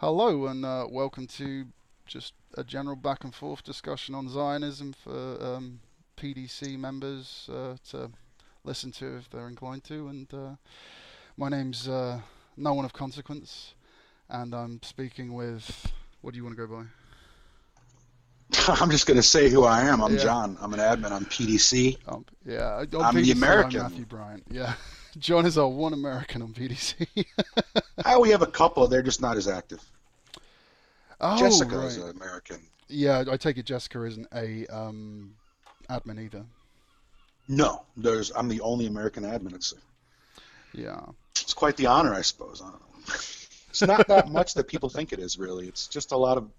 Hello and welcome to just a general back and forth discussion on Zionism for PDC members to listen to if they're inclined to. And my name's no one of consequence, and I'm speaking with. What do you want to go by? I'm just going to say who I am. I'm Yeah, John. I'm an admin on PDC. yeah. On I'm the PDC, I'm Matthew American. Bryant. Yeah, John is our one American on PDC. We have a couple. They're just not as active. Oh, Jessica is right. an American. Yeah, I take it Jessica isn't a admin either. No, I'm the only American admin. Yeah. It's quite the honor, I suppose. I don't know. It's not that much that people think it is, really. It's just a lot of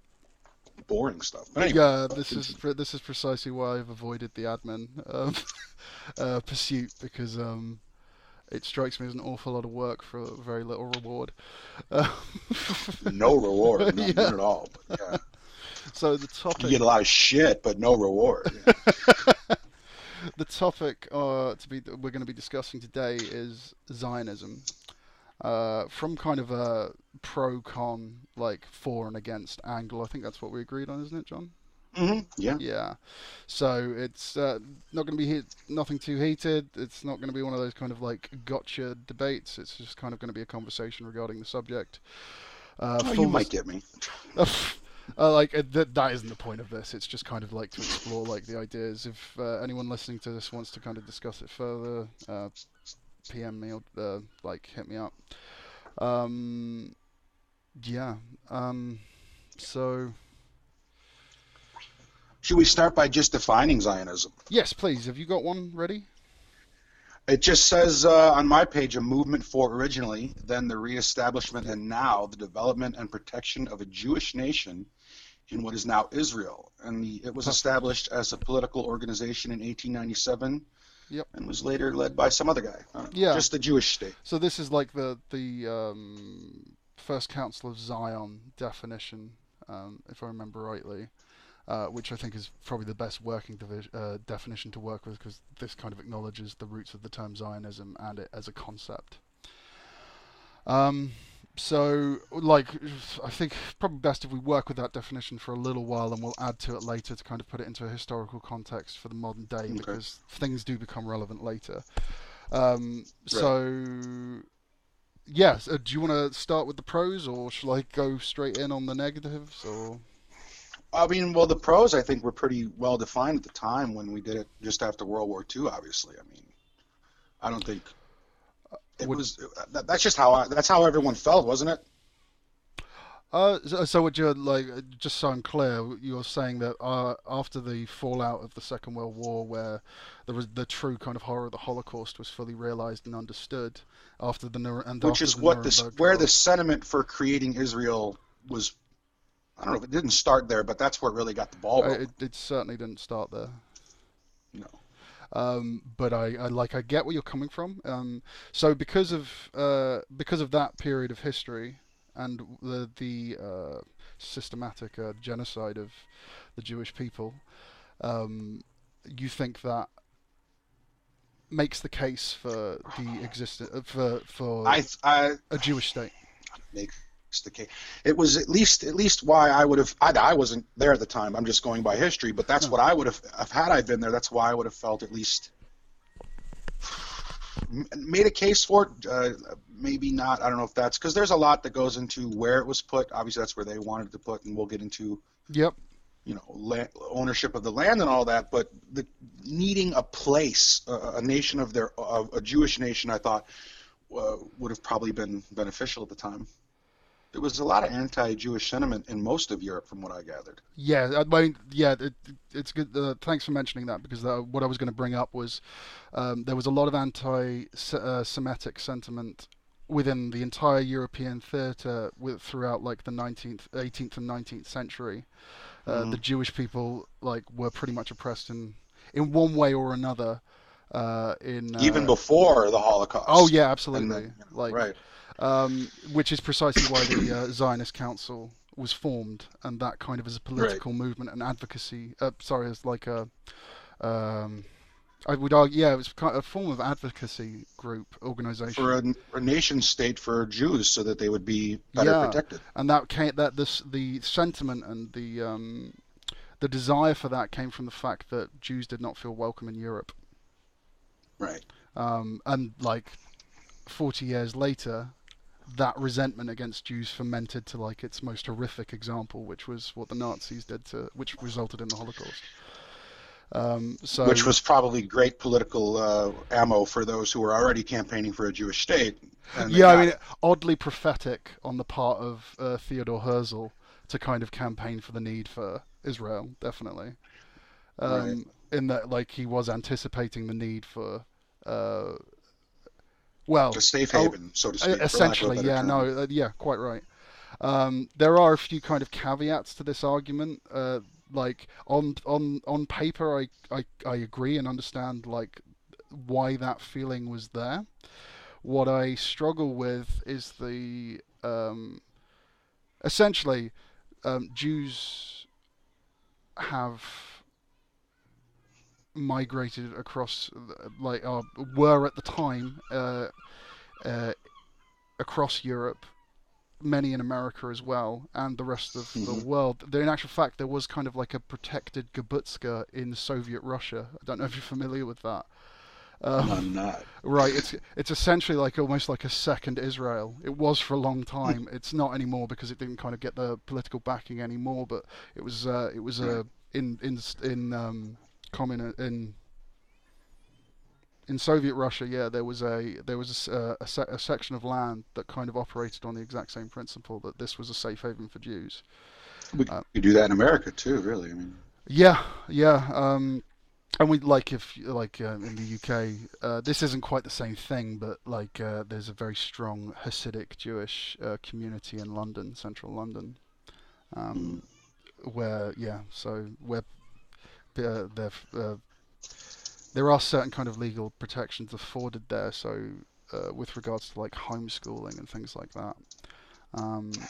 boring stuff. But anyway, Yeah, continue. this is precisely why I've avoided the admin pursuit because it strikes me as an awful lot of work for very little reward. Uh, No reward, yeah. none at all. But yeah, So you get a lot of shit, but no reward. Yeah. the topic we're going to be discussing today is Zionism. From kind of a pro-con, like for and against angle. I think that's what we agreed on, isn't it, John? Yeah. Yeah. So it's not going to be nothing too heated. It's not going to be one of those kind of like gotcha debates. It's just kind of going to be a conversation regarding the subject. Oh, you Full might dis- get me. that isn't the point of this. It's just kind of like to explore like the ideas. If anyone listening to this wants to kind of discuss it further, PM me or like hit me up. Um, yeah. So Should we start by just defining Zionism? yes, please. Have you got one ready? It just says on my page a movement for originally, then the reestablishment, and now the development and protection of a Jewish nation in what is now Israel. And it was Perfect. established as a political organization in 1897 Yep. and was later led by some other guy. I don't know, Yeah. just the Jewish state. So this is like the first Council of Zion definition, if I remember rightly, which I think is probably the best working definition to work with because this kind of acknowledges the roots of the term Zionism and it as a concept. Um, so, like, I think probably best if we work with that definition for a little while, and we'll add to it later to kind of put it into a historical context for the modern day, Okay. because things do become relevant later. Right. So, yes, do you want to start with the pros, or shall I go straight in on the negatives? Or I mean, well, the pros I think were pretty well defined at the time when we did it just after World War II, obviously. I mean, I don't think it would was, that's just that's how everyone felt, wasn't it? so would you like just so I'm clear? You're saying that after the fallout of the Second World War, where the true kind of horror of the Holocaust was fully realized and understood Which after is the what this Nuremberg where the trials. sentiment for creating Israel was. I don't know if it didn't start there, but that's where it really got the ball rolling. It certainly didn't start there. You know, But I get where you're coming from. So because of that period of history and the systematic genocide of the Jewish people, um, you think that makes the case for the existence for I a Jewish state. makes the case. It was at least why I would have. I wasn't there at the time. I'm just going by history, but that's No. what I would have had I been there. That's why I would have felt at least made a case for it. Maybe not. I don't know if that's because there's a lot that goes into where it was put. Obviously, that's where they wanted to put, and we'll get into Yep. ownership of the land and all that. But the needing a place, a nation a Jewish nation, I thought would have probably been beneficial at the time. There was a lot of anti-Jewish sentiment in most of Europe, from what I gathered. Yeah, I mean, yeah, it's good. Thanks for mentioning that because what I was going to bring up was there was a lot of anti-Semitic sentiment within the entire European theatre throughout like the 19th, 18th, and 19th century. The Hmm. Jewish people like were pretty much oppressed in one way or another. In Even before the Oh Holocaust, yeah, and then absolutely. Like right, which is precisely why the Zionist Council was formed, and that kind of as a right, political movement and advocacy. Sorry, as like a um, I would argue, yeah, it was kind of a form of advocacy group for organization. a nation state for Jews so that they would be better Yeah, protected. and that came that this the sentiment and the desire for that came from the fact that Jews did not feel welcome in Europe. Right. And like 40 years later, that resentment against Jews fermented to like its most horrific example, which was what the Nazis did to, which resulted in the Holocaust. Which So was probably great political ammo for those who were already campaigning for a Jewish state, and they yeah, I got mean, it. oddly prophetic on the part of Theodor Herzl to kind of campaign for the need for Israel, definitely. Right. In that, like, he was anticipating the need for, uh, well, A safe oh, haven, so to speak, for lack of a essentially, better yeah, no, term. yeah, quite right. There are a few kind of caveats to this argument. Like on paper, I agree and understand like why that feeling was there. What I struggle with is the essentially Jews have migrated across like were at the time uh, across Europe, many in America as well, and the rest of the Hmm. world. In actual fact, there was kind of like a protected kibbutz in Soviet Russia. I don't know if you're familiar with that. No, Um, I'm not. right, it's essentially like almost like a second Israel. It was for a long time. It's not anymore because it didn't kind of get the political backing anymore. But it was Right. a in in Soviet Russia, yeah, there was a section of land that kind of operated on the exact same principle that this was a safe haven for Jews. We Uh, could do that in America too, really. I mean, yeah, yeah, and we like if like in the UK, this isn't quite the same thing, but like there's a very strong Hasidic Jewish community in London, central London, mm, um, where yeah, so where they're there are certain kind of legal protections afforded there. So with regards to like homeschooling and things like that. Um,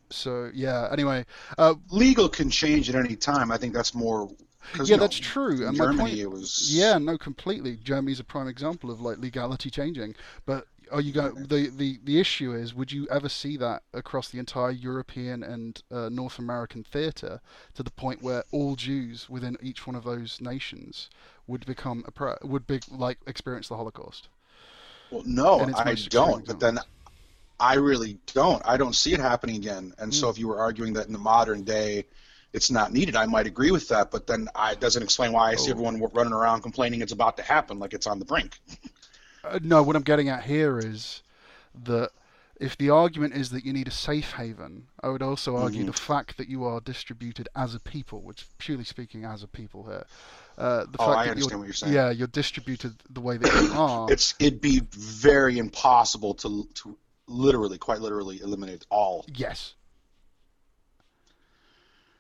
so yeah. Anyway, uh, legal can change at any time. I think that's more because yeah, that's true. in And my point, Germany it was yeah, no, completely. Germany's a prime example of like legality changing. But are you going? The issue is, would you ever see that across the entire European and North American theatre to the point where all Jews within each one of those nations would become would be like experience the Holocaust well, no, in its I most extreme don't. But then examples? I really don't. I don't see it happening again. And so Mm. if you were arguing that in the modern day it's not needed, I might agree with that. But then it doesn't explain why I see Oh. everyone running around complaining it's about to happen, like it's on the brink. No, what I'm getting at here is that if the argument is that you need a safe haven, I would also argue Hmm. the fact that you are distributed as a people, which purely speaking as a people here, the Oh, fact I that understand what you're saying. you're distributed the way that you are, It'd be very impossible to literally, quite literally, eliminate all. yes.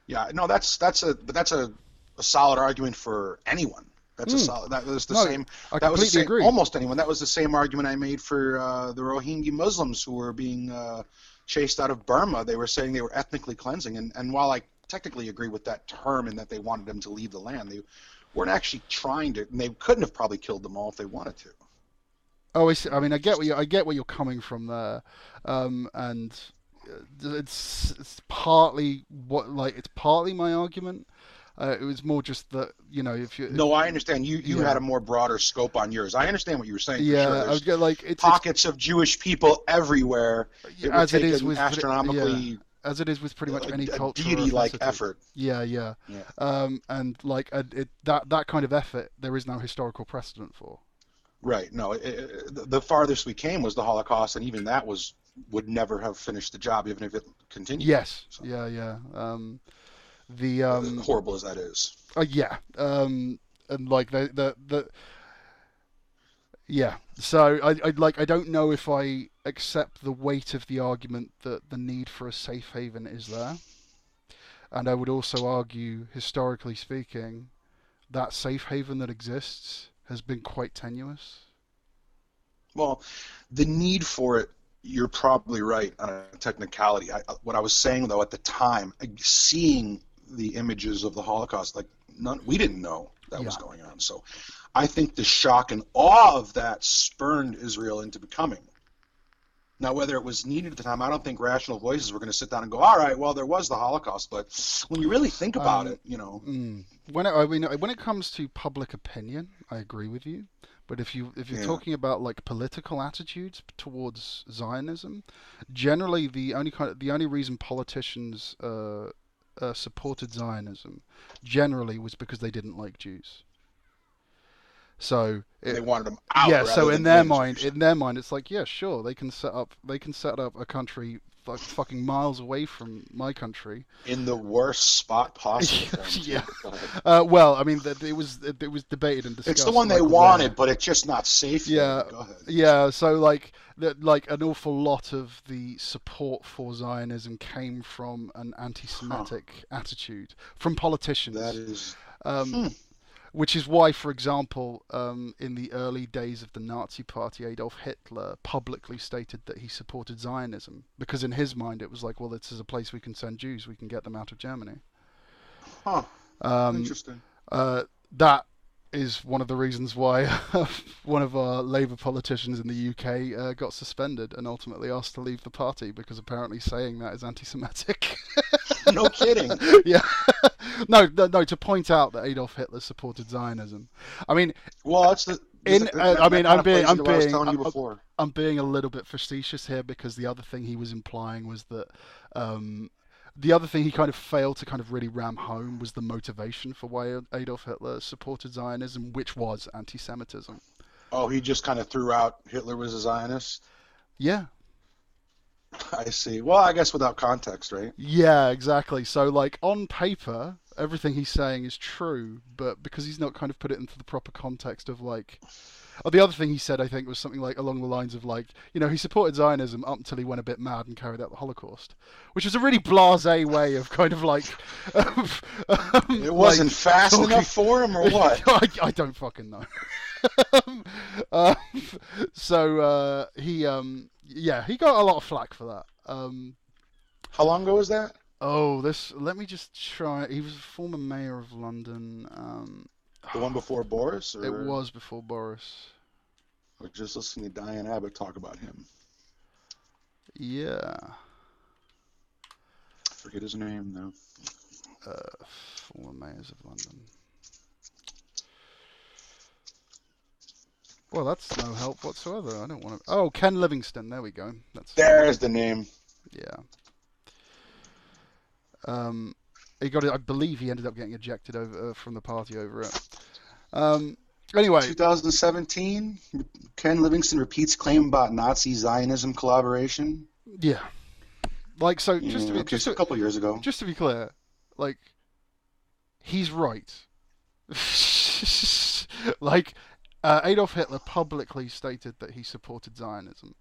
Yeah, no, that's a solid argument for anyone. That's a Mm, solid. That was the no, same. I That was the completely same. agree. Almost anyone. That was the same argument I made for the Rohingya Muslims who were being chased out of Burma. They were saying they were ethnically cleansing, and while I technically agree with that term and that they wanted them to leave the land, they weren't actually trying to. And they couldn't have probably killed them all if they wanted to. Oh, I see. I mean, Just I get where you're coming from there, and it's partly it's partly my argument. It was more just that if you no, I understand. You had yeah. a more broader scope on yours. I understand what you were saying for sure. Yeah, I There's would get like it's pockets of Jewish people everywhere. It would as it take is an with yeah, astronomically as it is with pretty much any a culture or deity-like ethnicity. effort. Yeah, yeah, Yeah, and like that kind of effort, there is no historical precedent for. right. No, the farthest we came was the Holocaust, and even that would never have finished the job, even if it continued. Yes, So yeah, yeah. The horrible as that is. yeah, and like the yeah. So I don't know if I accept the weight of the argument that the need for a safe haven is there. And I would also argue, historically speaking, that safe haven that exists has been quite tenuous. Well, the need for it, you're probably right on a technicality. What I was saying though at the time, seeing the images of the Holocaust, like we didn't know. that was Yeah. going on. So I think the shock and awe of that spurned Israel into becoming. Now, whether it was needed at the time, I don't think rational voices were going to sit down and go, all right, well, there was the Holocaust. But when you really think about Um, it, you know, I mean, when it comes to public opinion, I agree with you. But if you're yeah, talking about like political attitudes towards Zionism, generally the only reason politicians supported Zionism generally was because they didn't like Jews. So they it, wanted them out yeah, so rather than in, is what you're saying. in their mind, it's like, yeah, sure, they can set up a country fucking miles away from my country. In the worst spot possible for them, Yeah. too. Go ahead. Well, I mean, it was debated and It's the discussed one they like where. wanted, but it's just not safe there. Yeah, But go ahead. yeah. So like an awful lot of the support for Zionism came from an Huh. anti-Semitic attitude from That politicians. is. Um, Hmm. Which is why, for example, in the early days of the Nazi Party, Adolf Hitler publicly stated that he supported Zionism because in his mind it was like, well, this is a place we can send Jews, we can get them out of Germany. Huh. Um, Interesting. that is one of the reasons why one of our Labour politicians in the UK got suspended and ultimately asked to leave the party because apparently saying that is anti-Semitic. No kidding. Yeah. No, to point out that Adolf Hitler supported Zionism. I mean, Well, that's the in I that mean, kind of plays into what I was telling you I'm before. I'm being a little bit facetious here because the other thing he was implying was that um, the other thing he kind of failed to kind of really ram home was the motivation for why Adolf Hitler supported Zionism, which was anti-Semitism. Oh, he just kind of threw out Hitler was a Zionist. Yeah, I see. Well, I guess without context, right? yeah, exactly. So like on paper, everything he's saying is true, but because he's not kind of put it into the proper context of like. Oh, the other thing he said, I think, was something like along the lines of like, he supported Zionism up until he went a bit mad and carried out the Holocaust, which is a really blasé way of kind of like, It like wasn't fast talking. enough for him, or what? I don't fucking know. um, so yeah, he got a lot of flack for that. How long ago was that? Let me just try. He was a former mayor of London. The one before Boris, It or was before Boris. just listening to Diane Abbott talk about him? Yeah. I forget his name now. Former mayors of London. Well, that's no help whatsoever. I don't want to. Oh, Ken Livingstone. There we go. There's the name. Yeah. He got it. I believe he ended up getting ejected over from the party over it. Anyway. 2017, Ken Livingston repeats claim about Nazi Zionism collaboration. Yeah. Like so. Yeah, okay, so a couple years ago. Just to be clear, like he's right. Like Adolf Hitler publicly stated that he supported Zionism.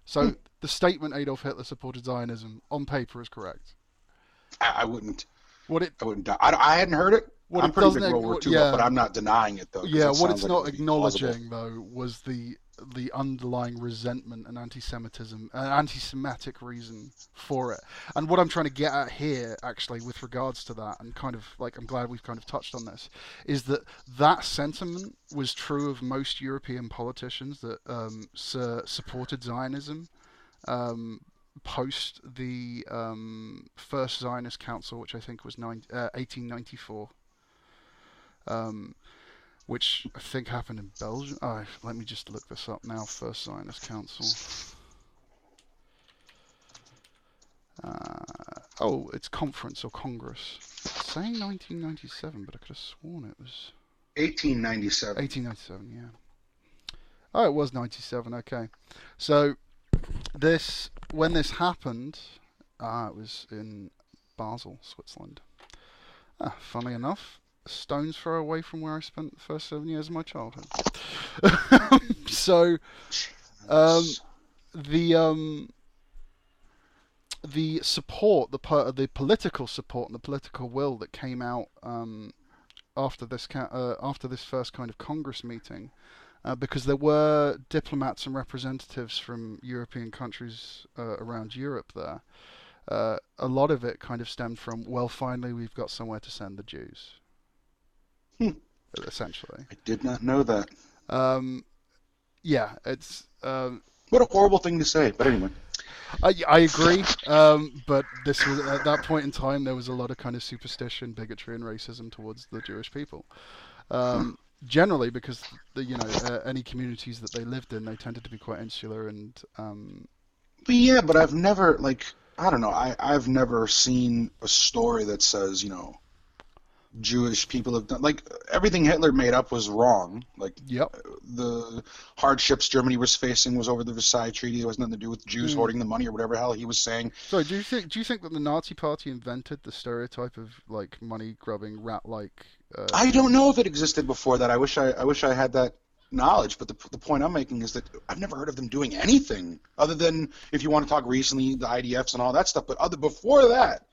So the statement Adolf Hitler supported Zionism on paper is correct. I wouldn't. What it I wouldn't. I hadn't heard it. what I'm it pretty big doesn't World War II, yeah but I'm not denying it though. 'Cause yeah that what it's sounds like it not would be plausible. acknowledging though was the underlying resentment and anti-Semitism, an anti-Semitic reason for it. And what I'm trying to get at here, actually, with regards to that, and kind of like I'm glad we've kind of touched on this, is that that sentiment was true of most European politicians that supported Zionism post the first Zionist Council, which I think was 1894. Which I think happened in Belgium. Oh, let me just look this up now. First Zionist Council. It's conference or congress. It's saying 1997, but I could have sworn it was 1897. 1897. Yeah. Oh, it was 97. Okay. So when this happened, it was in Basel, Switzerland. Funny enough, stone's throw away from where I spent the first 7 years of my childhood. So, the support, the political support and the political will that came out after this first kind of Congress meeting, because there were diplomats and representatives from European countries around Europe there. A lot of it kind of stemmed from, well, finally we've got somewhere to send the Jews. essentially. I did not know that. Um, yeah, it's What a horrible thing to say, but anyway. I agree, but this was at that point in time there was a lot of kind of superstition, bigotry, and racism towards the Jewish people. Huh. Generally, because any communities that they lived in, they tended to be quite insular and But yeah, but I've never, like, I don't know, I've never seen a story that says, Jewish people have done, like, everything Hitler made up was wrong. Like, yep. the hardships Germany was facing was over the Versailles Treaty. It was nothing to do with Jews Mm. hoarding the money or whatever the hell he was saying. So do you think that the Nazi Party invented the stereotype of like money grubbing rat like I don't know Jews? if it existed before that. I wish I had that knowledge. But the point I'm making is that I've never heard of them doing anything other than, if you want to talk recently, the IDFs and all that stuff. But before that,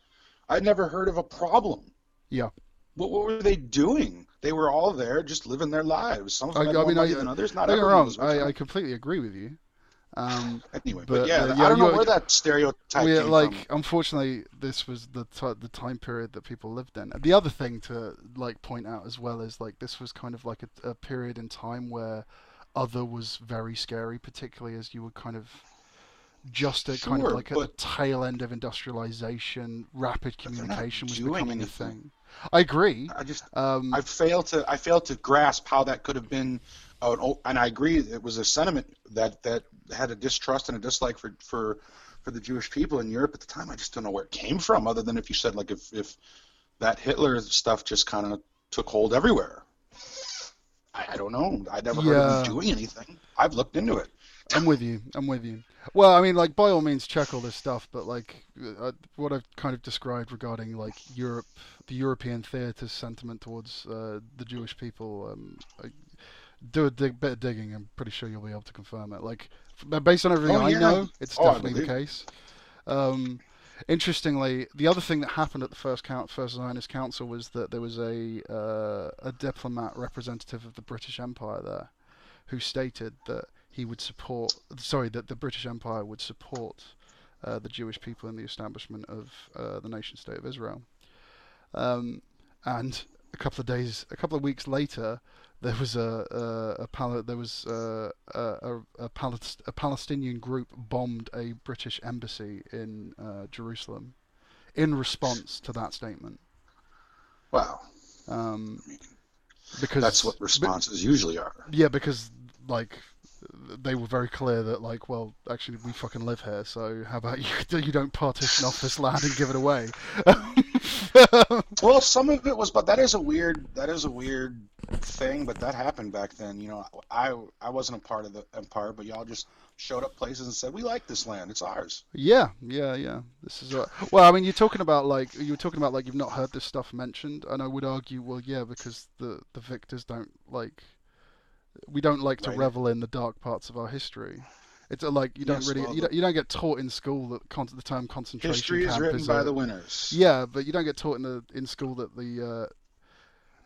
I'd never heard of a problem. Yeah. What were they doing? They were all there, just living their lives. Some of them had I more mean, money than others. Not don't get me everyone wrong. was rich. I completely agree with you. Anyway, but But yeah, I yeah, don't know where that stereotype we came like from. unfortunately this was the time period that people lived in. The other thing to like point out as well is like this was kind of like a period in time where other was very scary, particularly as you were kind of just at kind of Sure, like at the but tail end of industrialization, rapid they're not communication was doing becoming a anything. thing. I agree. I just Um, I failed to grasp how that could have been. And I agree, it was a sentiment that had a distrust and a dislike for the Jewish people in Europe at the time. I just don't know where it came from, other than if you said, like, if that Hitler stuff just kind of took hold everywhere. I don't know. I never heard of them yeah, doing anything. I've looked into it. I'm with you. I'm with you. Well, I mean, like by all means, check all this stuff, but like what I've kind of described regarding like Europe, the European theatre's sentiment towards the Jewish people, do a bit of digging. I'm pretty sure you'll be able to confirm it. Like based on everything Oh I yeah. know, it's Oh, I definitely the believe. case. Um, Interestingly, the other thing that happened at the first Zionist Council was that there was a diplomat representative of the British Empire there who stated that he would support, sorry, that the British Empire would support the Jewish people in the establishment of the nation state of Israel. Um, and a couple of weeks later, there was a Palestinian group bombed a British embassy in Jerusalem in response to that statement. Wow. Um, I mean, that's because, what responses usually are. yeah, because like they were very clear that like, well, actually we fucking live here, so how about you don't partition off this land and give it away? Well, some of it was, but that is a weird thing. But that happened back then. I wasn't a part of the empire, but y'all just showed up places and said, "We like this land. It's ours." Yeah, yeah, yeah. This is well. I mean, you're talking about like you've not heard this stuff mentioned, and I would argue, well, yeah, because the victors don't like we don't like to Right. revel in the dark parts of our history. It's like you don't Yes. really Well, you don't get taught in school that the term concentration history is camp written is by a the winners. yeah, but you don't get taught in school that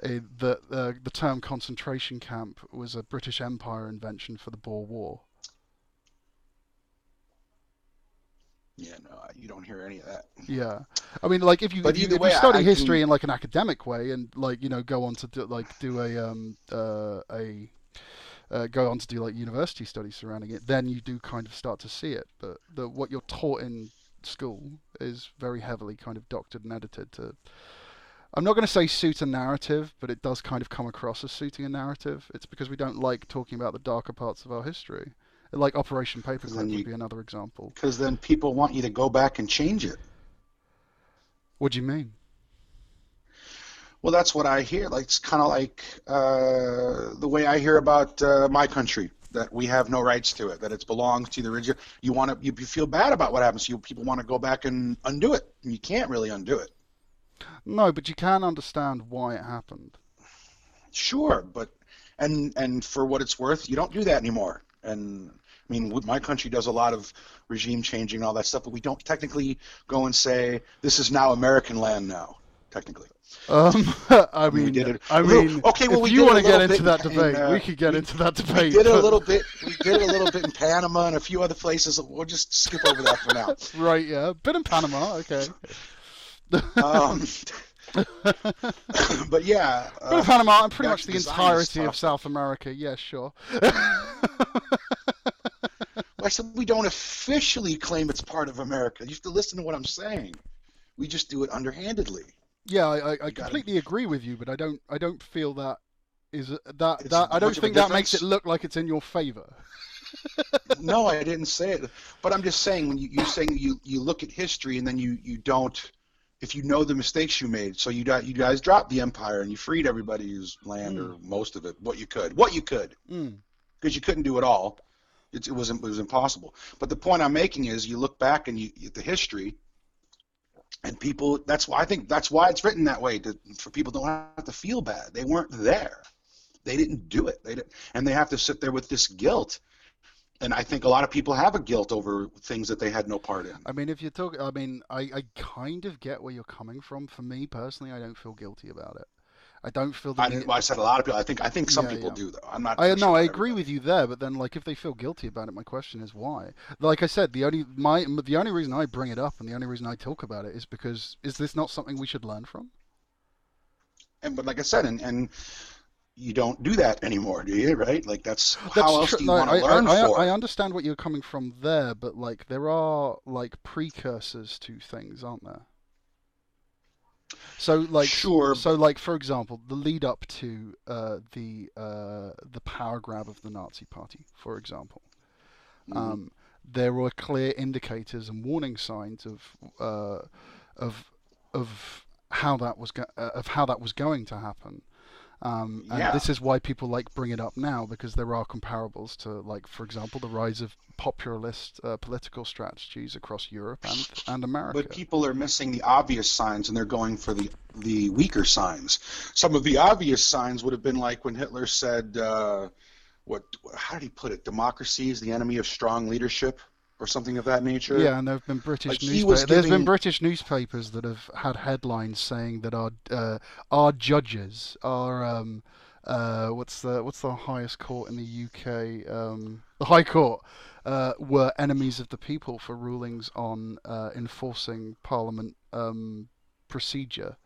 the term concentration camp was a British Empire invention for the Boer War. Yeah. No, you don't hear any of that. Yeah, I mean, like if you But if you either if you way, study I history can. in like an academic way and like go on to do go on to do like university studies surrounding it, then you do kind of start to see it. But what you're taught in school is very heavily kind of doctored and edited to. I'm not going to say suit a narrative, but it does kind of come across as suiting a narrative. It's because we don't like talking about the darker parts of our history. Like Operation Because then Paperclip would you, be another example. because then people want you to go back and change it. What do you mean? Well, that's what I hear. Like, it's kind of like the way I hear about my country, that we have no rights to it, that it belongs to the original. You feel bad about what happens to you. People want to go back and undo it, and you can't really undo it. No, but you can understand why it happened. Sure, but and for what it's worth, you don't do that anymore. And I mean, my country does a lot of regime changing and all that stuff, but we don't technically go and say this is now American land now. Technically, I I mean, we mean, did it I a little. mean, Okay, well, if we you did it want a to get little into bit that in debate, we could get we into that we debate. did it a But little bit. We did it a little bit in Panama and a few other places. We'll just skip over that for now. right, yeah, bit in Panama, okay. Um, But yeah, Bit of Panama and pretty back much to the the Zionist entirety of topic. South America. Yeah, sure. Well, I said we don't officially claim it's part of America. You have to listen to what I'm saying. We just do it underhandedly. Yeah, I You got to. completely agree with you, but I don't feel that is that It's that I don't much of a think that makes it difference. look like it's in your favor. No, I didn't say it. But I'm just saying when you saying you look at history and then you don't if you know the mistakes you made. So you guys dropped the empire and you freed everybody's land Mm, or most of it, what you could, mm. because you couldn't do it all. It was impossible. But the point I'm making is you look back and you at the history and people. That's why I think that's why it's written that way for people don't have to feel bad. They weren't there. They didn't do it. They didn't, and they have to sit there with this guilt. And I think a lot of people have a guilt over things that they had no part in. I mean, if you talk, I mean, I kind of get where you're coming from. For me personally, I don't feel guilty about it. I don't feel the need. I said a lot of people. I think some Yeah, people yeah. do though. I'm not I for sure no, I about agree everybody. with you there, but then like if they feel guilty about it, my question is why. Like I said, the only reason I bring it up and the only reason I talk about it is because is this not something we should learn from? And but like I said, and you don't do that anymore, do you? Right? Like that's how That's else true. do you No, want to I, learn I for I it? understand what you're coming from there, but like there are like precursors to things, aren't there? So like Sure, so but like for example, the lead up to the power grab of the Nazi Party, for example. mhm. Um, there were clear indicators and warning signs of of how that was going to happen. And Yeah. this is why people like bring it up now because there are comparables to, like, for example, the rise of populist political strategies across Europe and But America. people are missing the obvious signs and they're going for the weaker signs. Some of the obvious signs would have been like when Hitler said, what? How did he put it? Democracy is the enemy of strong leadership, or something of that nature. Yeah, and Like he was There's been giving. British newspapers that have had headlines saying that our judges, our what's the highest court in the UK, the High Court, were enemies of the people for rulings on enforcing Parliament procedure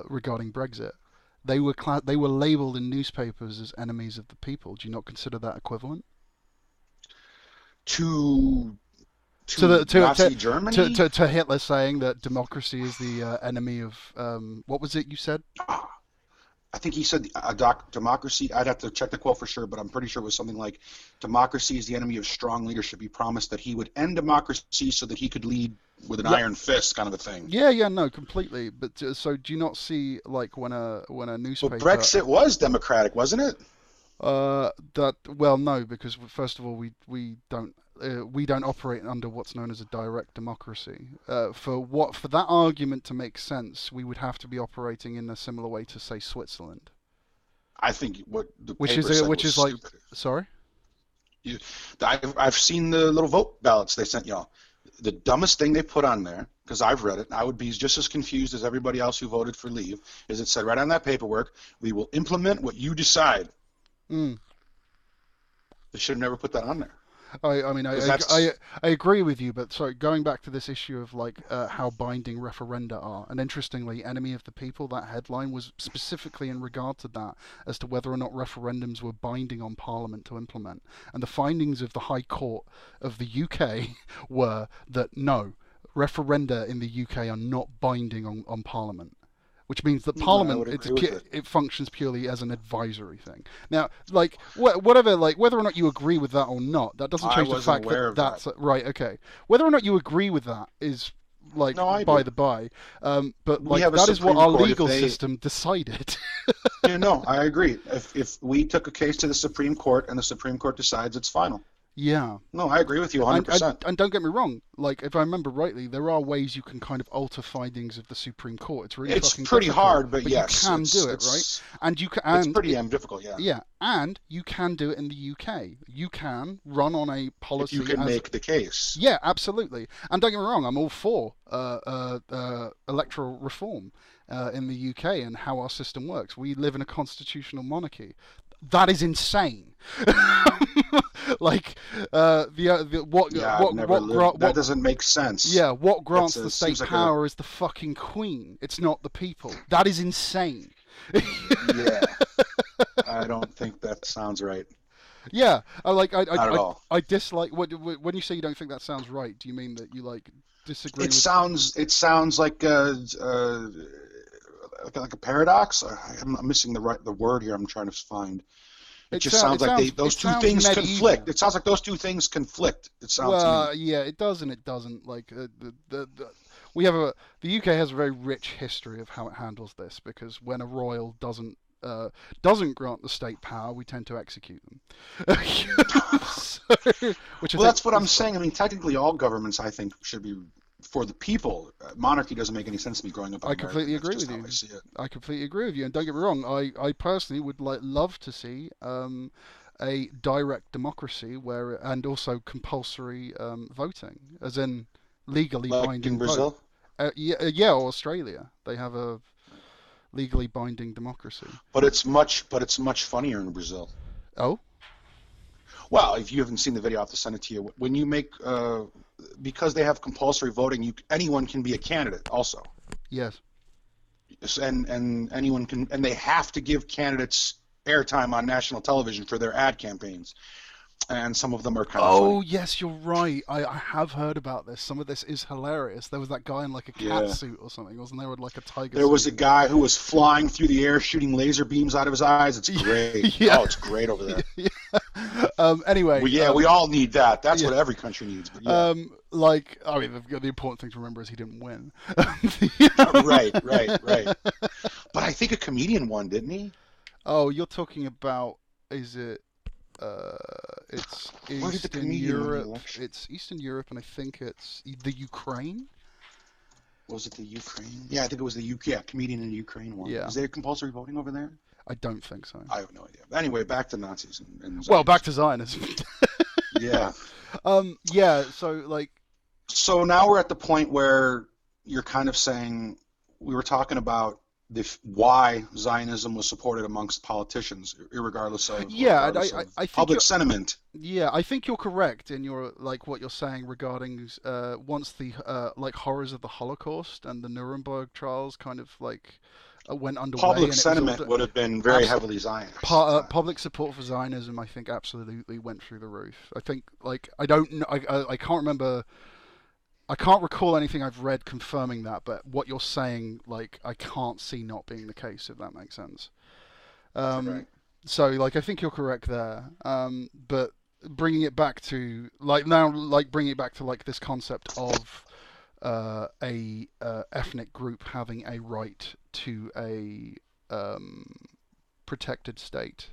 regarding Brexit. They were labelled in newspapers as enemies of the people. Do you not consider that equivalent? to to to the Nazi Germany. to Hitler saying that democracy is the enemy of what was it you said? Ah, I think he said democracy. I'd have to check the quote for sure, but I'm pretty sure it was something like democracy is the enemy of strong leadership. He promised that he would end democracy so that he could lead with an Yeah, iron fist, kind of a thing. yeah, no, completely. But so do you not see like when a But newspaper Brexit was democratic, wasn't it? that well no because first of all we don't operate under what's known as a direct democracy. For that argument to make sense, we would have to be operating in a similar way to say Switzerland, I think what the paper said which was is like stupid. sorry. You, I've seen the little vote ballots they sent y'all. The dumbest thing they put on there, because I've read it, and I would be just as confused as everybody else who voted for leave, is it said right on that paperwork, we will implement what you decide. Mm. They should have never put that on there. I mean, Because that's, I agree with you, but sorry, going back to this issue of like how binding referenda are, and interestingly, "Enemy of the People," that headline was specifically in regard to that, as to whether or not referendums were binding on Parliament to implement. And the findings of the High Court of the UK were that no, referenda in the UK are not binding on Parliament, which means that I Parliament would agree with it. it functions purely as an advisory thing. Now, like whatever, like whether or not you agree with that or not, that doesn't I change the wasn't fact that aware of that. that's right. Okay, whether or not you agree with that is like No, I by do. the by, but We like have a that is what Supreme our Court. If legal they, system decided. no, I agree. If we took a case to the Supreme Court and the Supreme Court decides it's final. Yeah. No, I agree with you And, and 100%. and don't get me wrong, like if I remember rightly, there are ways you can kind of alter findings of the Supreme Court. It's really It's fucking pretty difficult, hard, but but you yes, can do it, right? And you can, it's and pretty damn difficult. Yeah, yeah, and you can do it in the UK. You can run on a if you policy can as make the case. yeah, absolutely. And don't get me wrong, I'm all for electoral reform in the UK and how our system works. We live in a constitutional monarchy. That is insane. Like the Yeah, I've never lived. That doesn't make sense. yeah, what grants the Seems state like a power is the fucking queen. It's not the people. That is insane. yeah. I don't think that sounds right. Yeah, I like Not at all. I dislike when you say you don't think that sounds right. Do you mean that you like disagree with? It sounds like a paradox. I'm missing the word here. I'm trying to find. It just sounds like those two things medieval. conflict. It sounds like those two things conflict. It sounds to me. Well, yeah, it does and it doesn't. Like we have the UK has a very rich history of how it handles this because when a royal doesn't grant the state power, we tend to execute them. So, which I Well, think that's what I'm saying. I mean, technically, all governments, I think, should be for the people. Monarchy doesn't make any sense to me growing up in I America. completely That's agree just with how you. I see it. I completely agree with you, and don't get me wrong. I personally would love to see a direct democracy where and also compulsory voting, as in legally Like in binding vote. Brazil? Yeah, or Australia. They have a legally binding democracy. But it's much funnier in Brazil. Oh, Well, if you haven't seen the video, I'll have to send it to you. When you make, because they have compulsory voting, anyone can be a candidate also. yes. And anyone can, and they have to give candidates airtime on national television for their ad campaigns. And some of them are kind of Oh, funny. yes, you're right. I have heard about this. Some of this is hilarious. There was that guy in like a cat Yeah. suit or something, wasn't there? With like a tiger There was a suit. guy who was flying through the air shooting laser beams out of his eyes. It's great. Yeah. Oh, it's great over there. Yeah. Anyway. Well, yeah, we all need that. That's Yeah. what every country needs. But yeah. Like, I mean, the important thing to remember is he didn't win. Right. But I think a comedian won, didn't he? Oh, you're talking about, is it, uh, it's Where did the Eastern comedian win the Europe. election? It's Eastern Europe, and I think it's the Ukraine. Was it the Ukraine? Yeah, I think it was the UK. Yeah, comedian in Ukraine won. Yeah. Is there compulsory voting over there? I don't think so. I have no idea. Anyway, back to Nazis and Well, back Zionism. to Zionism. Yeah. Yeah, so, like, So now we're at the point where you're kind of saying we were talking about why Zionism was supported amongst politicians, regardless yeah, I think public sentiment. yeah, I think you're correct in your like what you're saying regarding once the like horrors of the Holocaust and the Nuremberg trials kind of like went underway and Public it was sentiment would have been very heavily Zionist. public support for Zionism, I think, absolutely went through the roof. I think like I don't know, I can't remember. I can't recall anything I've read confirming that, but what you're saying, like, I can't see not being the case, if that makes sense. Um, Correct. so, like, I think you're correct there. But bringing it back to, like, now, like, bringing it back to, like, this concept of a ethnic group having a right to a protected state.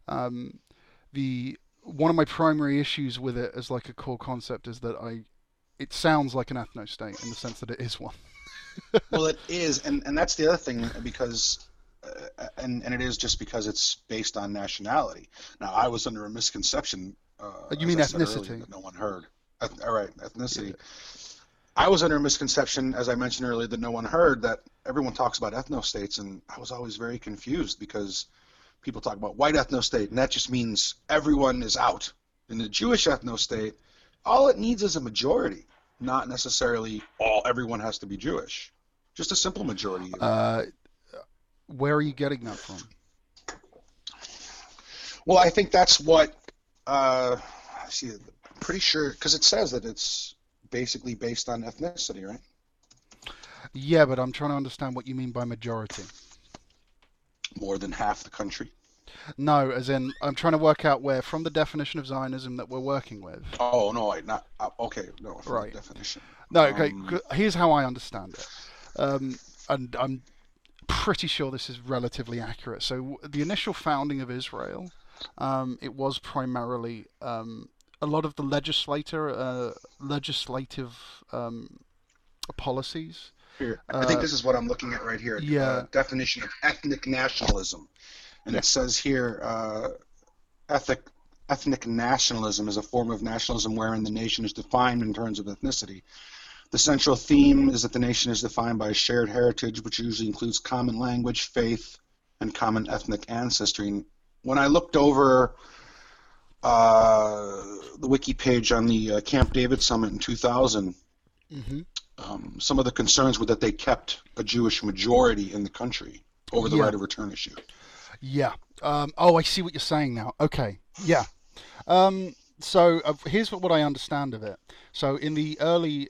The one of my primary issues with it as, like, a core concept is that it sounds like an ethno-state in the sense that it is one. Well, it is, and that's the other thing because, and it is just because it's based on nationality. Now, I was under a misconception. You as mean I said earlier, ethnicity? that no one heard. All right, ethnicity. Yeah. I was under a misconception, as I mentioned earlier, that no one heard that everyone talks about ethno-states, and I was always very confused because people talk about white ethno-state, and that just means everyone is out. In the Jewish ethno-state, all it needs is a majority, not necessarily everyone has to be Jewish. Just a simple majority. Where are you getting that from? Well, I think that's what, see, I'm pretty sure, because it says that it's basically based on ethnicity, right? Yeah, but I'm trying to understand what you mean by majority. More than half the country. No, as in, I'm trying to work out where, from the definition of Zionism that we're working with. Oh, no, not, okay, no, from right. the definition. No, okay, here's how I understand it. And I'm pretty sure this is relatively accurate. So the initial founding of Israel, it was primarily a lot of the legislative policies. Here, I think this is what I'm looking at right here. Yeah. Definition of ethnic nationalism. And it says here, ethnic nationalism is a form of nationalism wherein the nation is defined in terms of ethnicity. The central theme is that the nation is defined by a shared heritage, which usually includes common language, faith, and common ethnic ancestry. And when I looked over the wiki page on the Camp David summit in 2000, Hmm. some of the concerns were that they kept a Jewish majority in the country over the Yeah, right of return issue. yeah. Oh, I see what you're saying now. Okay, yeah. So here's what I understand of it. So in the early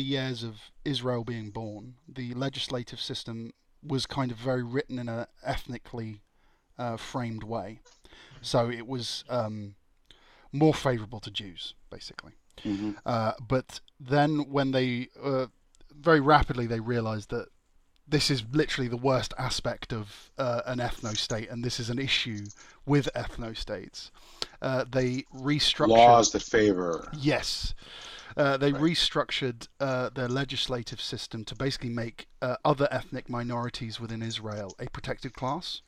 years of Israel being born, the legislative system was kind of very written in a ethnically framed way. So it was more favourable to Jews, basically. Hmm. But then when they very rapidly they realised that this is literally the worst aspect of an ethno state, and this is an issue with ethno states. They restructured. Laws that favor. Yes, they Right. restructured their legislative system to basically make other ethnic minorities within Israel a protected class,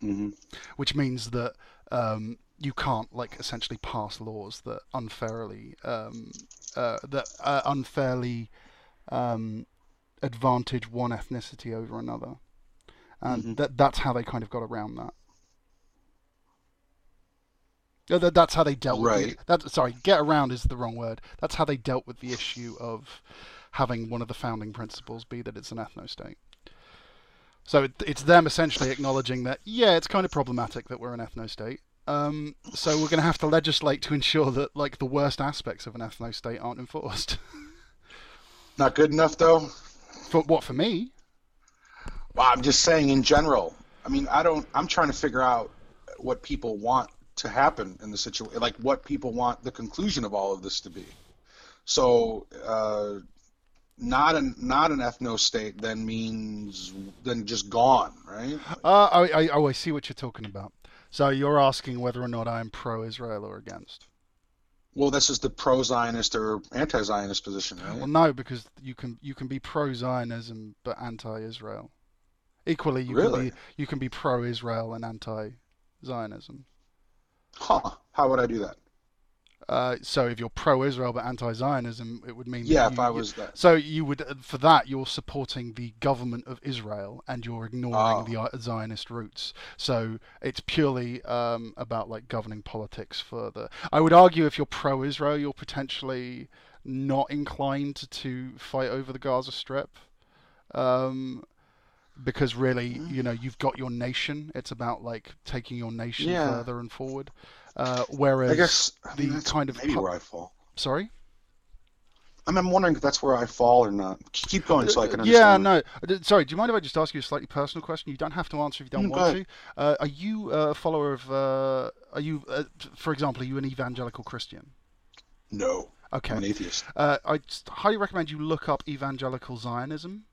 Hmm. which means that you can't like essentially pass laws that unfairly um, advantage one ethnicity over another, and Hmm. that's how they kind of got around that. That's how they dealt with the. Right. Sorry, get around is the wrong word. That's how they dealt with the issue of having one of the founding principles be that it's an ethno state. So it's them essentially acknowledging that yeah, it's kind of problematic that we're an ethno state. So we're going to have to legislate to ensure that like the worst aspects of an ethno state aren't enforced. Not good enough, though. For what for me? Well, I'm just saying in general. I mean, I don't. I'm trying to figure out what people want to happen in the situation, like what people want the conclusion of all of this to be. So, not an ethno state then means then just gone, right? I see what you're talking about. So you're asking whether or not I'm pro-Israel or against. Well, this is the pro-Zionist or anti-Zionist position, Well, right? no, because you can be pro-Zionism but anti-Israel. Equally, Really? you can be pro-Israel and anti-Zionism. Huh? How would I do that? So if you're pro-Israel but anti-Zionism, it would mean that Yeah, if I was that. so you would for that you're supporting the government of Israel and you're ignoring Oh, the Zionist roots. So it's purely about like governing politics for the. I would argue if you're pro-Israel, you're potentially not inclined to fight over the Gaza Strip. Um, because really, mm, you know, you've got your nation. It's about like taking your nation yeah. further and forward. I Whereas guess. I mean, the that's kind of maybe where I fall. sorry. I'm wondering if that's where I fall or not. Keep going so I can Yeah, understand. no. Sorry, do you mind if I just ask you a slightly personal question? You don't have to answer if you don't Go want ahead. to. Are you a follower of? For example, are you an evangelical Christian? No, I'm Okay. an atheist. I highly recommend you look up evangelical Zionism,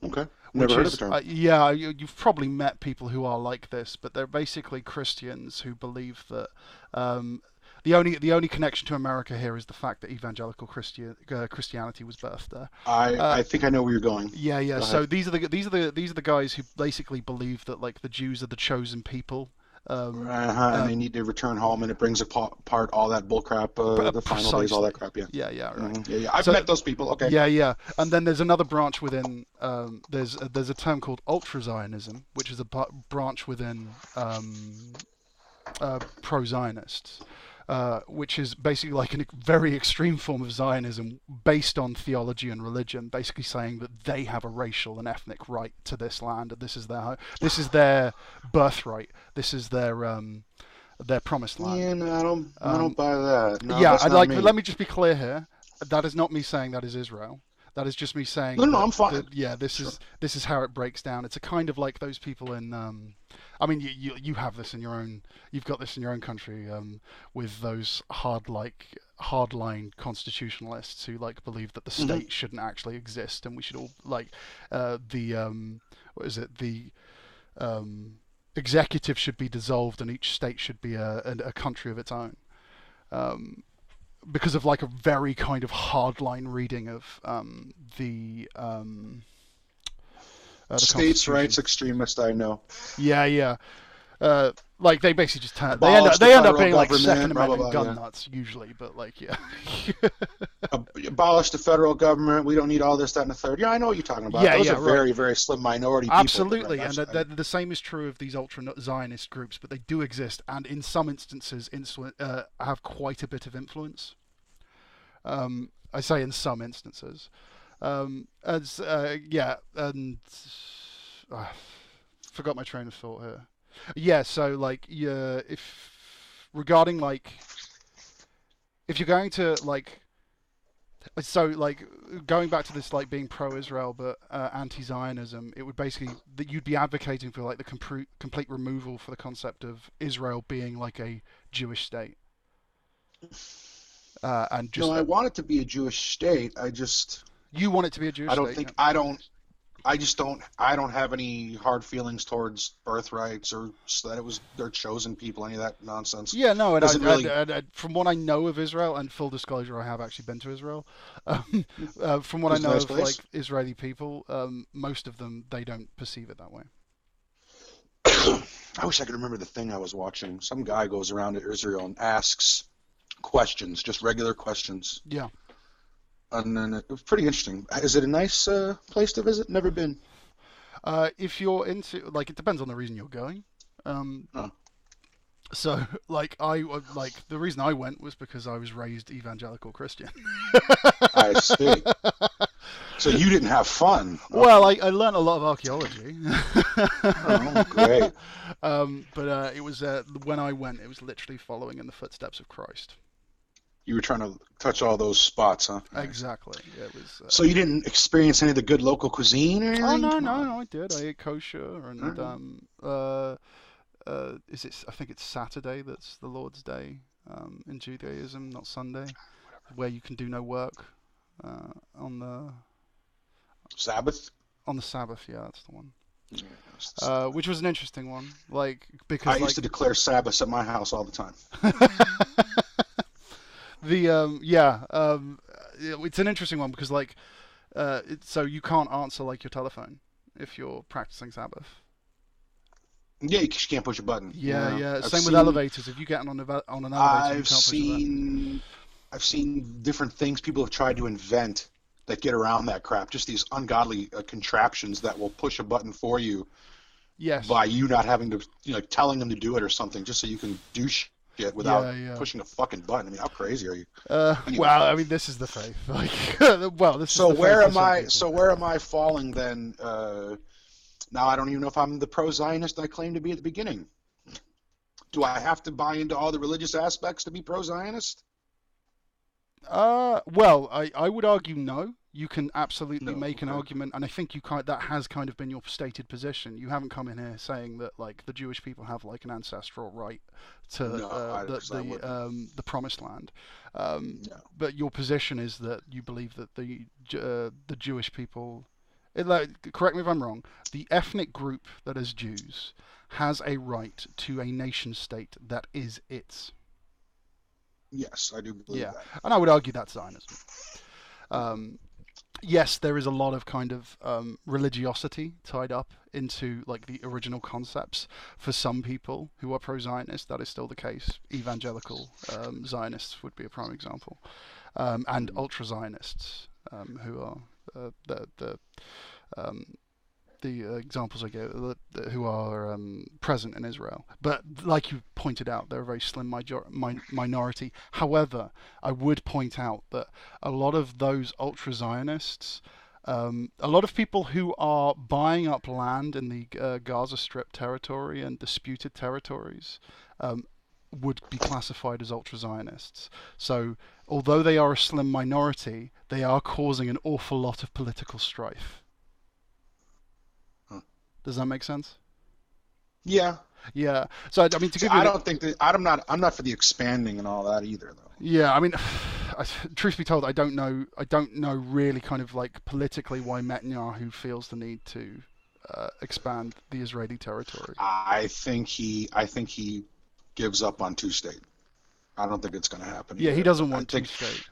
Okay, never which heard of the is term. yeah, you've probably met people who are like this, but they're basically Christians who believe that um, the only connection to America here is the fact that evangelical Christianity was birthed there. I Uh, think I know where you're going. Yeah, yeah. Go So ahead. these are the guys who basically believe that like the Jews are the chosen people. Um, And uh, they need to return home, and it brings apart all that bullcrap, the final days, all that Precisely. crap. Yeah. Yeah, yeah, right. Yeah, yeah. I've So met those people. Okay. yeah, yeah. And then there's another branch within. There's a term called ultra Zionism, which is a branch within pro-Zionists, which is basically like a very extreme form of Zionism based on theology and religion, basically saying that they have a racial and ethnic right to this land, and this is their birthright, this is their promised land. Yeah, no, I don't Um, buy that. No, yeah, that's I'd not like. me. Let me just be clear here. That is not me saying that is Israel. That is just me No, saying no, no, that, I'm fine. yeah, Sure. this is how it breaks down. It's a kind of like those people in. I mean, you have this in your own. You've got this in your own country with those hardline constitutionalists who like believe that the Hmm. state shouldn't actually exist and we should all like the what is it the executive should be dissolved and each state should be a country of its own. Um, because of like a very kind of hardline reading of the States' Constitution. rights extremist, I know. Yeah, yeah. Like they basically just turn. Abolish the They end up federal being like Second government, blah blah Amendment blah. gun Yeah. nuts usually, but like yeah. Abolish the federal government. We don't need all this, that, and the third. Yeah, I know what you're talking about. Yeah, Those yeah, are right. very, very slim minority people, but right, Absolutely, and the same is true of these ultra-Zionist groups, but they do exist, and in some instances, have quite a bit of influence. I say in some instances, as yeah, and uh, forgot my train of thought here. Yeah, so like, yeah, if regarding like, if you're going to like, so like going back to this like being pro-Israel but anti-Zionism, it would basically that you'd be advocating for like the complete removal for the concept of Israel being like a Jewish state, and no, just I want it to be a Jewish state. you want it to be a I Jewish don't state. think, I don't, I just don't, I don't have any hard feelings towards birthrights or that it was their chosen people, any of that nonsense. Yeah, no, and Doesn't really. from what I know of Israel, and full disclosure, I have actually been to Israel. From what I It's a know nice of like place. Israeli people, most of them they don't perceive it that way. I wish I could remember the thing I was watching. Some guy goes around to Israel and asks questions, just regular questions. Yeah. And then it was pretty interesting. Is it a nice place to visit? Never been. If you're into like, it depends on the reason you're going. Um, Oh, so like like the reason I went was because I was raised evangelical Christian. I see. So you didn't have fun. Well, Okay. I learned a lot of archaeology. Oh, great. But it was when I went, it was literally following in the footsteps of Christ. You were trying to touch all those spots, huh? Nice. Exactly. Yeah, it was. So you didn't experience any of the good local cuisine or Oh anything? no, Come no, on. no! I did. I ate kosher, All and right. is it? I think it's Saturday. That's the Lord's Day in Judaism, not Sunday, where you can do no work on Sabbath? the Sabbath. Yeah, that's the one. Yeah, it's the Sabbath. Which was an interesting one, like I because used like to declare Sabbaths at my house all the time. the it's an interesting one because like so you can't answer like your telephone if you're practicing Sabbath. Yeah, you just can't push a button. Yeah, Yeah, yeah. I've Same with seen, elevators. If you get on an elevator, you I've can't push a button. seen, I've seen different things people have tried to invent that get around that crap. Just these ungodly contraptions that will push a button for you Yes. by you not having to, telling them to do it or something, just so you can do shit without Yeah, yeah. pushing a fucking button. I mean, how crazy are you? Anyway, Well, I mean, this is the faith. Like, well, this is so the faith where for am some I? people. So where am I falling then? Now I don't even know if I'm the pro-Zionist I claimed to be at the beginning. Do I have to buy into all the religious aspects to be pro-Zionist? Well, I would argue no. You can absolutely No. make an Okay. argument, and I think that has kind of been your stated position. You haven't come in here saying that like the Jewish people have like an ancestral right to No, because I wouldn't. the Promised Land, No. but your position is that you believe that the Jewish people, like, correct me if I'm wrong, the ethnic group that is Jews has a right to a nation state that is its. Yes, I do believe Yeah, that. and I would argue that's Zionism. Um, yes, there is a lot of kind of religiosity tied up into like the original concepts. For some people who are pro-Zionist, that is still the case. Evangelical Zionists would be a prime example, and Mhm. ultra-Zionists who are um, the examples I gave, who are present in Israel. But like you pointed out, they're a very slim minority. However, I would point out that a lot of those ultra-Zionists, a lot of people who are buying up land in the Gaza Strip territory and disputed territories, would be classified as ultra-Zionists. So, although they are a slim minority, they are causing an awful lot of political strife. Huh. Does that make sense? Yeah. Yeah. So I mean, to So give you I an, don't think that I'm not for the expanding and all that either, though. yeah, I mean, truth be told, I don't know. I don't know really, kind of like politically, why Netanyahu feels the need to expand the Israeli territory. I think he gives up on two-state. I don't think it's going to happen Yeah, he either. doesn't I want two think state,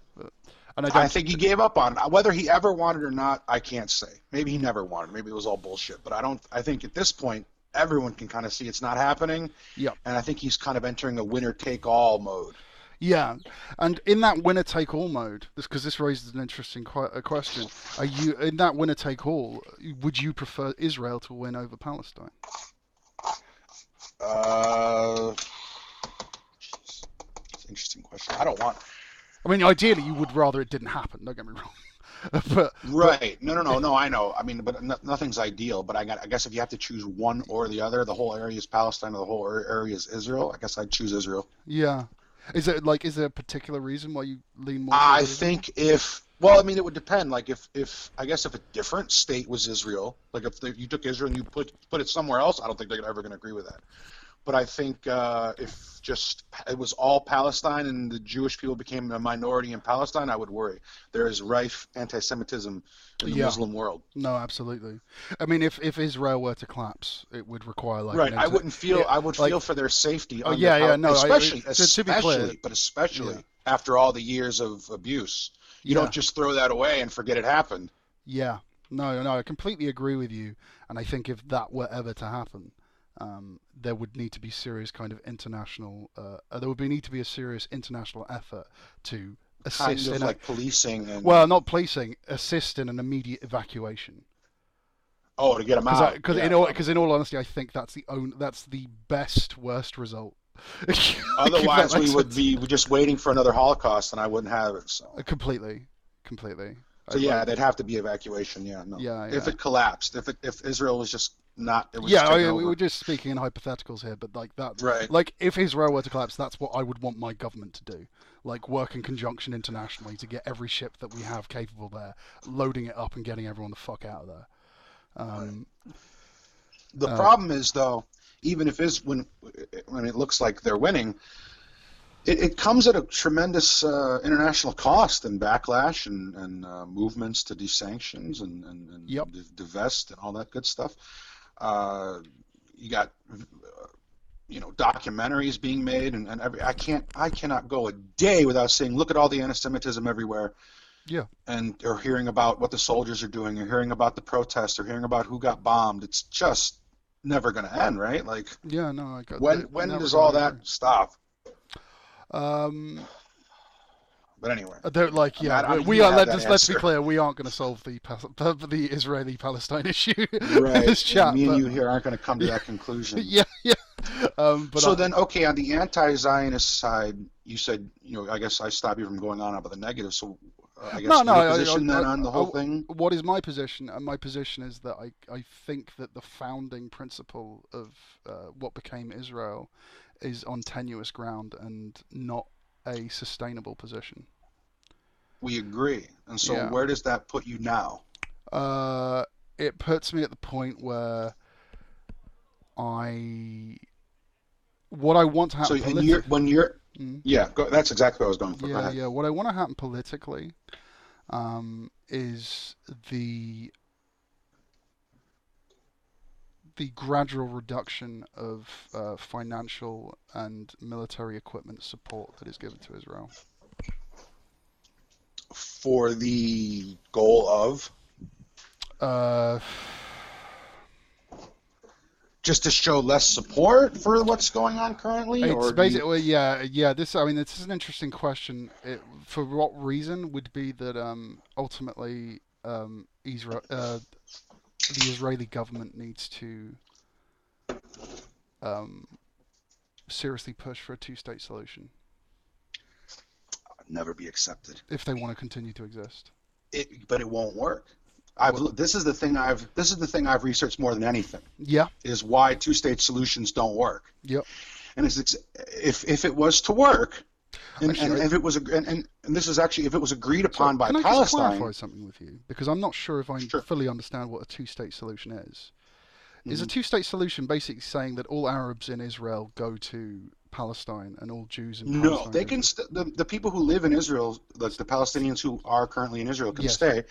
and I I don't. think he gave up on it. Whether he ever wanted or not, I can't say. Maybe he never wanted. Maybe it was all bullshit. But I don't. I think at this point, everyone can kind of see it's not happening. Yep. And I think he's kind of entering a winner-take-all mode. Yeah, and in that winner-take-all mode, because this raises an interesting question, are you in that winner-take-all? Would you prefer Israel to win over Palestine? It's an interesting question. I don't want. I mean, ideally, you would rather it didn't happen. Don't get me wrong. Right. No. I know. I mean, but nothing's ideal. But I guess if you have to choose one or the other, the whole area is Palestine or the whole area is Israel. I guess I'd choose Israel. Yeah. Is there a particular reason why you lean more? I think well, I mean, it would depend. Like if I guess if a different state was Israel, like if you took Israel and you put it somewhere else, I don't think they're ever going to agree with that. But I think if just it was all Palestine and the Jewish people became a minority in Palestine, I would worry. There is rife anti-Semitism in the Muslim world. No, absolutely. I mean, if Israel were to collapse, it would require like right. I wouldn't feel. I would feel for their safety. Oh yeah. No, especially to be clear, but especially after all the years of abuse, you don't just throw that away and forget it happened. Yeah. No. I completely agree with you, and I think if that were ever to happen, there would need to be serious kind of international. Need to be a serious international effort to assist kind of like policing. And... Well, not policing. Assist in an immediate evacuation. Oh, to get them out. Because in all honesty, I think that's the best worst result. Otherwise, we would be just waiting for another Holocaust, and I wouldn't have it. So completely. So there'd have to be evacuation. Yeah, no. Yeah. If it collapsed, if Israel was just not. It was we were just speaking in hypotheticals here, but like that. Right. Like if Israel were to collapse, that's what I would want my government to do. Like work in conjunction internationally to get every ship that we have capable there, loading it up and getting everyone the fuck out of there. The problem is though, even if when it looks like they're winning. It comes at a tremendous international cost and backlash and movements to desanctions and divest and all that good stuff. You got documentaries being made and I cannot go a day without saying look at all the anti-Semitism everywhere. Yeah. Or hearing about what the soldiers are doing, or hearing about the protests, or hearing about who got bombed. It's just never going to end, right? Like. Yeah. No. I got. When does all that stop? But anyway, let's be clear. We aren't going to solve the Israeli-Palestine issue right. in this chat. Me and you here aren't going to come to that conclusion. Yeah. Then, okay, on the anti-Zionist side, you said, I guess I stopped you from going on about the negative. So, I guess your position then on the whole thing. What is my position? And my position is that I think that the founding principle of what became Israel is on tenuous ground and not a sustainable position. We agree. And so where does that put you now? It puts me at the point where what I want to happen that's exactly what I was going for. Yeah. What I want to happen politically is the gradual reduction of financial and military equipment support that is given to Israel. For the goal of? Just to show less support for what's going on currently? It's basically, this is an interesting question. For what reason would be that ultimately Israel... the Israeli government needs to seriously push for a two-state solution. Never be accepted. If they want to continue to exist. But it won't work. This is the thing I've researched more than anything. Yeah. Is why two-state solutions don't work. Yep. And if it was to work, if it was agreed upon by Palestine. Can I just clarify something with you? Because I'm not sure if I fully understand what a two-state solution is. Mm-hmm. Is a two-state solution basically saying that all Arabs in Israel go to Palestine and all Jews in Palestine? No, they can. The people who live in Israel, like the Palestinians who are currently in Israel, can stay.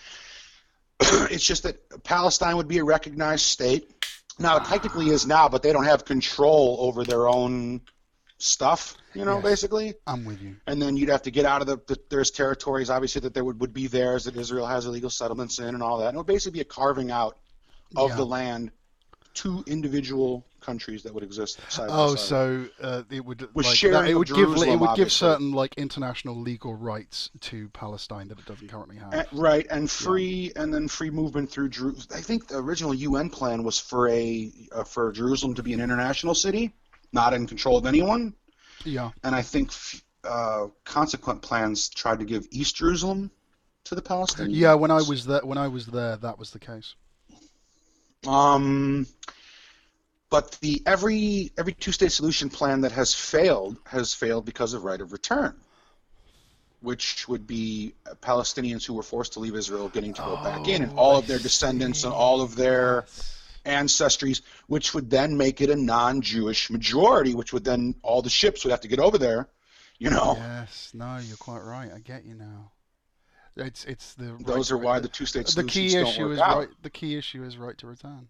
It's just that Palestine would be a recognized state. Now, it technically is now, but they don't have control over their own stuff, basically. I'm with you. And then you'd have to get out of there's territories, obviously, that there would be theirs, that Israel has illegal settlements in and all that. And it would basically be a carving out of the land to individual countries that would exist side by Oh, side. so it would With like that. sharing It of would give Jerusalem, obviously. certain like international legal rights to Palestine that it doesn't currently have. Right, and Yeah. free movement through Jerusalem. I think the original UN plan was for Jerusalem to be an international city, not in control of anyone. Yeah. And I think consequent plans tried to give East Jerusalem to the Yeah. Palestinians. When I was there, that was the case. Um, but the every two-state solution plan that has failed because of right of return, which would be Palestinians who were forced to leave Israel getting to go back in, and Oh, all I of their descendants and all see. of their Yes. ancestries, which would then make it a non-Jewish majority, which would then all the ships would have to get over there, you know. Yes. No, you're quite right. I get you now. It's the right Those to are why the two-state the key solutions don't issue work is out. right. The key issue is right to return.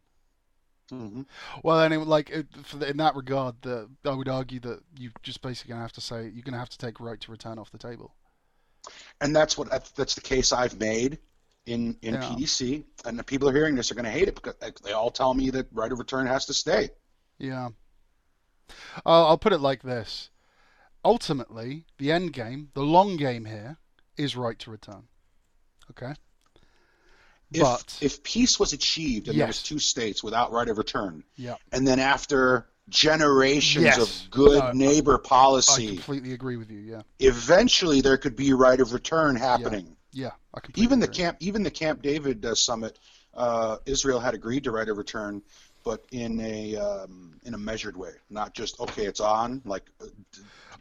Hmm. Well, anyway, like in that regard, I would argue that you just basically gonna have to say you're gonna have to take right to return off the table. And that's the case I've made in Yeah, PDC, and the people are hearing this are going to hate it because they all tell me that right of return has to stay. yeah. I'll put it like this: ultimately, the end game, the long game here, is right to return. Okay, if but if peace was achieved and there was yes, two states without right of return, yeah, and then after generations of yes, good no, neighbor I policy, completely agree with you. Yeah, eventually there could be right of return yeah, happening. yeah, I completely agree. Even the Camp David summit, Israel had agreed to right of return, but in a measured way, not just okay, it's on like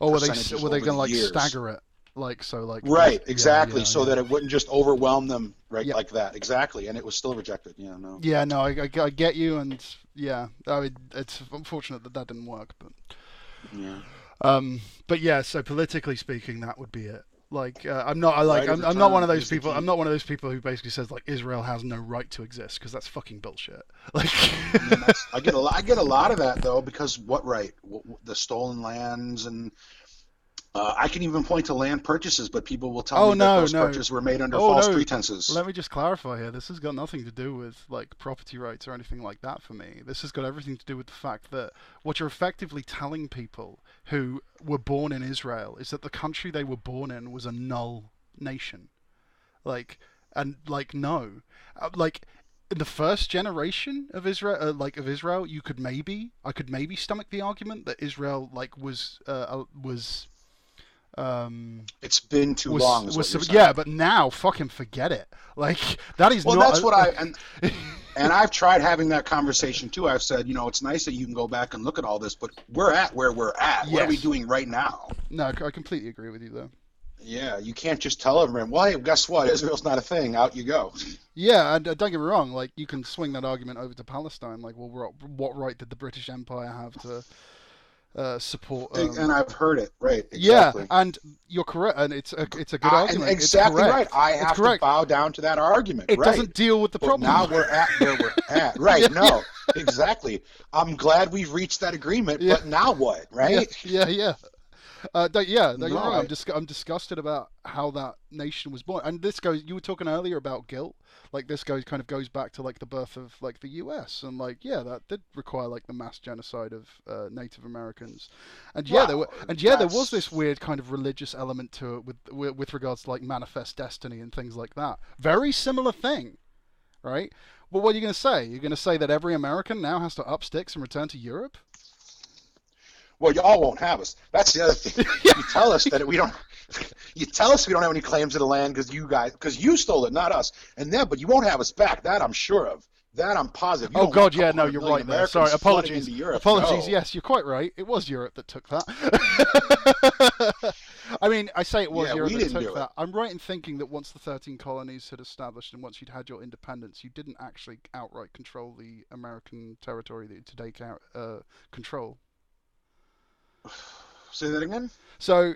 Oh, percentages were they over the gonna like years. stagger it? Like so, like this? Right, Yeah, exactly, yeah, so yeah. that it wouldn't just overwhelm them, right, Yeah, like that, exactly, and it was still rejected. Yeah, no. yeah, no, I get you, and yeah, I mean, it's unfortunate that that didn't work, Yeah. um, but yeah, so politically speaking, that would be it. Like, I'm not, Right of I'm not one return of those is the people. I'm key. not one of those people who basically says like Israel has no right to exist because that's fucking bullshit. Like, And that's I get a lot of that though because what right the stolen lands and I can even point to land purchases, but people will tell oh me that no, those no, purchases were made under oh false no. pretenses. Let me just clarify here. This has got nothing to do with like property rights or anything like that for me. This has got everything to do with the fact that what you're effectively telling people who were born in Israel is that the country they were born in was a null nation. Like, and like no, like in the first generation of Israel, you could I could maybe stomach the argument that Israel like um It's been too long, is what you're yeah, saying. but now fucking forget it. Like that is Well, not that's what I and I've tried having that conversation too. I've said, you know, it's nice that you can go back and look at all this, but we're at where we're at. What are we yes. doing right now? No, I completely agree with you though. Yeah, you can't just tell everyone, well, hey, guess what? Israel's not a thing. Out you go. Yeah, and don't get me wrong. Like you can swing that argument over to Palestine. Like, well, what right did the British Empire have to support? And I've heard it. Right, Yeah, exactly. and you're correct, and it's a good And argument. It's exactly right. correct. I It's have to correct. bow down to that argument. It Right. doesn't deal with the But now problem. we're at where we're at. Yeah, Right. yeah, No, exactly. I'm glad we've reached that agreement, yeah, but now what? yeah, Right? yeah, yeah. Don't get me No, wrong. I'm disgusted about how that nation was born. And this goes. You were talking earlier about guilt. Like this goes back to like the birth of like the U.S. and like yeah, that did require like the mass genocide of Native Americans. And yeah, wow, there was this that's weird kind of religious element to it with regards to like manifest destiny and things like that. Very similar thing, right? Well, what are you going to say? You're going to say that every American now has to up sticks and return to Europe? well, y'all won't have us. That's the other thing. Yeah. You tell us that we don't. You tell us we don't have any claims to the land because you stole it, not us. And then, but you won't have us back. That I'm sure of. That I'm positive. You Oh don't want God, a yeah, couple no, hundred you're million right there. Sorry, Americans flooding apologies, into Europe. apologies. No. Yes, you're quite right. It was Europe that took that. I mean, I say it was Yeah, Europe we that didn't took do it. that. I'm right in thinking that once the 13 colonies had established and once you'd had your independence, you didn't actually outright control the American territory that you today control. Say that again. So,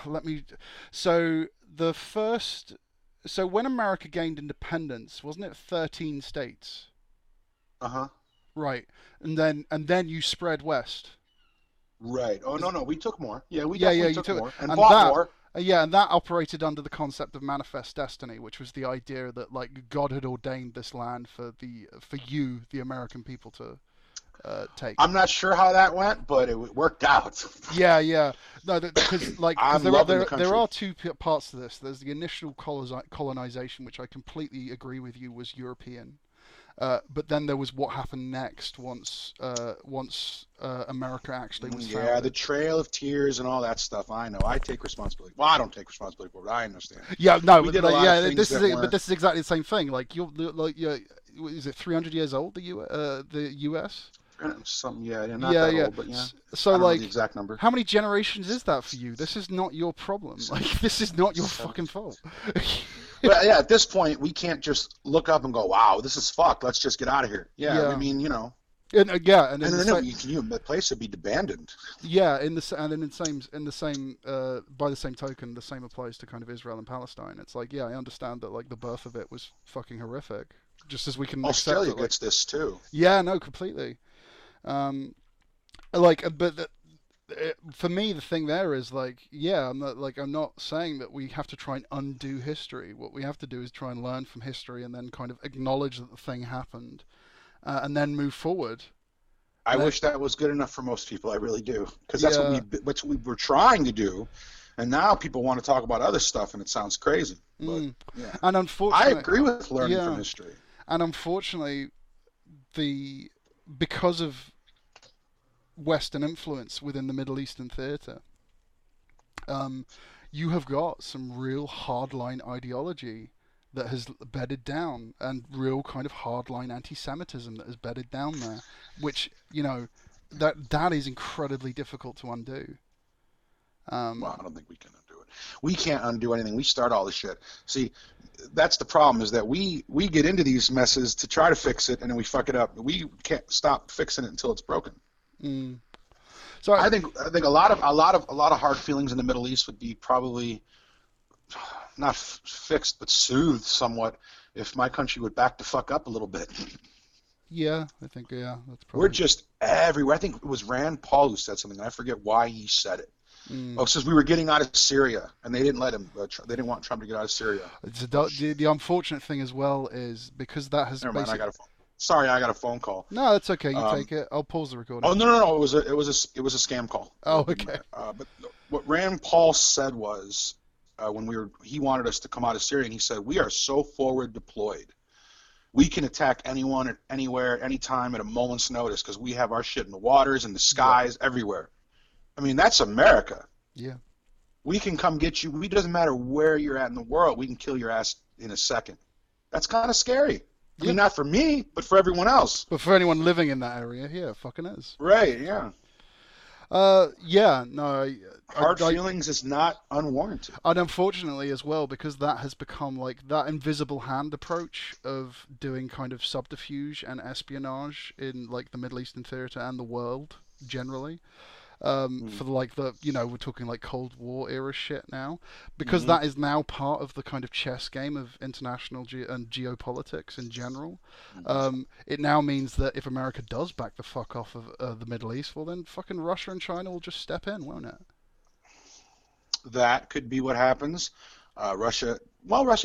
let me. So the first. So when America gained independence, wasn't it 13 states? Uh huh. Right, and then you spread west. Right. Oh Is- no, we took more. Yeah, we Yeah, yeah, definitely you took took more and and bought that. more. Yeah, and that operated under the concept of manifest destiny, which was the idea that like God had ordained this land for you, the American people, to take. I'm not sure how that went, but it worked out. Yeah, yeah. No, because I'm there are loving the there country. are two parts to this. There's the initial colonization, which I completely agree with you was European. But then there was what happened next once America actually was Yeah, the founded. Trail of Tears and all that stuff. I know. I take responsibility. Well, I don't take responsibility for it. I understand. Yeah, no, We but did a lot of yeah, things that but weren't. this is exactly the same thing. You're is it 300 years old, the US? Something, yeah, not Yeah, that yeah. old, but yeah. So I don't know the like, exact number. how many generations is that for you? This is not your problem. Like, this is not your fucking fault. But yeah, at this point, we can't just look up and go, "Wow, this is fucked. Let's just get out of here." Yeah, I Yeah, mean, you know, and yeah, and in and the then same, the place would be abandoned. yeah, and in the same by the same token, the same applies to kind of Israel and Palestine. It's like, yeah, I understand that like the birth of it was fucking horrific, just as we can accept Australia that like, gets this too. yeah, no, completely. Um, like, for me, the thing there is like, yeah, I'm not saying that we have to try and undo history. What we have to do is try and learn from history and then kind of acknowledge that the thing happened, and then move forward. I And then, wish that was good enough for most people. I really do, because yeah, what we were trying to do, and now people want to talk about other stuff, and it sounds crazy. But mm. yeah, and I unfortunately, agree with learning from yeah, history. and unfortunately, the because of Western influence within the Middle Eastern theater, um, you have got some real hardline ideology that has bedded down, and real kind of hardline anti-Semitism that has bedded down there, which that is incredibly difficult to undo. Well, Um, I don't think we can undo it. We can't undo anything. We start all the shit. See, that's the problem, is that we get into these messes to try to fix it, and then we fuck it up. We can't stop fixing it until it's broken. mm. So I think a lot of hard feelings in the Middle East would be probably not fixed but soothed somewhat if my country would back the fuck up a little bit. yeah, I think yeah, that's We're probably. just everywhere. I think it was Rand Paul who said something. I forget why he said it. Mm. Oh, it says we were getting out of Syria, and they didn't let him. They didn't want Trump to get out of Syria. Oh shit! The unfortunate thing as well is because that has Never mind. I basic. got a phone. Sorry, I got a phone call. No, that's okay. You Um, take it. I'll pause the recording. oh no! It was a scam call. Oh, okay. But what Rand Paul said was when he wanted us to come out of Syria, and he said we are so forward deployed. We can attack anyone at anywhere, anytime, at a moment's notice because we have our shit in the waters, in the Yeah. skies, everywhere. I mean, that's America. Yeah. We can come get you. It doesn't matter where you're at in the world. We can kill your ass in a second. That's kind of scary. I Yeah. mean, not for me, but for everyone else. But for anyone living in that area, yeah, it fucking is. Right, yeah. Yeah, no, Hard feelings is not unwarranted. and unfortunately as well, because that has become like that invisible hand approach of doing kind of subterfuge and espionage in like the Middle Eastern theater and the world generally. For like we're talking like Cold War era shit now, because Mm-hmm. that is now part of the kind of chess game of international and geopolitics in general. It now means that if America does back the fuck off of the Middle East, well then fucking Russia and China will just step in, won't it? That could be what happens. Russia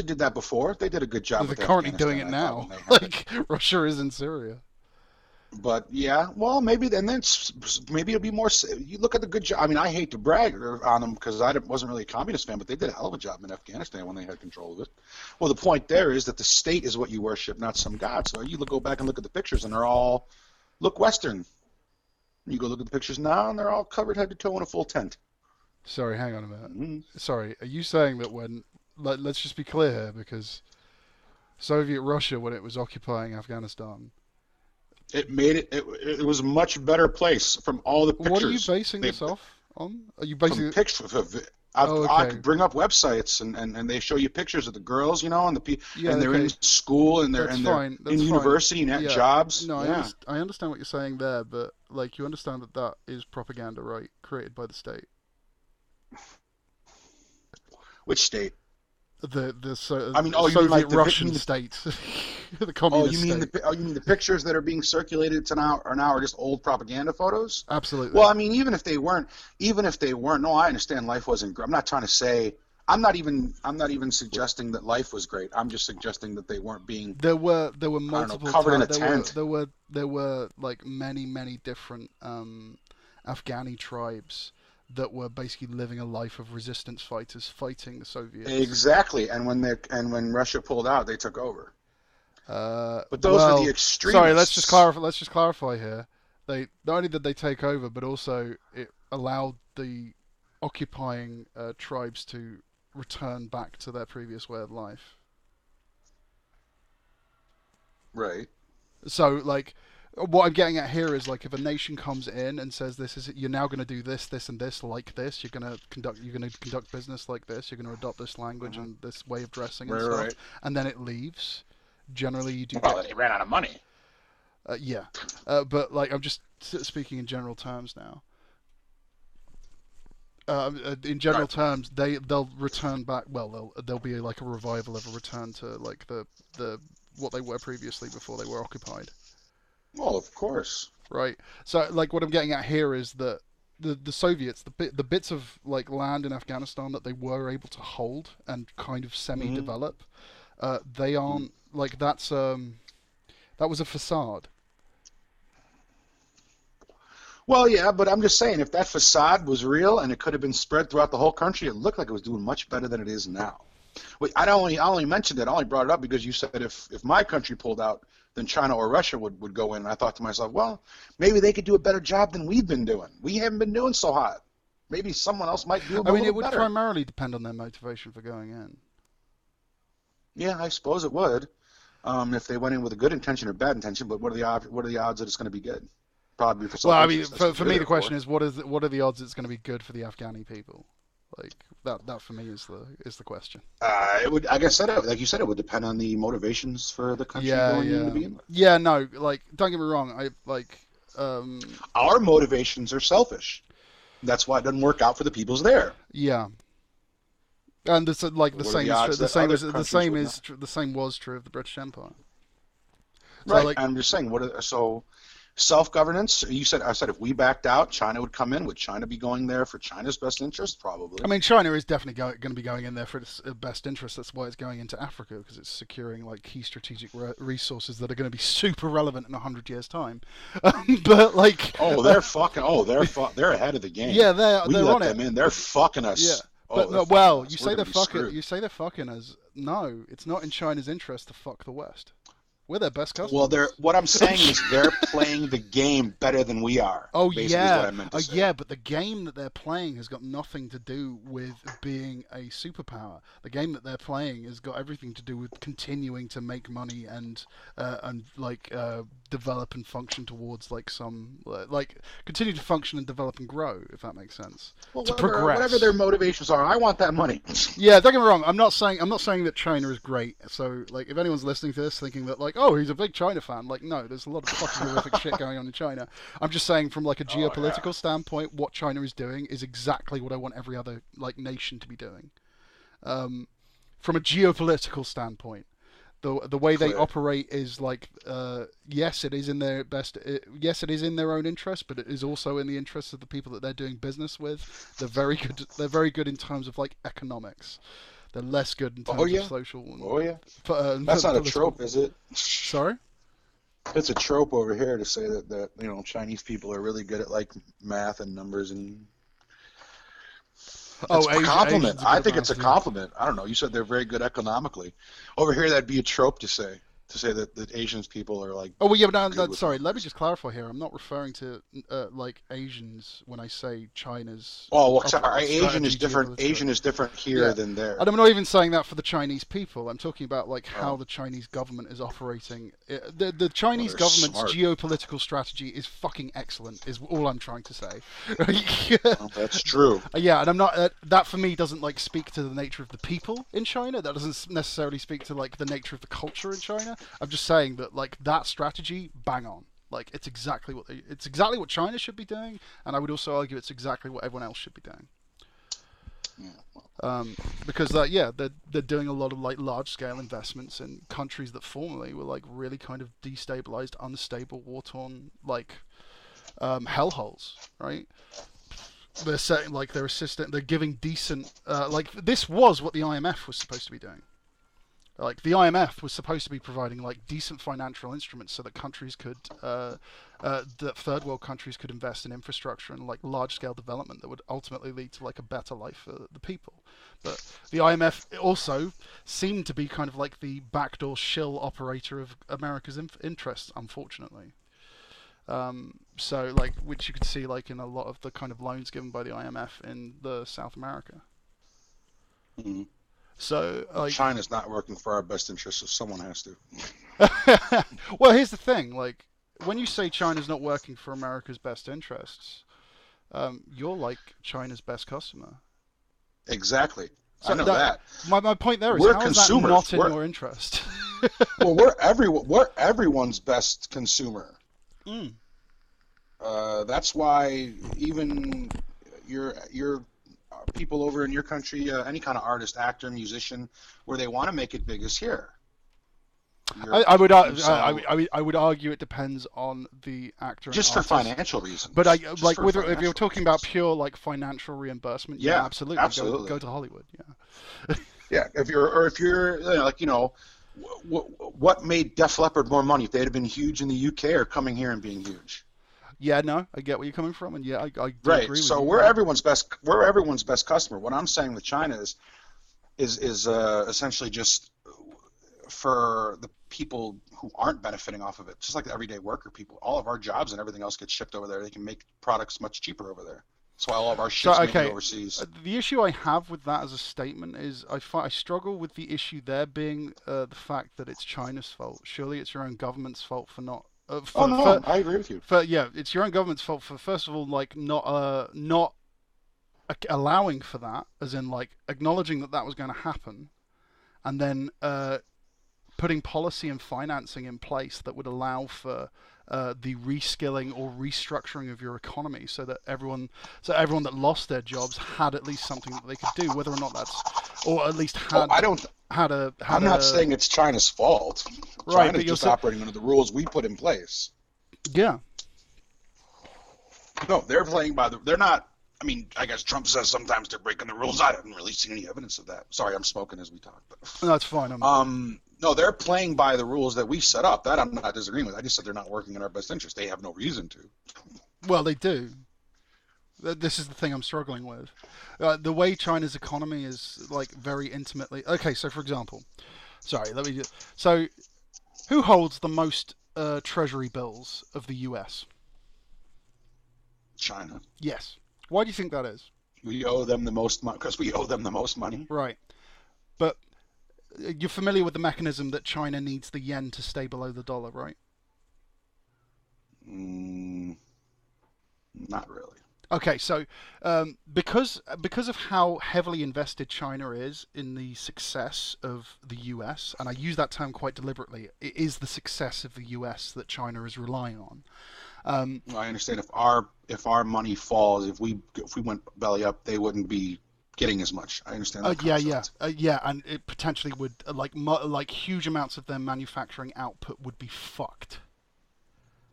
did that before. They did a good job They're with currently doing Afghanistan, it I thought, now. when they had it. Like Russia is in Syria. But yeah, well, maybe maybe it'll be more. You look at the good job. I mean, I hate to brag on them because I wasn't really a communist fan, but they did a hell of a job in Afghanistan when they had control of it. Well, the point there is that the state is what you worship, not some god. So go back and look at the pictures, and they're all look Western. You go look at the pictures now, and they're all covered head to toe in a full tent. Sorry, hang on a minute. Mm-hmm. Sorry, are you saying that let's just be clear here, because Soviet Russia, when it was occupying Afghanistan, It made it was a much better place from all the what are you pictures. basing They this off on? Are you from basing it? pictures of it. Oh, I okay. could bring up websites and they show you pictures of the girls, and Yeah, and they're in okay. school and they're That's and they're fine. in That's fine. university and at Yeah. jobs. No, Yeah. I understand what you're saying there, but like you understand that that is propaganda, right? Created by the state. Which state? The I mean, oh, you mean Soviet like Russian state, the oh, communist state. you mean the pictures that are being circulated to now are just old propaganda photos? Absolutely. Well, I mean, even if they weren't, no, I understand life wasn't. I'm not trying to say I'm not even suggesting that life was great. I'm just suggesting that they weren't being, There were I don't know, multiple covered in a times tent. there were like many different Afghani tribes that were basically living a life of resistance fighters fighting the Soviets. Exactly. And when Russia pulled out, they took over. But those were the Well, sorry, let's just extremists. clarify. Let's just clarify here. They not only did they take over, but also it allowed the occupying tribes to return back to their previous way of life. Right. So, like, what I'm getting at here is like, if a nation comes in and says, "This is you're now going to do this, and this like this. You're going to conduct business like this. You're going to adopt this language Uh-huh. and this way of dressing and Right, right, stuff," right. and then it leaves. Generally, you do get Well, they ran out of money. yeah, but like I'm just speaking in general terms now. In general Right. terms, they'll return back. Well, there'll be like a revival of a return to like the what they were previously before they were occupied, Well, of course. right? So like what I'm getting at here is that the Soviets, the bits of like land in Afghanistan that they were able to hold and kind of Hmm. semi-develop, they aren't like that was a facade. Well, yeah, but I'm just saying, if that facade was real and it could have been spread throughout the whole country, it looked like it was doing much better than it is now. Wait, I only mentioned it. I only brought it up because you said if my country pulled out, then China or Russia would go in. And I thought to myself, well, maybe they could do a better job than we've been doing. We haven't been doing so hot. Maybe someone else might do them I a mean, little it would better. primarily depend on their motivation for going in. Yeah, I suppose it would. If they went in with a good intention or bad intention, but what are the odds that it's going to be good? Probably for Well, I mean, self-interest. That's what for they're me, the there question for. is, what are the odds it's going to be good for the Afghani people? Like that for me is the question. It would, like I said, like you said, it would depend on the motivations for the country Yeah, going in to yeah, begin with. yeah. No, like don't get me wrong. I like, um, Our motivations are selfish. That's why it doesn't work out for the peoples there. yeah, and this like the What are the same is true. odds The that same other is the countries same would is not? tr- the same was true of the British Empire. So Right. like, I'm just saying. So self-governance? I said if we backed out, China would come in. Would China be going there for China's best interest? I Probably. mean, China is definitely going to be going in there for its best interest. That's why it's going into Africa because it's securing like key strategic resources that are going to be super relevant in 100 years' time. But like, Oh, they're fucking. Oh, they're ahead of the game. yeah, they're We they're let on it. them in. They're fucking Yeah, us. but Oh, they're no. fucking Well, us. We're gonna be screwed. you say they're fucking us. No, it's not in China's interest to fuck the West. We're their best Well, they're customers. what I'm saying is they're playing the game better than we are. Oh Basically, is what yeah, I meant oh to say. yeah, but the game that they're playing has got nothing to do with being a superpower. The game that they're playing has got everything to do with continuing to make money and like develop and function towards like some like continue to function and develop and grow, if that makes sense. Well, To whatever their progress. motivations are, I want that money. Yeah, don't get me wrong. I'm not saying that China is great. So like, if anyone's listening to this thinking that like, oh, he's a big China fan, like, no, there's a lot of fucking horrific shit going on in China. I'm just saying from like a Oh yeah. geopolitical standpoint, what China is doing is exactly what I want every other like nation to be doing. Um, from a geopolitical standpoint, the way they Clear. operate is like, yes, it is in their best. Yes, it is in their own interest, but it is also in the interest of the people that they're doing business with. They're very good. They're very good in terms of like economics. They're less good in Oh terms of yeah. social Oh yeah. and That's not a political. trope, is it? Sorry. It's a trope over here to say that Chinese people are really good at like math and numbers, and it's Oh, a compliment. Asians are good I at think it's a maths. Yeah. compliment. I don't know. You said they're very good economically. Over here, that'd be a trope to say that Asians people are like Oh well, yeah, but good with sorry. Let me numbers. just clarify here. I'm not referring to like Asians when I say China's Oh, well, sorry. Asian is strategy different. geopolitically. Asian is different here Yeah, than and there. I'm not even saying that for the Chinese people. I'm talking about like how Oh, the Chinese government is operating. The well, Chinese they're government's smart. geopolitical strategy is fucking excellent. Is all I'm trying to say. Well, that's true. Yeah, and I'm not. That for me doesn't like speak to the nature of the people in China. That doesn't necessarily speak to like the nature of the culture in China. I'm just saying that like that strategy, bang on. Like it's exactly what China should be doing, and I would also argue it's exactly what everyone else should be doing. Yeah. Because yeah, they're doing a lot of like large scale investments in countries that formerly were like really kind of destabilized, unstable, war torn like hellholes, right? they're setting like their assistant. They're giving decent. Like this was what the IMF was supposed to be doing. Like the IMF was supposed to be providing like decent financial instruments so that countries could, that third world countries could invest in infrastructure and like large scale development that would ultimately lead to like a better life for the people. But the IMF also seemed to be kind of like the backdoor shill operator of America's interests, unfortunately. So like, which you could see like in a lot of the kind of loans given by the IMF in the South America. Mm-hmm. So like, China's not working for our best interests, so someone has to. well, here's the thing. Like, when you say China's not working for America's best interests, you're like China's best customer. Exactly. So I know that. My point there is, We're how is that consumers. not in your interest? Well, we're everyone's best consumer. Mm. That's why even your people over in your country, any kind of artist, actor, musician, where they want to make it big is here. I would argue it depends on the actor. Just and for artist. financial reasons. But like if you're talking about reasons. pure like financial reimbursement, Yeah, absolutely. Go to Hollywood. Yeah. Yeah, if you're like what made Def Leppard more money if they'd have been huge in the UK or coming here and being huge? Yeah, no, I get where you're coming from, and yeah, I do right. agree with So you. we're everyone's best customer. What I'm saying with China is essentially just for the people who aren't benefiting off of it, just like the everyday worker people. All of our jobs and everything else gets shipped over there. They can make products much cheaper over there. That's why all of our shit's made overseas. The issue I have with that as a statement is I struggle with the issue there being the fact that it's China's fault. Surely it's your own government's fault for not. I agree with you. Yeah, it's your own government's fault for first of all like not allowing for that, as in like acknowledging that was going to happen, and then putting policy and financing in place that would allow for the reskilling or restructuring of your economy, so that everyone that lost their jobs had at least something that they could do, whether or not that's, or at least had. I'm not saying it's China's fault. Right, China's just operating under the rules we put in place. Yeah. No, they're playing by the. They're not. I mean, I guess Trump says sometimes they're breaking the rules. I haven't really seen any evidence of that. Sorry, I'm smoking as we talk. But, no, that's fine. No, they're playing by the rules that we set up. That I'm not disagreeing with. I just said they're not working in our best interest. They have no reason to. Well, they do. This is the thing I'm struggling with. The way China's economy is like very intimately. Okay, so for example, so who holds the most treasury bills of the U.S.? China. Yes. Why do you think that is? We owe them the most money because we owe them the most money. Right. But you're familiar with the mechanism that China needs the yen to stay below the dollar, right? Not really. Okay, so because of how heavily invested China is in the success of the US, and I use that term quite deliberately, it is the success of the US that China is relying on. I understand if our money falls, if we went belly up, they wouldn't be getting as much. I understand that. Yeah, and it potentially would like huge amounts of their manufacturing output would be fucked.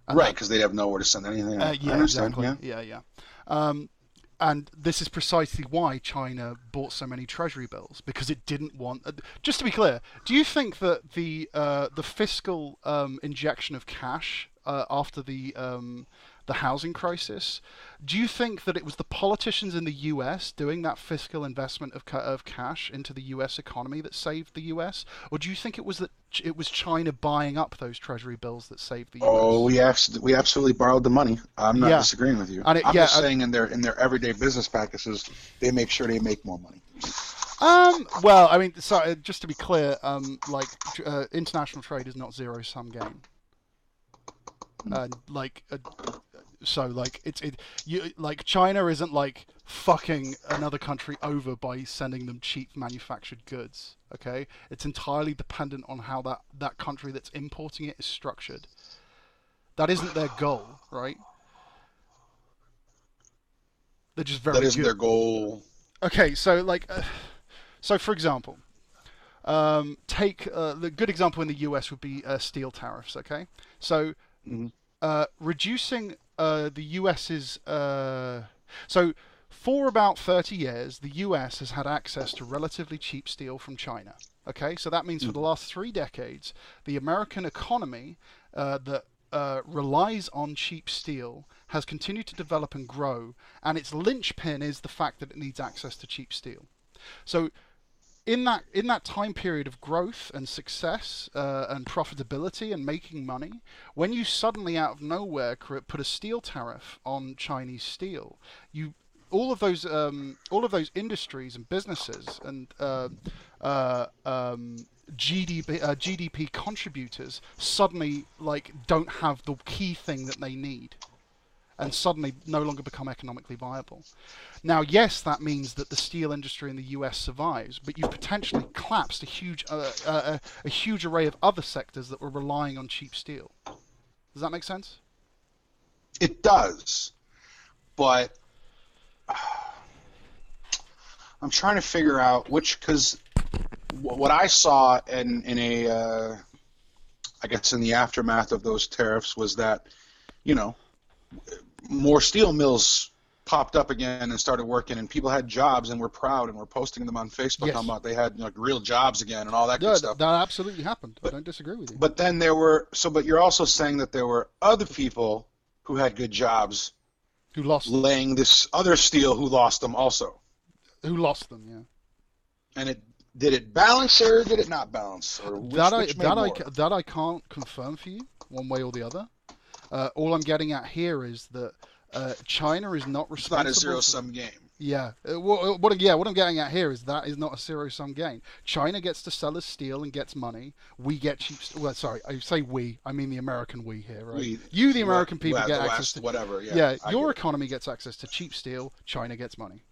And right, because they'd have nowhere to send anything. Yeah, I understand. Exactly. Yeah. And this is precisely why China bought so many treasury bills, because it didn't want. Just to be clear, do you think that the fiscal injection of cash after the housing crisis, do you think that it was the politicians in the US doing that fiscal investment of cash into the US economy that saved the US, or do you think it was China buying up those treasury bills that saved the US? Oh, we absolutely borrowed the money. I'm not disagreeing with you. I'm just saying in their everyday business practices, they make sure they make more money. Well, I mean, so just to be clear, international trade is not zero-sum game. China isn't like fucking another country over by sending them cheap manufactured goods. Okay, it's entirely dependent on how that country that's importing it is structured. That isn't their goal, right? They're just very good. That isn't their goal. Okay, so so for example, take the good example in the US would be steel tariffs. Okay, so. Mm-hmm. Reducing the US's so For about 30 years, the US has had access to relatively cheap steel from China. Okay, so that means for the last 3 decades, the American economy that relies on cheap steel has continued to develop and grow, and its linchpin is the fact that it needs access to cheap steel. So in that time period of growth and success and profitability and making money, when you suddenly out of nowhere put a steel tariff on Chinese steel, you all of those industries and businesses and GDP contributors suddenly like don't have the key thing that they need, and suddenly no longer become economically viable. Now, yes, that means that the steel industry in the US survives, but you've potentially collapsed a huge array of other sectors that were relying on cheap steel. Does that make sense? It does, but I'm trying to figure out which, because what I saw in a, I guess in the aftermath of those tariffs was that, you know, more steel mills popped up again and started working, and people had jobs and were proud and were posting them on Facebook Yes. talking about they had like real jobs again and all that good stuff. That absolutely happened. I don't disagree with you. But then there were but you're also saying that there were other people who had good jobs Who lost them? laying this other steel who lost them also. Who lost them? Yeah. And did it balance or did it not balance? Or which made more? That I can't confirm for you one way or the other. All I'm getting at here is that China is not It's responsible. not a zero-sum game. Yeah. What I'm getting at here is that is not a zero-sum game. China gets to sell us steel and gets money. We get cheap. Well, sorry, I say we. I mean the American we here, right? You, the American people, get access West, to whatever. Yeah. Yeah, your economy gets access to cheap steel. China gets money.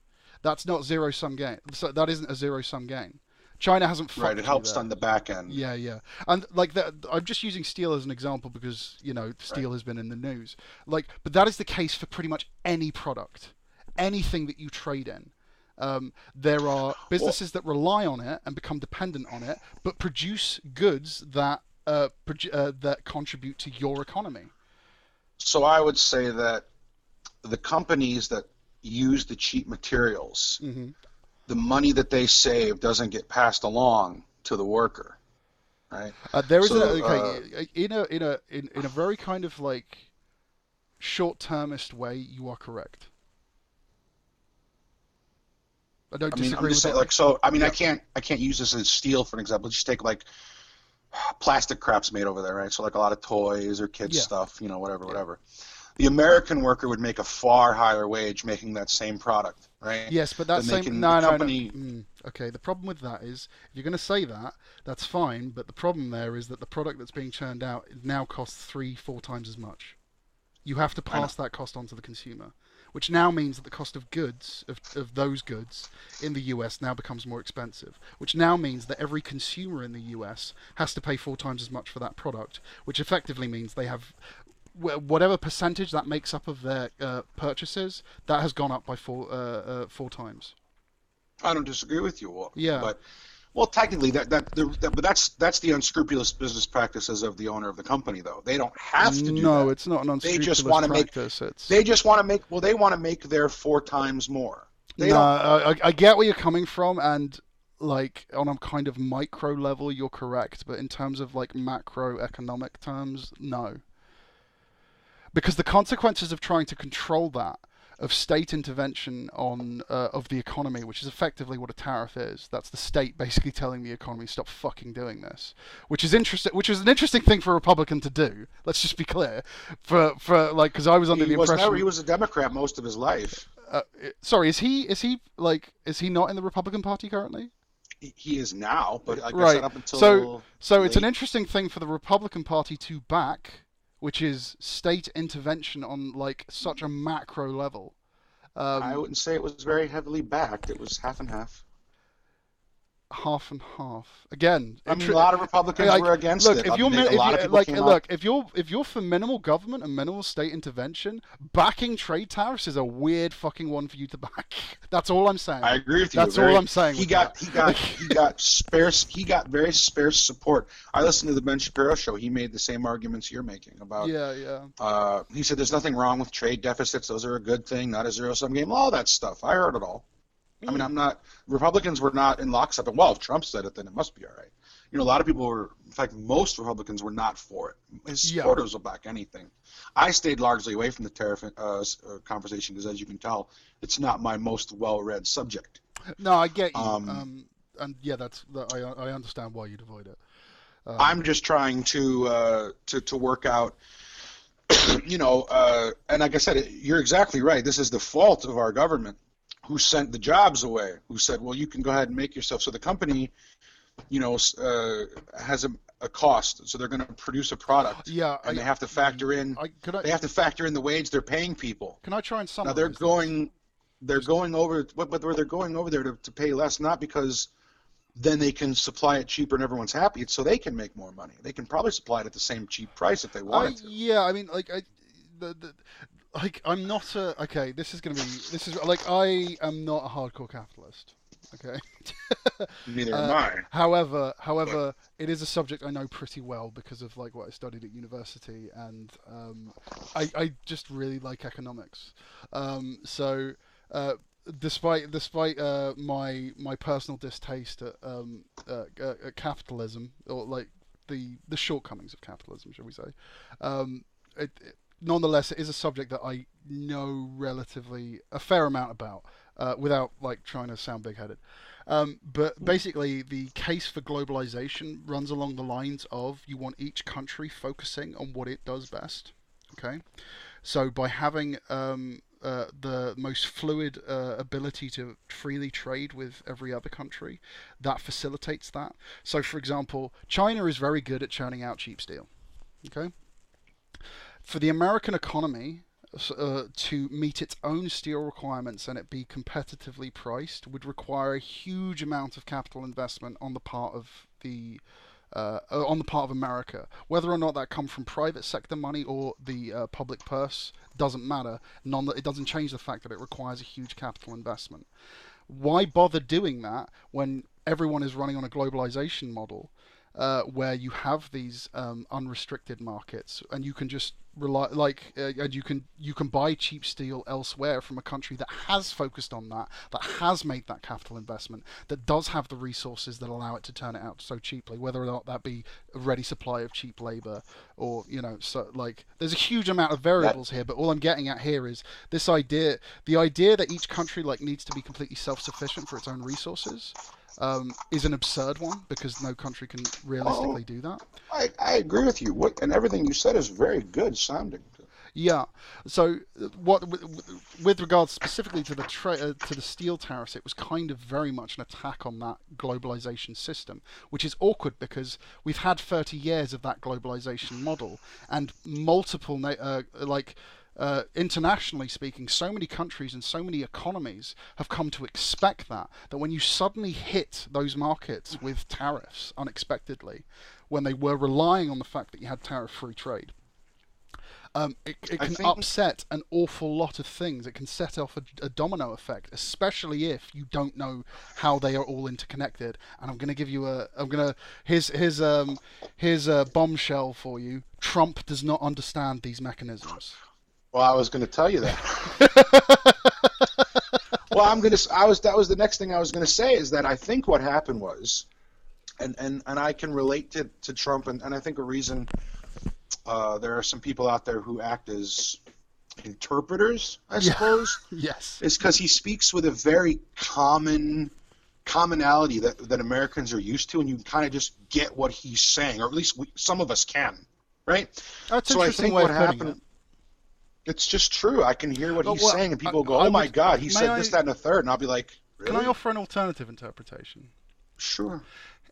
That's not zero-sum game. So that isn't a zero-sum game. China hasn't fucked Right. It helps there. on the back end. Yeah, and like that. I'm just using steel as an example because steel has been in the news. But that is the case for pretty much any product, anything that you trade in. There are businesses that rely on it and become dependent on it, but produce goods that that contribute to your economy. So I would say that the companies that use the cheap materials, the money that they save doesn't get passed along to the worker, right? There is in a very kind of like short-termist way, you are correct. I don't disagree I'm just with saying, that. yeah. I can't use this as steel for an example. Just take like plastic crap's made over there, right? So like a lot of toys or kids stuff, whatever. The American worker would make a far higher wage making that same product, right? Yes, but that same no. Okay, the problem with that is if you're going to say that, that's fine, but the problem there is that the product that's being churned out now costs 3-4 times as much. You have to pass that cost on to the consumer, which now means that the cost of goods, of those goods in the US now becomes more expensive, which now means that every consumer in the US has to pay 4 times as much for that product, which effectively means they have whatever percentage that makes up of their purchases, that has gone up by 4 times. I don't disagree with you. Yeah. Well, technically, but that's the unscrupulous business practices of the owner of the company, though. They don't have to do that. No, it's not an unscrupulous practice. They just want to make. Well, they want to make their 4 times more. I get where you're coming from, and like on a kind of micro level, you're correct. But in terms of like macroeconomic terms, no. Because the consequences of trying to control that, of state intervention on of the economy, which is effectively what a tariff is. That's the state basically telling the economy, stop fucking doing this, which is interesting. Which is an interesting thing for a Republican to do. Let's just be clear. For like, because I was under the impression he was a Democrat most of his life. Sorry, is he not in the Republican Party currently? He is now, but I guess right. Up until so it's an interesting thing for the Republican Party to back, which is state intervention on like such a macro level. I wouldn't say it was very heavily backed. It was half and half. half and half. Again, I mean, a lot of Republicans like, were against look, it. if I you're mean, a if lot you of people like, came out. look, if you're for minimal government and minimal state intervention, backing trade tariffs is a weird fucking one for you to back. That's all I'm saying. I agree with you. That's all I'm saying. He got very sparse support. I listened to the Ben Shapiro show. He made the same arguments you're making about. Yeah. He said there's nothing wrong with trade deficits. Those are a good thing, not a zero-sum game. All that stuff. I heard it all. I mean, Republicans were not in lockstep. And, well, if Trump said it, then it must be all right. You know, a lot of people were, in fact, most Republicans were not for it. His supporters will back anything. I stayed largely away from the tariff conversation because, as you can tell, it's not my most well-read subject. No, I get you. And yeah, I understand why you'd avoid it. I'm just trying to work out, you know, and like I said, you're exactly right. This is the fault of our government, who sent the jobs away, who said, well, you can go ahead and make yourself. So the company, you know, has a cost, so they're going to produce a product. Yeah, and they have to factor in. They have to factor in the wage they're paying people. Can I try and summarize? Now they're going over, but they're going over there to pay less, not because then they can supply it cheaper and everyone's happy. It's so they can make more money. They can probably supply it at the same cheap price if they wanted to. Yeah, I mean, I'm not okay. This is like, I am not a hardcore capitalist. Okay. Neither am I. However, it is a subject I know pretty well because of like what I studied at university, and I just really like economics. So despite my personal distaste at capitalism, or like the shortcomings of capitalism, shall we say, nonetheless, it is a subject that I know relatively a fair amount about, without like trying to sound big-headed. But basically, the case for globalization runs along the lines of you want each country focusing on what it does best. Okay, so by having the most fluid ability to freely trade with every other country, that facilitates that. So, for example, China is very good at churning out cheap steel. Okay. For the American economy to meet its own steel requirements and it be competitively priced would require a huge amount of capital investment on the part of America. Whether or not that come from private sector money or the public purse doesn't matter. It doesn't change the fact that it requires a huge capital investment. Why bother doing that when everyone is running on a globalization model? Where you have these unrestricted markets, and you can just rely, and you can buy cheap steel elsewhere from a country that has focused on that has made that capital investment, that does have the resources that allow it to turn it out so cheaply, whether or not that be a ready supply of cheap labor, or so like there's a huge amount of variables here. But all I'm getting at here is this idea, the idea that each country needs to be completely self-sufficient for its own resources. Is an absurd one, because no country can realistically do that. I agree with you. And everything you said is very good sounding. Yeah. So, with regards specifically to the steel tariffs, it was kind of very much an attack on that globalization system, which is awkward because we've had 30 years of that globalization model, and multiple internationally speaking, so many countries and so many economies have come to expect that when you suddenly hit those markets with tariffs unexpectedly, when they were relying on the fact that you had tariff-free trade, it can upset an awful lot of things. It can set off a domino effect, especially if you don't know how they are all interconnected. And I'm going to give you here's a bombshell for you. Trump does not understand these mechanisms. Well, I was going to tell you that. Well, that was the next thing I was going to say, is that I think what happened was, and I can relate to Trump, and I think a reason there are some people out there who act as interpreters, I suppose. Yes. Is because he speaks with a very commonality that Americans are used to, and you kind of just get what he's saying, or at least some of us can, right? That's so I think what happened. It's just true. I can hear what he's saying, and people go, "Oh my God, he said this, that, and a third," and I'll be like, "Really?" Can I offer an alternative interpretation? Sure.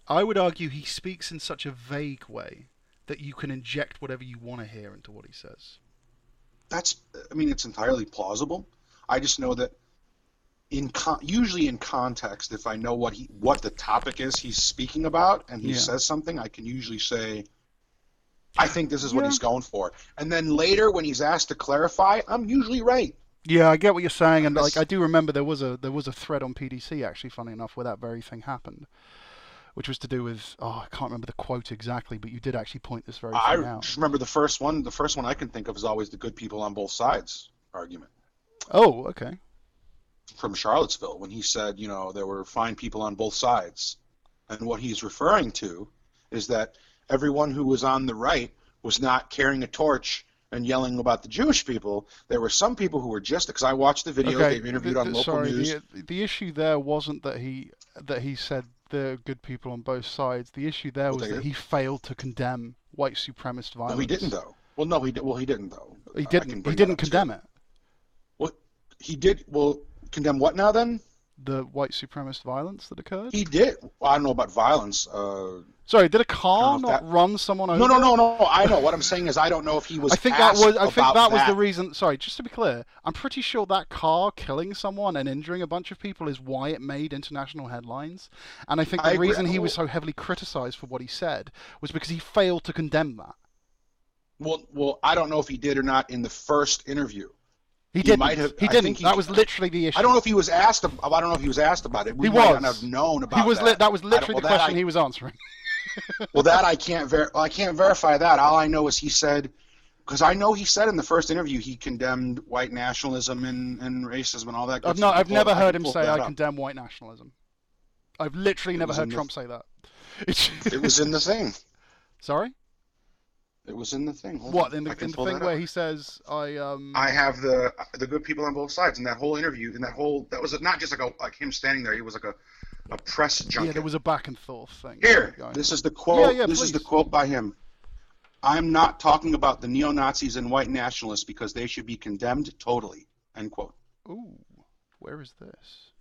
I would argue he speaks in such a vague way that you can inject whatever you want to hear into what he says. It's entirely plausible. I just know that usually in context, if I know what the topic is he's speaking about, and he Yeah. says something, I can usually say, I think this is what Yeah. he's going for. And then later, when he's asked to clarify, I'm usually right. Yeah, I get what you're saying, and like I Unless do remember there was a thread on PDC actually, funny enough, where that very thing happened, which was to do with I can't remember the quote exactly, but you did actually point this very thing I out. just remember the first one. The first one I can think of is always the good people on both sides argument Oh, okay. from Charlottesville, when he said, there were fine people on both sides. And what he's referring to is that everyone who was on the right was not carrying a torch and yelling about the Jewish people. There were some people who were just, because I watched the videos Okay, they've interviewed on local sorry. news. The issue there wasn't that he said there are good people on both sides. The issue there was that he failed to condemn white supremacist violence. No, he didn't though. Well, no, he didn't though. He didn't. He didn't condemn it. Well, he did. Well, condemn what now then? The white supremacist violence that occurred. He did. Well, I don't know about violence. Sorry, did a car not run someone over? No. I know. What I'm saying is, I don't know if he was. I think that was the reason. Sorry, just to be clear, I'm pretty sure that car killing someone and injuring a bunch of people is why it made international headlines. And I think the reason he was so heavily criticized for what he said was because he failed to condemn that. Well, I don't know if he did or not in the first interview. He didn't. He didn't. That was literally the issue. I don't know if he was asked. I don't know if he was asked about it. He was. Might not have known about that. That was literally the question he was answering. Well, that I can't verify that. All I know is he said, because I know he said in the first interview he condemned white nationalism and racism and all that. I've never heard him say I condemn white nationalism. I've literally never heard Trump say that. It was in the thing. Sorry? It was in the thing. What, in the thing where he says I have the good people on both sides in that whole interview, that was not just like him standing there. He was like a press junket. Yeah, there was a back and forth thing. Here, this is the quote. Yeah, this is the quote by him. I'm not talking about the neo-Nazis and white nationalists because they should be condemned totally. End quote. Ooh, where is this?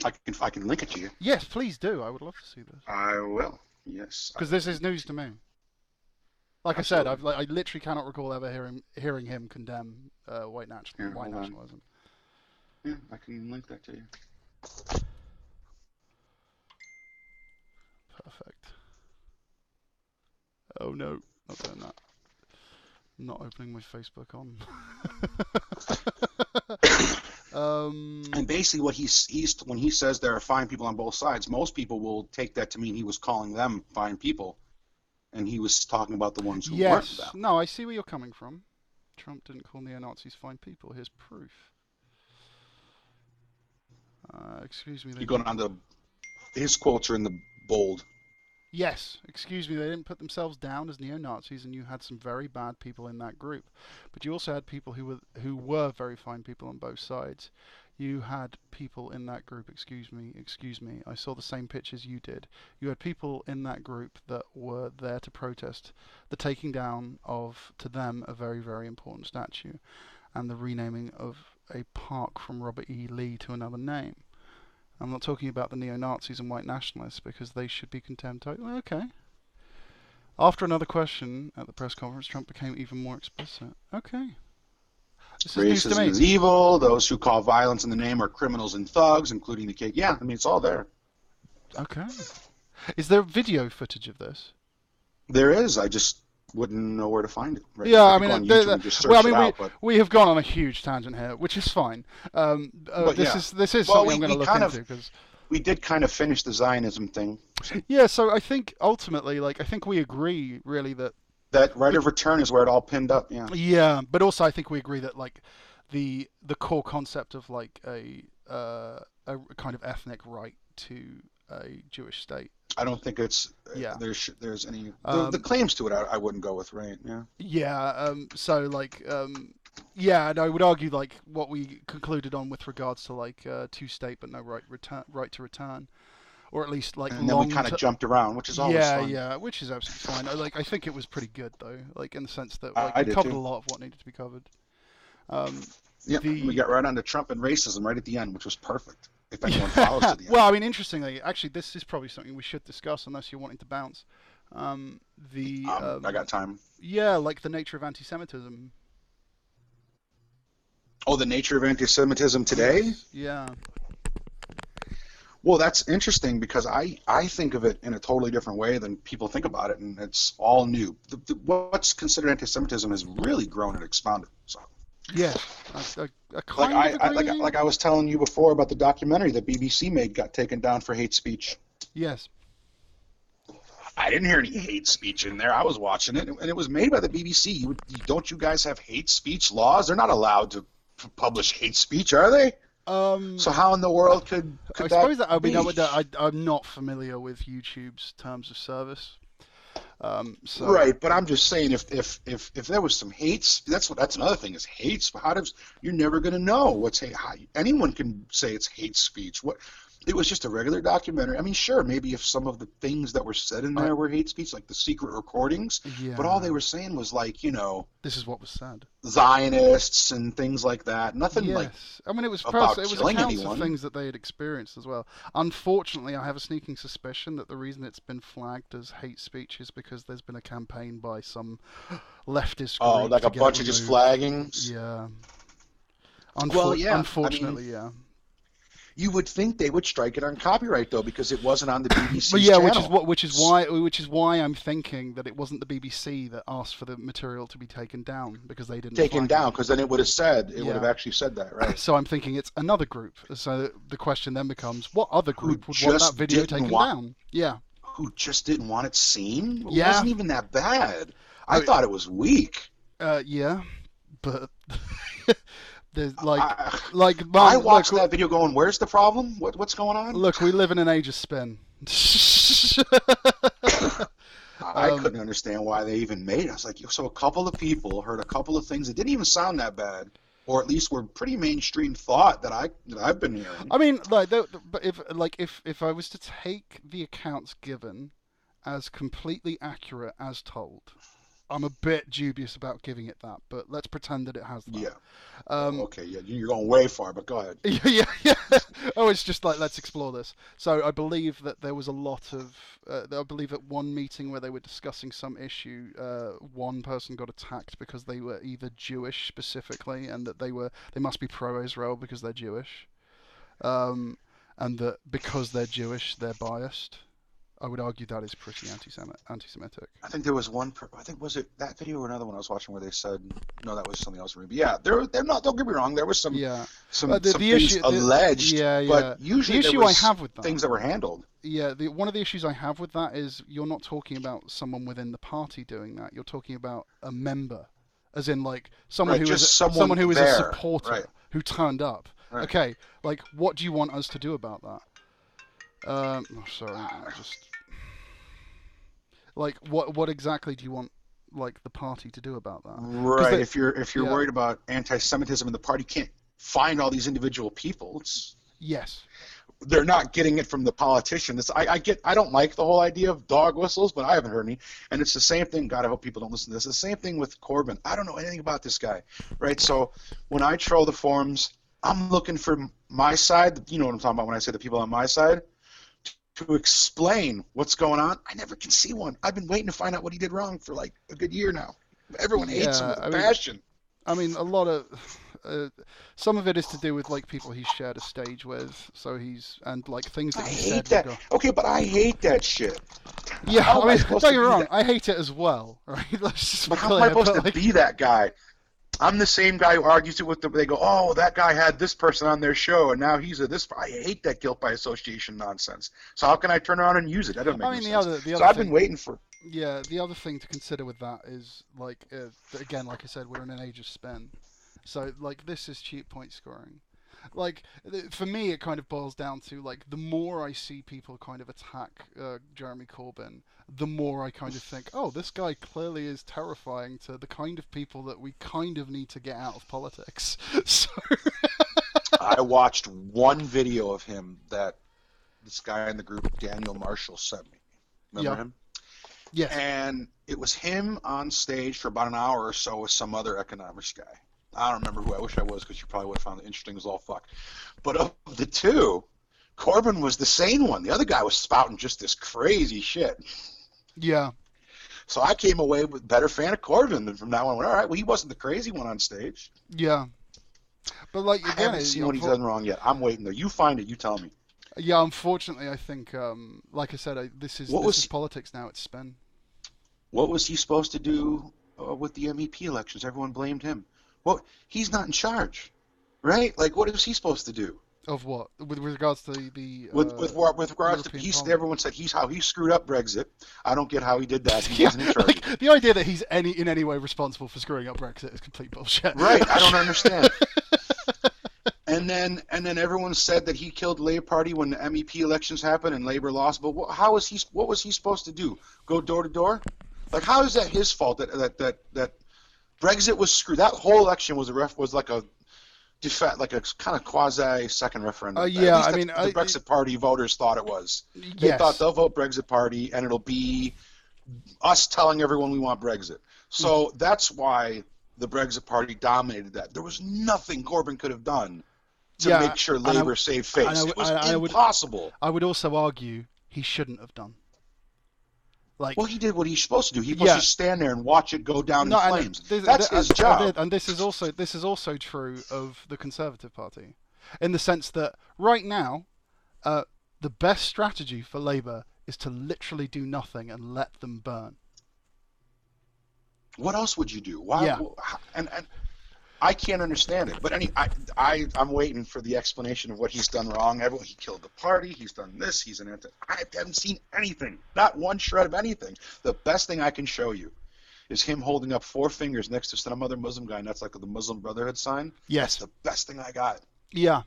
I can link it to you. Yes, please do. I would love to see this. I will. Yes. Because this is news to me. Like absolutely. I said, I literally cannot recall ever hearing him condemn white nationalism. Yeah, I can link that to you. Perfect. Oh no, not doing that. I'm not opening my Facebook on. And basically, what he's when he says there are fine people on both sides, most people will take that to mean he was calling them fine people, and he was talking about the ones who weren't them. No, I see where you're coming from. Trump didn't call neo-Nazis fine people. Here's proof. Excuse me. You're going on his quotes are in the bold. Yes, excuse me, they didn't put themselves down as neo-Nazis, and you had some very bad people in that group. But you also had people who were very fine people on both sides. You had people in that group, excuse me, I saw the same pictures you did. You had people in that group that were there to protest the taking down of, to them, a very, very important statue, and the renaming of a park from Robert E. Lee to another name. I'm not talking about the neo-Nazis and white nationalists because they should be condemned. Okay. After another question at the press conference, Trump became even more explicit. Okay. This is news to me. Racism is evil. Those who call violence in the name are criminals and thugs, including the kid. Yeah, I mean, it's all there. Okay. Is there video footage of this? There is. I just wouldn't know where to find it. Right? Yeah, I mean, we have gone on a huge tangent here, which is fine. This is something I'm going to look into because we did kind of finish the Zionism thing. Yeah, so I think ultimately, I think we agree really that right of return is where it all pinned up. Yeah. Yeah, but also I think we agree that the core concept of a kind of ethnic right to a Jewish state. I don't think it's there's any the claims to it. I wouldn't go with, right? Yeah. Yeah. And I would argue what we concluded on with regards to two-state but no right to return, or at least And then we kind of jumped around, which is always fun. Yeah, which is absolutely fine. I think it was pretty good though, in the sense that we covered a lot of what needed to be covered. We got right onto Trump and racism right at the end, which was perfect. If anyone follows to the end. Well, I mean, interestingly, actually, this is probably something we should discuss, unless you're wanting to bounce. I got time. Yeah, the nature of anti-Semitism. Oh, the nature of anti-Semitism today? Yeah. Well, that's interesting because I think of it in a totally different way than people think about it, and it's all new. What's considered anti-Semitism has really grown and expounded. So, Yes, I like kind of agree with you. like I was telling you before about the documentary that BBC made got taken down for hate speech. Yes. I didn't hear any hate speech in there. I was watching it, and it was made by the BBC. Don't you guys have hate speech laws? They're not allowed to publish hate speech, are they? So how in the world could I that suppose that I mean be? I'm not familiar with YouTube's terms of service. So Right, but I'm just saying if there was some hate, that's another thing is hate. How does you're never going to know what's hate? Anyone can say it's hate speech. What it was just a regular documentary. I mean, sure, maybe if some of the things that were said in there were hate speech, like the secret recordings, but all they yeah, were saying was like, this is what was said. Zionists and things like that. Nothing like Yes, I mean about it was killing accounts of anyone. things that they had experienced as well. Unfortunately, I have a sneaking suspicion that the reason it's been flagged as hate speech is because there's been a campaign by some leftist Oh, group like to a get it bunch of just removed. flaggings. Yeah, Well, yeah. I mean, unfortunately, yeah. you would think they would strike it on copyright though, because it wasn't on the But BBC's yeah, channel. which is why I'm thinking that it wasn't the BBC that asked for the material to be taken down because they didn't Taken flag it. down, because then it would have Yeah. actually said that, right? So I'm thinking it's another group. So the question then becomes, what other Who group would want that just video didn't taken want down? Yeah. who just didn't want it seen? It Yeah. wasn't even that bad. I I, thought it was weak. yeah, but there's I, I man, watched that video going, "Where's the problem? What's going on?" look, we live in an age of spin. I couldn't understand why they even made it. I was like, so a couple of people heard a couple of things that didn't even sound that bad, or at least were pretty mainstream thought that I've been hearing. I mean, but if I was to take the accounts given as completely accurate as told, I'm a bit dubious about giving it that, but let's pretend that it has that. Yeah. Um, Okay. Yeah. You're going way far, but go ahead. yeah. Oh, it's just like let's explore this. So I believe that there was a lot of. I believe at one meeting where they were discussing some issue, one person got attacked because they were either Jewish specifically, and that they must be pro-Israel because they're Jewish, and that because they're Jewish they're biased. I would argue that is pretty anti-Semitic. I think there was one. I think was it that video or another one I was watching where they said no, that was something else. But yeah, they're not. Don't get me wrong. There was some Yeah, some the some issue, things alleged, yeah. but usually The there issue I was have with that, things that were handled. yeah, one of the issues I have with that is you're not talking about someone within the party doing that. You're talking about a member, as in like someone Right, who just is someone a there. supporter Right, who turned up. right. Okay, like what do you want us to do about that? Sorry, I just like what exactly do you want like the party to do about that? Right. If you're Yeah, worried about anti-Semitism and the party can't find all these individual people, yes, they're not getting it from the politicians. I don't like the whole idea of dog whistles, but I haven't heard any. And it's the same thing. God, I hope people don't listen to this. It's the same thing with Corbyn. I don't know anything about this guy, right? So when I troll the forums, I'm looking for my side. You know what I'm talking about when I say the people on my side to explain what's going on. I never can see one. I've been waiting to find out what he did wrong for like a good year now. Everyone hates him yeah. with a passion. I mean, a lot of some of it is to do with like people he's shared a stage with, so he's and like things I that he hate said will that. go. Okay, but I hate that shit. Yeah, How I am I mean, supposed don't to get me be wrong, that? I hate it as well, right? Let's just be But how am I clear. supposed But to like, be that guy? I'm the same guy who argues it with them. They go, oh, that guy had this person on their show, and now he's a this. I hate that guilt by association nonsense. So how can I turn around and use it? That doesn't make I no mean, sense. the So other I've been thing, waiting for. yeah, the other thing to consider with that is like, again, like I said, we're in an age of spin, so like this is cheap point scoring. Like for me, it kind of boils down to like the more I see people kind of attack Jeremy Corbyn, the more I kind of think, oh, this guy clearly is terrifying to the kind of people that we kind of need to get out of politics. So I watched one video of him that this guy in the group, Daniel Marshall, sent me. Remember yeah, him? yes, And it was him on stage for about an hour or so with some other economics guy. I don't remember who. I wish I was, because you probably would have found it interesting as all fuck. But of the two, Corbyn was the sane one. The other guy was spouting just this crazy shit. yeah, So I came away with a better fan of Corbyn, and from now on, I went, all right, well, he wasn't the crazy one on stage. yeah. But like I again, haven't seen what he's done wrong yet. I'm waiting there. You find it, you tell me. Yeah, unfortunately, I think, like I said, What this is was politics now. It's spin. what was he supposed to do with the MEP elections? Everyone blamed him. Well, he's not in charge, right? Like, what is he supposed to do? Of what? With regards to the With regards to European Parliament. everyone said he's how he screwed up Brexit. I don't get how he did that. He Yeah, wasn't in charge of it. like the idea that he's in any way responsible for screwing up Brexit is complete bullshit. Right? I don't understand. And then everyone said that he killed the Labour Party when the MEP elections happened and Labour lost. But how was he? What was he supposed to do? Go door to door? Like, how is that his fault that Brexit was screwed? That whole election was like a like a kind of quasi second referendum. Yeah, At I least mean, the Brexit Party voters thought it was. They yes. thought they'll vote Brexit Party and it'll be us telling everyone we want Brexit. So that's why the Brexit Party dominated that. There was nothing Corbyn could have done to make sure Labour saved face. It was impossible. I would also argue he shouldn't have done. Like, well, he did what he's supposed to do. He's supposed to stand there and watch it go down in flames. That's his job. job. And this is also true of the Conservative Party, in the sense that right now, the best strategy for Labour is to literally do nothing and let them burn. What else would you do? Why? Yeah. And I can't understand it. But I'm waiting for the explanation of what he's done wrong. He killed the party. He's done this. He's an anti. I haven't seen anything. Not one shred of anything. The best thing I can show you is him holding up 4 fingers next to some other Muslim guy, and that's like the Muslim Brotherhood sign. Yes. That's the best thing I got. Yeah.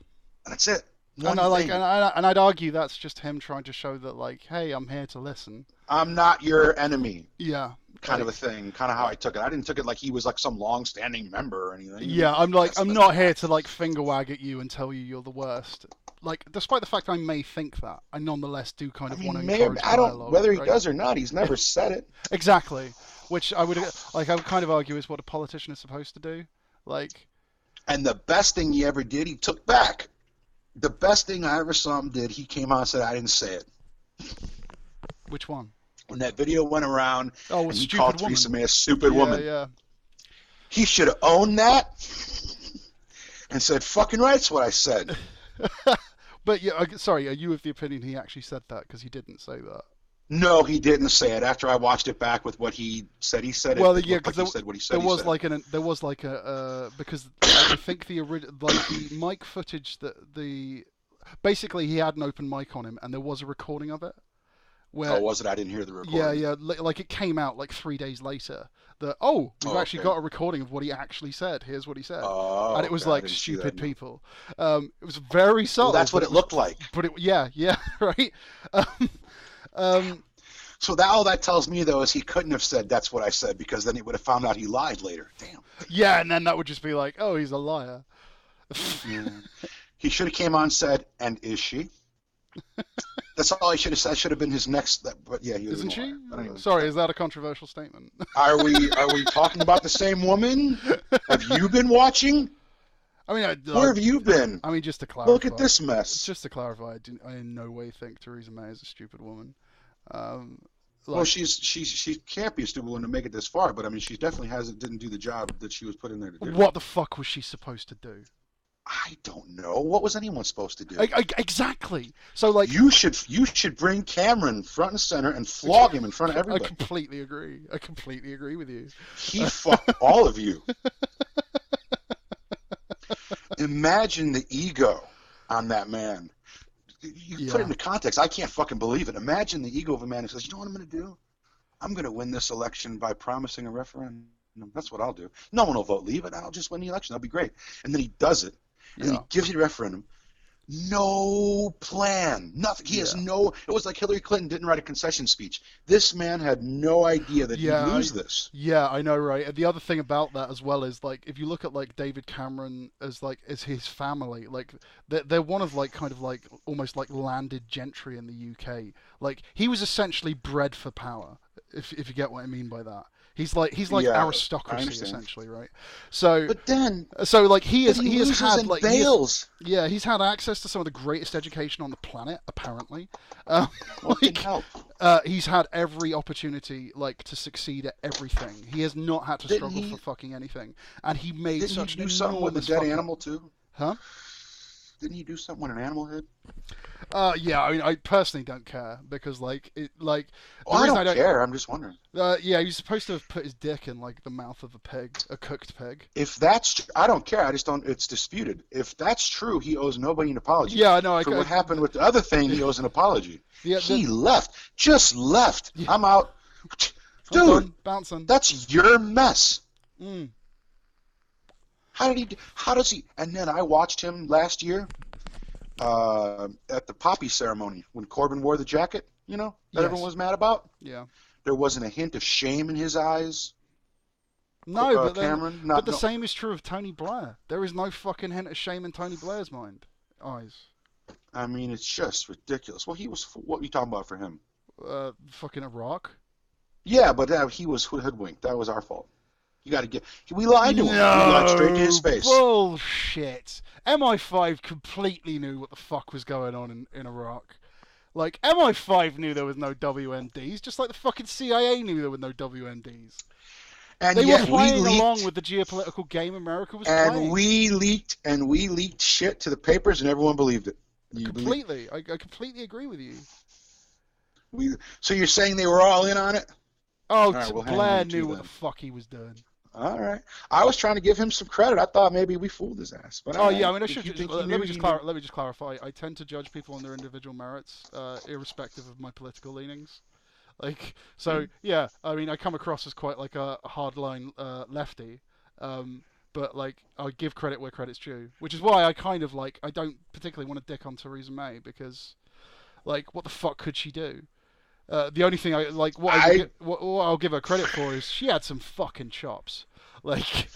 And that's it. And I'd argue that's just him trying to show that, like, hey, I'm here to listen. I'm not your enemy. Yeah. Kind of a thing. Kind of how I took it. I didn't take it like he was like some long-standing member or anything. Yeah, I'm not here to like finger wag at you and tell you you're the worst. Like, despite the fact I may think that, I nonetheless do kind of want to encourage dialogue. Whether he does or not, he's never said it. Exactly. Which I would kind of argue is what a politician is supposed to do. Like. And the best thing he ever did, he took back. The best thing I ever saw him did, he came out and said, I didn't say it. Which one? When that video went around and he called Theresa May a stupid woman. Yeah. He should have owned that and said, fucking right's what I said. But yeah, sorry, are you of the opinion he actually said that? Because he didn't say that. No, he didn't say it. After I watched it back with what he said, he said it. Well, yeah, because there was because I think the mic footage basically he had an open mic on him and there was a recording of it. Oh, was it? I didn't hear the recording. Yeah, like it came out like 3 days later. We've actually got a recording of what he actually said. Here's what he said, and it was like stupid people. It was very subtle. Well, that's what it looked like. But yeah, right. So all that tells me though is he couldn't have said that's what I said because then he would have found out he lied later. Damn. Yeah, and then that would just be like, oh, he's a liar. Yeah. He should have came on and said, and is she? That's all he should have said. Should have been his next. But yeah, he isn't she? Anyway. Sorry, is that a controversial statement? Are we talking about the same woman? Have you been watching? I mean, where have you been? I mean, just to clarify. Look at this mess. Just to clarify, I in no way think Theresa May is a stupid woman. Well, she can't be a stupid woman to make it this far, but I mean, she definitely didn't do the job that she was put in there to do. What the fuck was she supposed to do? I don't know. What was anyone supposed to do? Exactly. So like you should bring Cameron front and center and flog him in front of everybody. I completely agree with you. He fucked all of you. Imagine the ego on that man. You put it into context. I can't fucking believe it. Imagine the ego of a man who says, "You know what I'm going to do? I'm going to win this election by promising a referendum. That's what I'll do. No one will vote leave it. I'll just win the election. That'll be great." And then he does it. And then he gives you the referendum. No plan. Nothing. He has no. It was like Hillary Clinton didn't write a concession speech. This man had no idea that he'd lose this. Yeah, I know, right? And the other thing about that as well is like if you look at like David Cameron as his family, like they're one of like kind of like almost like landed gentry in the UK. Like he was essentially bred for power. If you get what I mean by that. He's like aristocracy essentially, right? So, like he has had like he's had access to some of the greatest education on the planet, apparently. He's had every opportunity like to succeed at everything. He has not had to struggle for fucking anything, and he made such an enormous something with a dead animal too. Huh? Didn't he do something with an animal head? Yeah, I mean, I personally don't care because Oh, the I reason I don't don't. care. I'm just wondering. Yeah, he's supposed to have put his dick in like the mouth of a pig, a cooked pig. If I don't care. I just don't. It's disputed. If that's true, he owes nobody an apology. Yeah, no, For what happened with the other thing, he owes an apology. the He left, just left. yeah, I'm out, I'm dude. done bouncing. That's your mess. Mm, How did he? How does he? And then I watched him last year at the poppy ceremony when Corbin wore the jacket. That everyone yes, was mad about. yeah. There wasn't a hint of shame in his eyes. No, Cameron, but not the no. same is true of Tony Blair. There is no fucking hint of shame in Tony Blair's eyes. I mean, it's just ridiculous. Well, he was. What are you talking about for him? Fucking Iraq. Yeah, but he was hoodwinked. That was our fault. You got to get. We lied to him. We lied straight to his No face. bullshit. MI5 completely knew what the fuck was going on in Iraq. Like MI5 knew there was no WMDs, just like the fucking CIA knew there were no WMDs. And They were yet we playing along leaked, with the geopolitical game America was and playing. we leaked shit to the papers, and everyone believed it. You believe? Completely. I completely agree with you. So you're saying they were all in on it? Oh, All right, we'll hang Blair on to knew you what the then. fuck he was doing. All right. I was trying to give him some credit. I thought maybe we fooled his ass. But Oh all yeah, I right. mean, I If should you just, think he let knew, me just he knew. let me just clarify. I tend to judge people on their individual merits, irrespective of my political leanings. Like, so yeah, I mean, I come across as quite like a hardline lefty, but like I give credit where credit's due, which is why I kind of like I don't particularly want to dick on Theresa May because like what the fuck could she do? The only thing I like I what I'll give her credit for is she had some fucking chops. Like,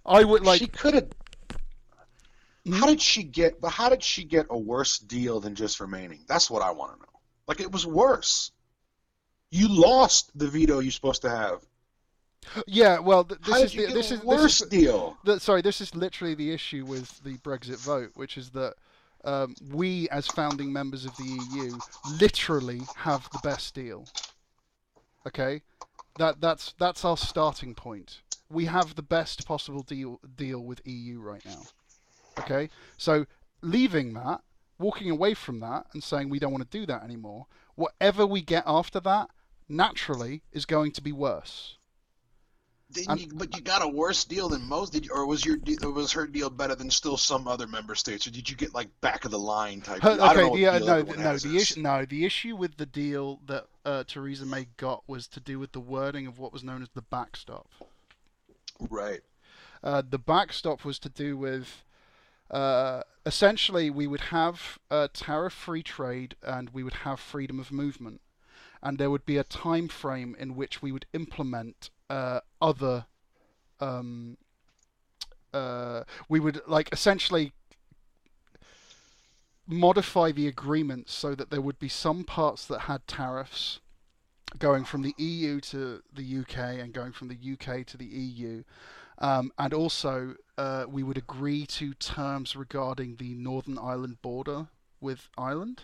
I would she like. could have. Hmm? How did she get? But how did she get a worse deal than just remaining? That's what I want to know. Like it was worse. You lost the veto you're supposed to have. Yeah, well, How did you get a worse deal? sorry, this is literally the issue with the Brexit vote, which is that we, as founding members of the EU, literally have the best deal. Okay, that's our starting point. We have the best possible deal with EU right now. Okay, so leaving that, walking away from that, and saying we don't want to do that anymore. Whatever we get after that, naturally, is going to be worse. Didn't And you? But you got a worse deal than most. Did you, or was her deal better than still some other member states, or did you get like back of the line type deal? I don't okay, know what deal everyone has is. the issue with the deal that Theresa May got was to do with the wording of what was known as the backstop. Right. The backstop was to do with essentially we would have tariff-free trade and we would have freedom of movement, and there would be a time frame in which we would implement other. We would like essentially modify the agreement so that there would be some parts that had tariffs going from the EU to the UK and going from the UK to the EU. And also, we would agree to terms regarding the Northern Ireland border with Ireland,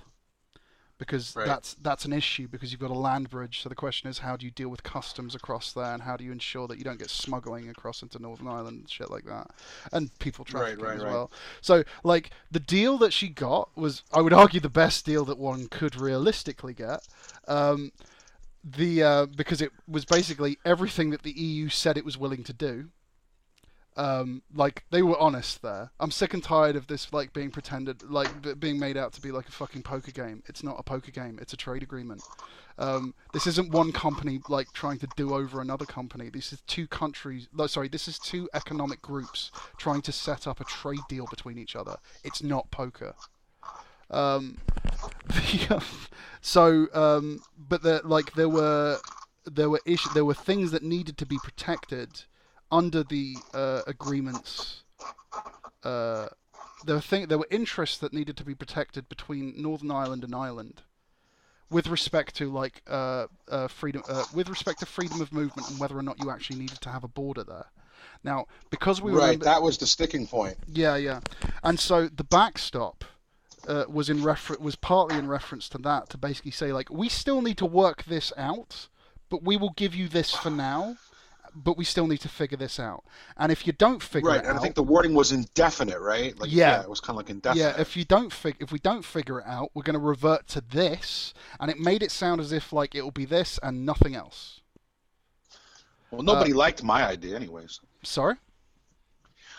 because Right. that's an issue because you've got a land bridge. So the question is, how do you deal with customs across there, and how do you ensure that you don't get smuggling across into Northern Ireland and shit like that, and people Right. trafficking Right. as Right. well. So like the deal that she got was, I would argue, the best deal that one could realistically get. Because it was basically everything that the EU said it was willing to do. Like they were honest there. I'm sick and tired of this like being pretended, like being made out to be like a fucking poker game. It's not a poker game. It's a trade agreement. This isn't one company like trying to do over another company. This is two countries. No, sorry, this is two economic groups trying to set up a trade deal between each other. It's not poker. Um, the, but there were things that needed to be protected under the agreements. There were interests that needed to be protected between Northern Ireland and Ireland, with respect to with respect to freedom of movement and whether or not you actually needed to have a border there. Now, because we Right. remember, That was the sticking point. yeah, and so the backstop was partly in reference to that, to basically say like we still need to work this out, but we will give you this for now, but we still need to figure this out. And if you don't figure Right, it and I out, think the wording was indefinite, right? Like, yeah, it was kind of like yeah, indefinite. if we don't figure it out, we're going to revert to this, and it made it sound as if like it will be this and nothing else. Well, nobody liked my idea, anyways. Sorry.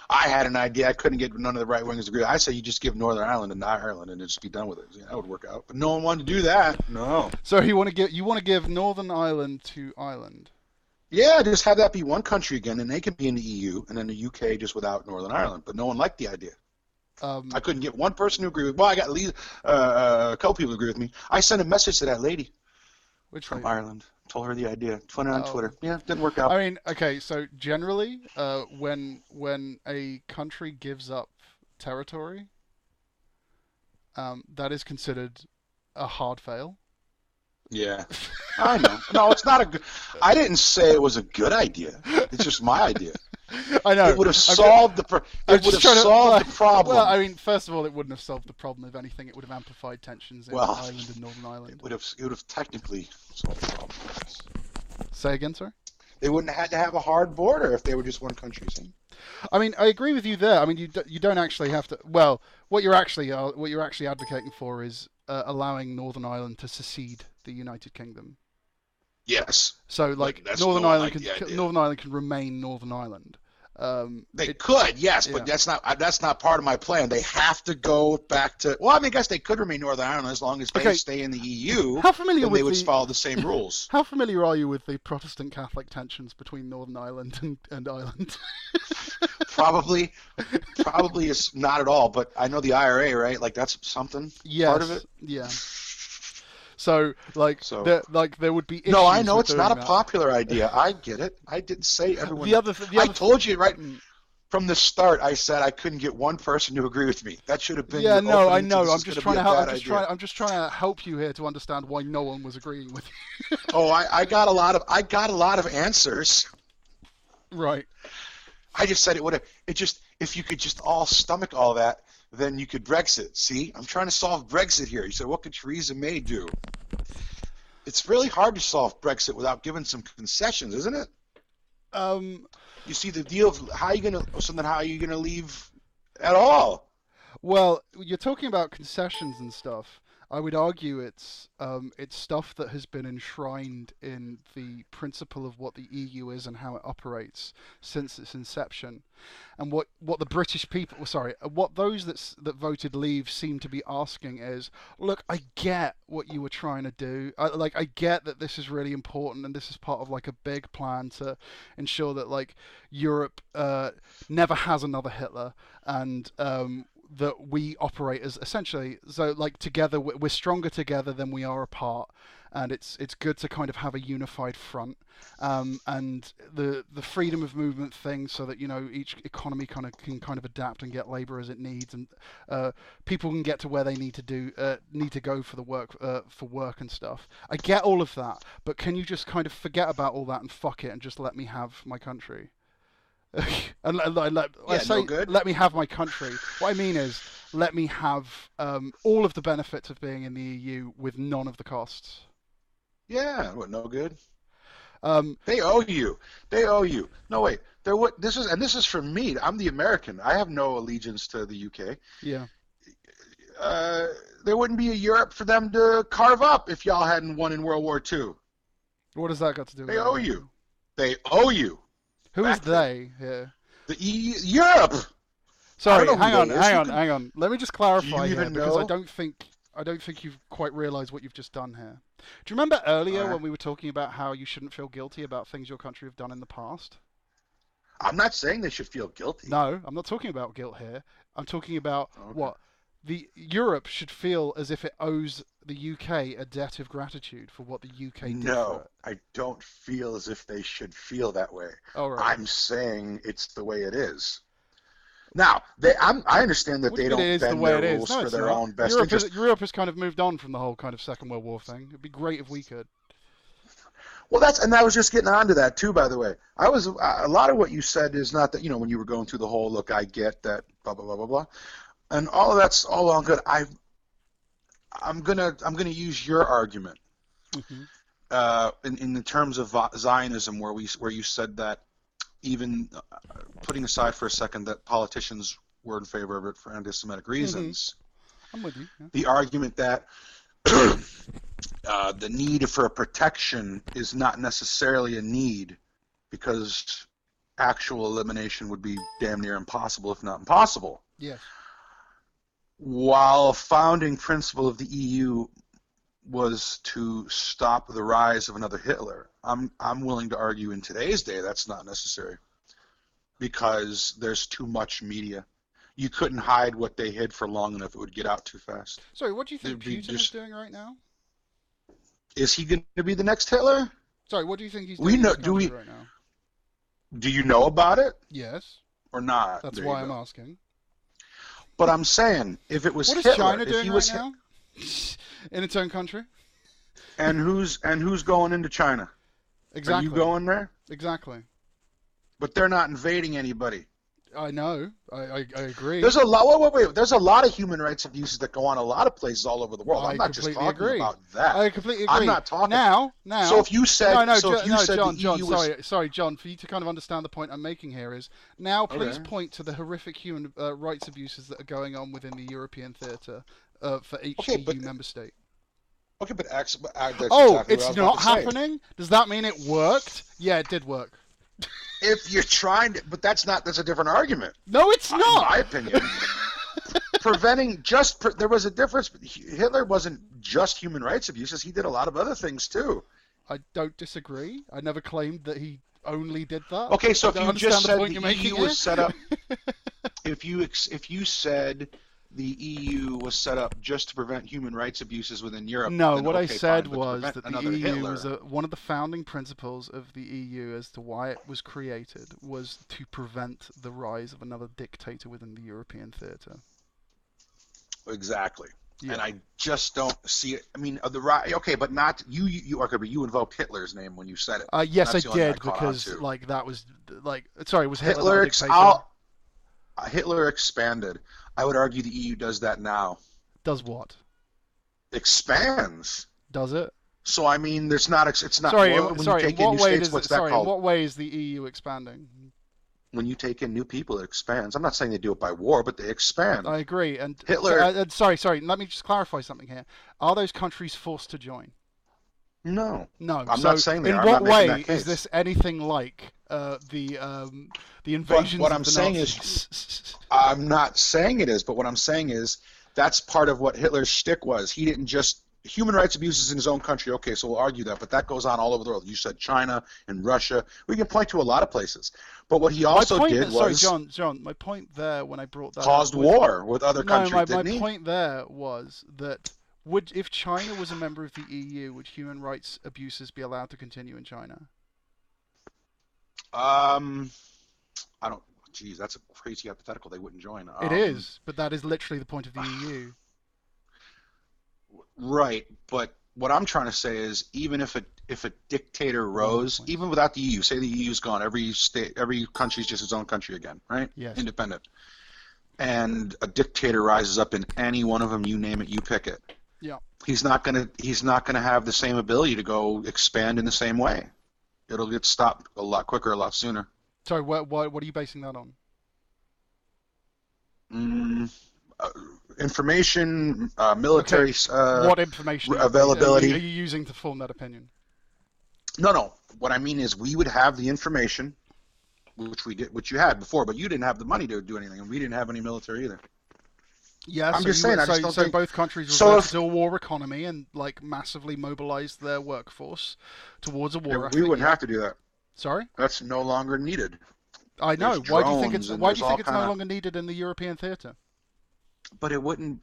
I had an idea. I couldn't get none of the right wingers to agree. I said you just give Northern Ireland and Ireland and just be done with it. Yeah, that would work out. But no one wanted to do that. No. So you want to give Northern Ireland to Ireland? Yeah, just have that be one country again, and they can be in the EU, and then the UK just without Northern Ireland. But no one liked the idea. I couldn't get one person to agree with. Well, I got a couple people to agree with me. I sent a message to that lady from Ireland. Told her the idea. Put it on Twitter. Yeah, didn't work out. I mean, okay, so generally, when a country gives up territory, that is considered a hard fail. Yeah, I know. No, it's not a good. I didn't say it was a good idea. It's just my idea. I know. It would have solved the problem. Well, I mean, first of all, it wouldn't have solved the problem. If anything, it would have amplified tensions in Ireland and Northern Ireland. It would have technically solved the problem. Say again, sorry? They wouldn't have had to have a hard border if they were just one country. See? I mean, I agree with you there. I mean, you don't actually have to. Well, what you're actually advocating for is allowing Northern Ireland to secede the United Kingdom. Yes. So, like, Northern Ireland can remain Northern Ireland. They could, yes, but that's not part of my plan. They have to go back to. Well, I mean, I guess they could remain Northern Ireland as long as they stay in the EU. How familiar they would follow the same rules. How familiar are you with the Protestant Catholic tensions between Northern Ireland and Ireland? Probably is not at all. But I know the IRA, right? Like that's something. Yes, part of it. Yeah. So, there would be issues. No, I know it's not a popular idea. I get it. I didn't say everyone. I told you right from the start. I said I couldn't get one person to agree with me. That should have been. Yeah, no, I know. I'm just trying to help. I'm just trying to help you here to understand why no one was agreeing with you. Oh, I got a lot of answers. Right. I just said it would have. If you could just all stomach all that, then you could Brexit. See, I'm trying to solve Brexit here. You said, what could Theresa May do? It's really hard to solve Brexit without giving some concessions, isn't it? You see the deal of how are you gonna leave at all? Well, you're talking about concessions and stuff. I would argue it's stuff that has been enshrined in the principle of what the EU is and how it operates since its inception, and what the British people, what those that voted Leave seem to be asking is, look, I get what you were trying to do. I get that this is really important and this is part of like a big plan to ensure that like Europe never has another Hitler and that we operate as essentially together we're stronger together than we are apart, and it's good to kind of have a unified front, and the freedom of movement thing, so that each economy can adapt and get labor as it needs, and people can get to where they need to go for the work and stuff. I get all of that, but can you just kind of forget about all that and fuck it and just let me have my country? And let me have my country. What I mean is, let me have all of the benefits of being in the EU with none of the costs. Yeah, what, no good? They owe you. They owe you. No, wait. This is for me. I'm the American. I have no allegiance to the UK. Yeah. There wouldn't be a Europe for them to carve up if y'all hadn't won in World War II. What does that got to do with it? They owe you. They owe you. Who is they here? Europe. Sorry, hang on. Let me just clarify here, because know? I don't think you've quite realised what you've just done here. Do you remember earlier when we were talking about how you shouldn't feel guilty about things your country have done in the past? I'm not saying they should feel guilty. No, I'm not talking about guilt here. I'm talking about what the Europe should feel as if it owes the UK a debt of gratitude for what the UK did. No, I don't feel as if they should feel that way. Oh, right. I'm saying it's the way it is. Now, I understand that they don't bend their rules for their own best interest. Europe has kind of moved on from the whole kind of Second World War thing. It'd be great if we could. Well, I was just getting onto that too, by the way. A lot of what you said is not that, when you were going through the whole, look, I get that, blah, blah, blah, blah, blah. And all of that's all well and good. I'm gonna use your argument. Mm-hmm. in the terms of Zionism, where you said that even putting aside for a second that politicians were in favor of it for anti-Semitic Hmm. reasons, I'm with you. Yeah. the argument that the need for a protection is not necessarily a need because actual elimination would be damn near impossible, if not impossible. Yes. While a founding principle of the EU was to stop the rise of another Hitler, I'm willing to argue in today's day that's not necessary because there's too much media. You couldn't hide what they hid for long enough; it would get out too fast. Sorry, what do you think There'd be Putin is just, doing right now? is he going to be the next Hitler? Sorry, what do you think he's We doing in know. his country right now? Do you know about it Yes, or not? that's There you why I'm go. asking. But I'm saying, if it was What is Hitler, China if doing he right was, now in its own country? and who's going into China? Are you Exactly. going there? Exactly. But they're not invading anybody. I know. I agree. There's a lot. Wait. There's a lot of human rights abuses that go on a lot of places all over the world. I'm I not just completely talking agree. about that. I completely agree. I'm not talking. Now. So if you said, no, so if you said John, the EU was sorry, John. For you to kind of understand the point I'm making here is now, please okay, point to the horrific human rights abuses that are going on within the European theatre for each okay, EU member state. but that's Oh, exactly what I it's was not about to say. happening? Does that mean it worked? Yeah, it did work. If you're trying to, but that's a different argument, No, it's in not. my opinion. There was a difference. Hitler wasn't just human rights abuses. He did a lot of other things too. I don't disagree. I never claimed that he only did that. Okay, so I if don't you understand just the said point the you're making EU here. was set up, if you said the EU was set up just to prevent human rights abuses within Europe, No, then what I okay, said fine, but to was prevent that the another EU Hitler, was one of the founding principles of the EU as to why it was created was to prevent the rise of another dictator within the European theatre. exactly. Yeah. And I just don't see it. I mean, the right, okay, but not you. Okay, but you invoked Hitler's name when you said it. Yes, I That's the only thing did caught on because to. like that was like sorry, was Hitler not a dictator? Hitler expanded. I would argue the EU does that now. Does what? Expands. Does it? So I mean, there's not. It's not. Sorry, When sorry. you In take in what new way states, does what's it? that Sorry, in called? what way is the EU expanding? When you take in new people, it expands. I'm not saying they do it by war, but they expand. I agree. And Hitler. sorry. Let me just clarify something here. Are those countries forced to join? No, No. I'm So, not saying they in are. I'm what not making way that case. is this anything like the But invasions what of I'm the saying Nazis? is, I'm not saying it is, but what I'm saying is that's part of what Hitler's shtick was. He didn't just human rights abuses in his own country. Okay, so we'll argue that, but that goes on all over the world. You said China and Russia. We can point to a lot of places. But what he also did was John. My point there when I brought that caused up was, war with other countries, my didn't he? point there was that if China was a member of the EU, would human rights abuses be allowed to continue in China? I don't. Geez, that's a crazy hypothetical. They wouldn't join. It is, but that is literally the point of the EU. Right, but what I'm trying to say is, even if a dictator rose, even without the EU, say the EU's gone, every country's just its own country again, right? Yes. Independent. And a dictator rises up in any one of them, you name it, you pick it. Yeah. He's not gonna have the same ability to go expand in the same way. It'll get stopped a lot quicker, a lot sooner. Sorry, what are you basing that on? Information, military. Okay. What information availability. are you using to form that opinion? No. What I mean is, we would have the information, which you had before, but you didn't have the money to do anything, and we didn't have any military either. Yeah, I'm just saying. I just don't think both countries so. reverted to a war economy and like massively mobilized their workforce towards a war effort. We wouldn't have to do that. Sorry? That's no longer needed. I know. There's Why do you think it's drones and no there's all longer needed in the European theater? But it wouldn't.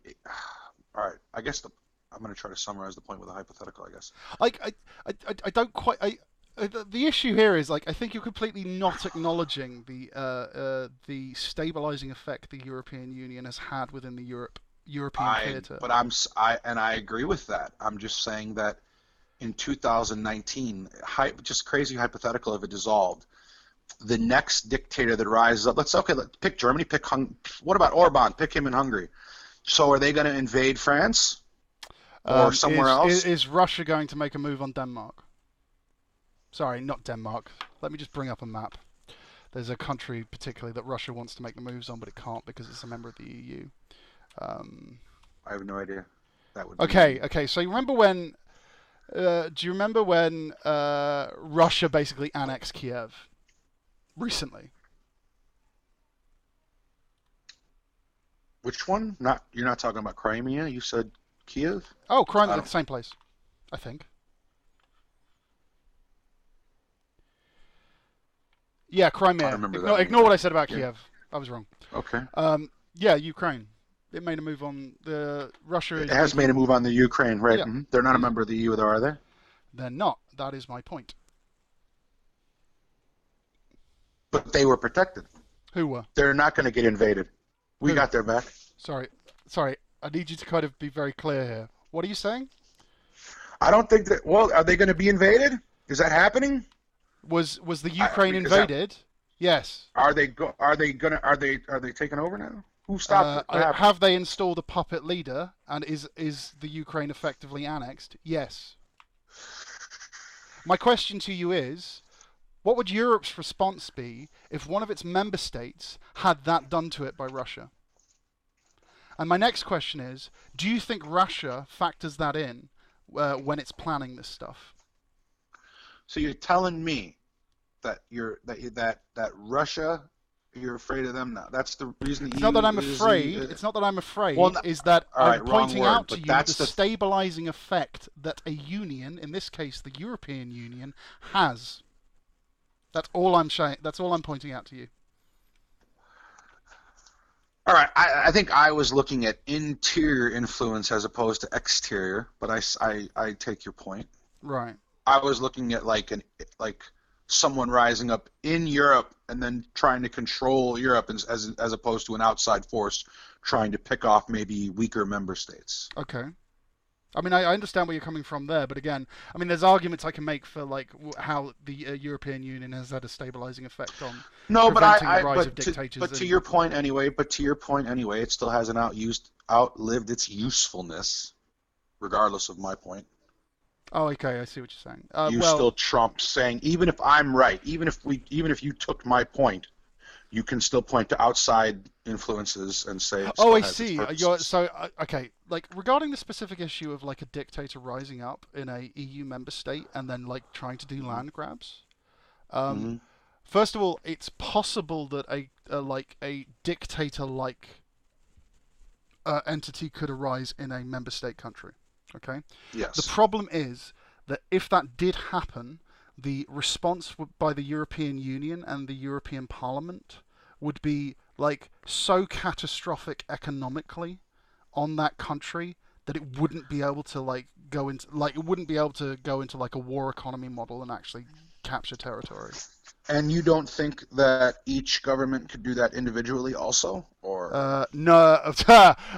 All right. I guess I'm going to try to summarize the point with a hypothetical. I guess. Like I don't quite. The issue here is like I think you're completely not acknowledging the stabilizing effect the European Union has had within the European theater. But I agree with that. I'm just saying that in 2019, just crazy hypothetical, if it dissolved, the next dictator that rises up. Let's pick Germany. What about Orban? Pick him in Hungary. So are they going to invade France or somewhere else? Is Russia going to make a move on Denmark? Sorry, not Denmark. Let me just bring up a map. There's a country particularly that Russia wants to make the moves on, but it can't because it's a member of the EU. I have no idea. That would Okay, be... okay. So you remember when? Do you remember when Russia basically annexed Kiev recently? Which one? You're not talking about Crimea. You said Kiev. Oh, Crimea, the same place, I think. Yeah, Crimea. I remember Ignore what I said about Kiev. I was wrong. Okay. Yeah, Ukraine. It made a move on the Russia. It has made a move on the Ukraine, right? Yeah. Mm-hmm. They're not a member of the EU, though, are they? They're not. That is my point. But they were protected. Who were? They're not going to get invaded. We got their back. Sorry. I need you to kind of be very clear here. What are you saying? I don't think that. Well, are they going to be invaded? Is that happening? Was the Ukraine invaded? Yes. Are they taking over now? Who stopped it? Have they installed a puppet leader? And is the Ukraine effectively annexed? Yes. My question to you is, what would Europe's response be if one of its member states had that done to it by Russia? And my next question is, do you think Russia factors that in when it's planning this stuff? So you're telling me that that Russia, you're afraid of them now? That's the reason. It's not that I'm afraid. It's not that I'm afraid. Well, is that I'm pointing out to you the stabilizing effect that a union, in this case the European Union, has. That's all I'm saying. That's all I'm pointing out to you. All right, I think I was looking at interior influence as opposed to exterior, but I take your point. Right. I was looking at like someone rising up in Europe and then trying to control Europe as opposed to an outside force trying to pick off maybe weaker member states. Okay. I mean, I understand where you're coming from there, but again, I mean, there's arguments I can make for like how the European Union has had a stabilizing effect on preventing the rise of dictators. But to your point anyway, it still hasn't outlived its usefulness, regardless of my point. Oh, okay, I see what you're saying. Still trump saying, even if I'm right, even if you took my point, you can still point to outside influences and say. Oh, I see. Okay. Like regarding the specific issue of like a dictator rising up in a EU member state and then like trying to do land grabs. First of all, it's possible that a dictator-like entity could arise in a member state country. Okay. Yes. The problem is that if that did happen, the response by the European Union and the European Parliament would be like so catastrophic economically on that country that it wouldn't be able to go into like a war economy model and actually capture territory. And you don't think that each government could do that individually also, or no?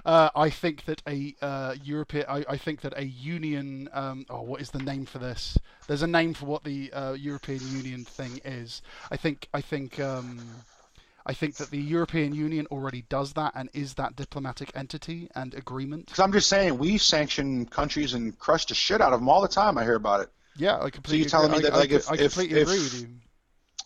I think that a European. I think that a union. What is the name for this? There's a name for what the European Union thing is. I think that the European Union already does that and is that diplomatic entity and agreement. Because I'm just saying, we sanction countries and crush the shit out of them all the time. I hear about it. Yeah, I completely. So you're telling me that I completely agree with you.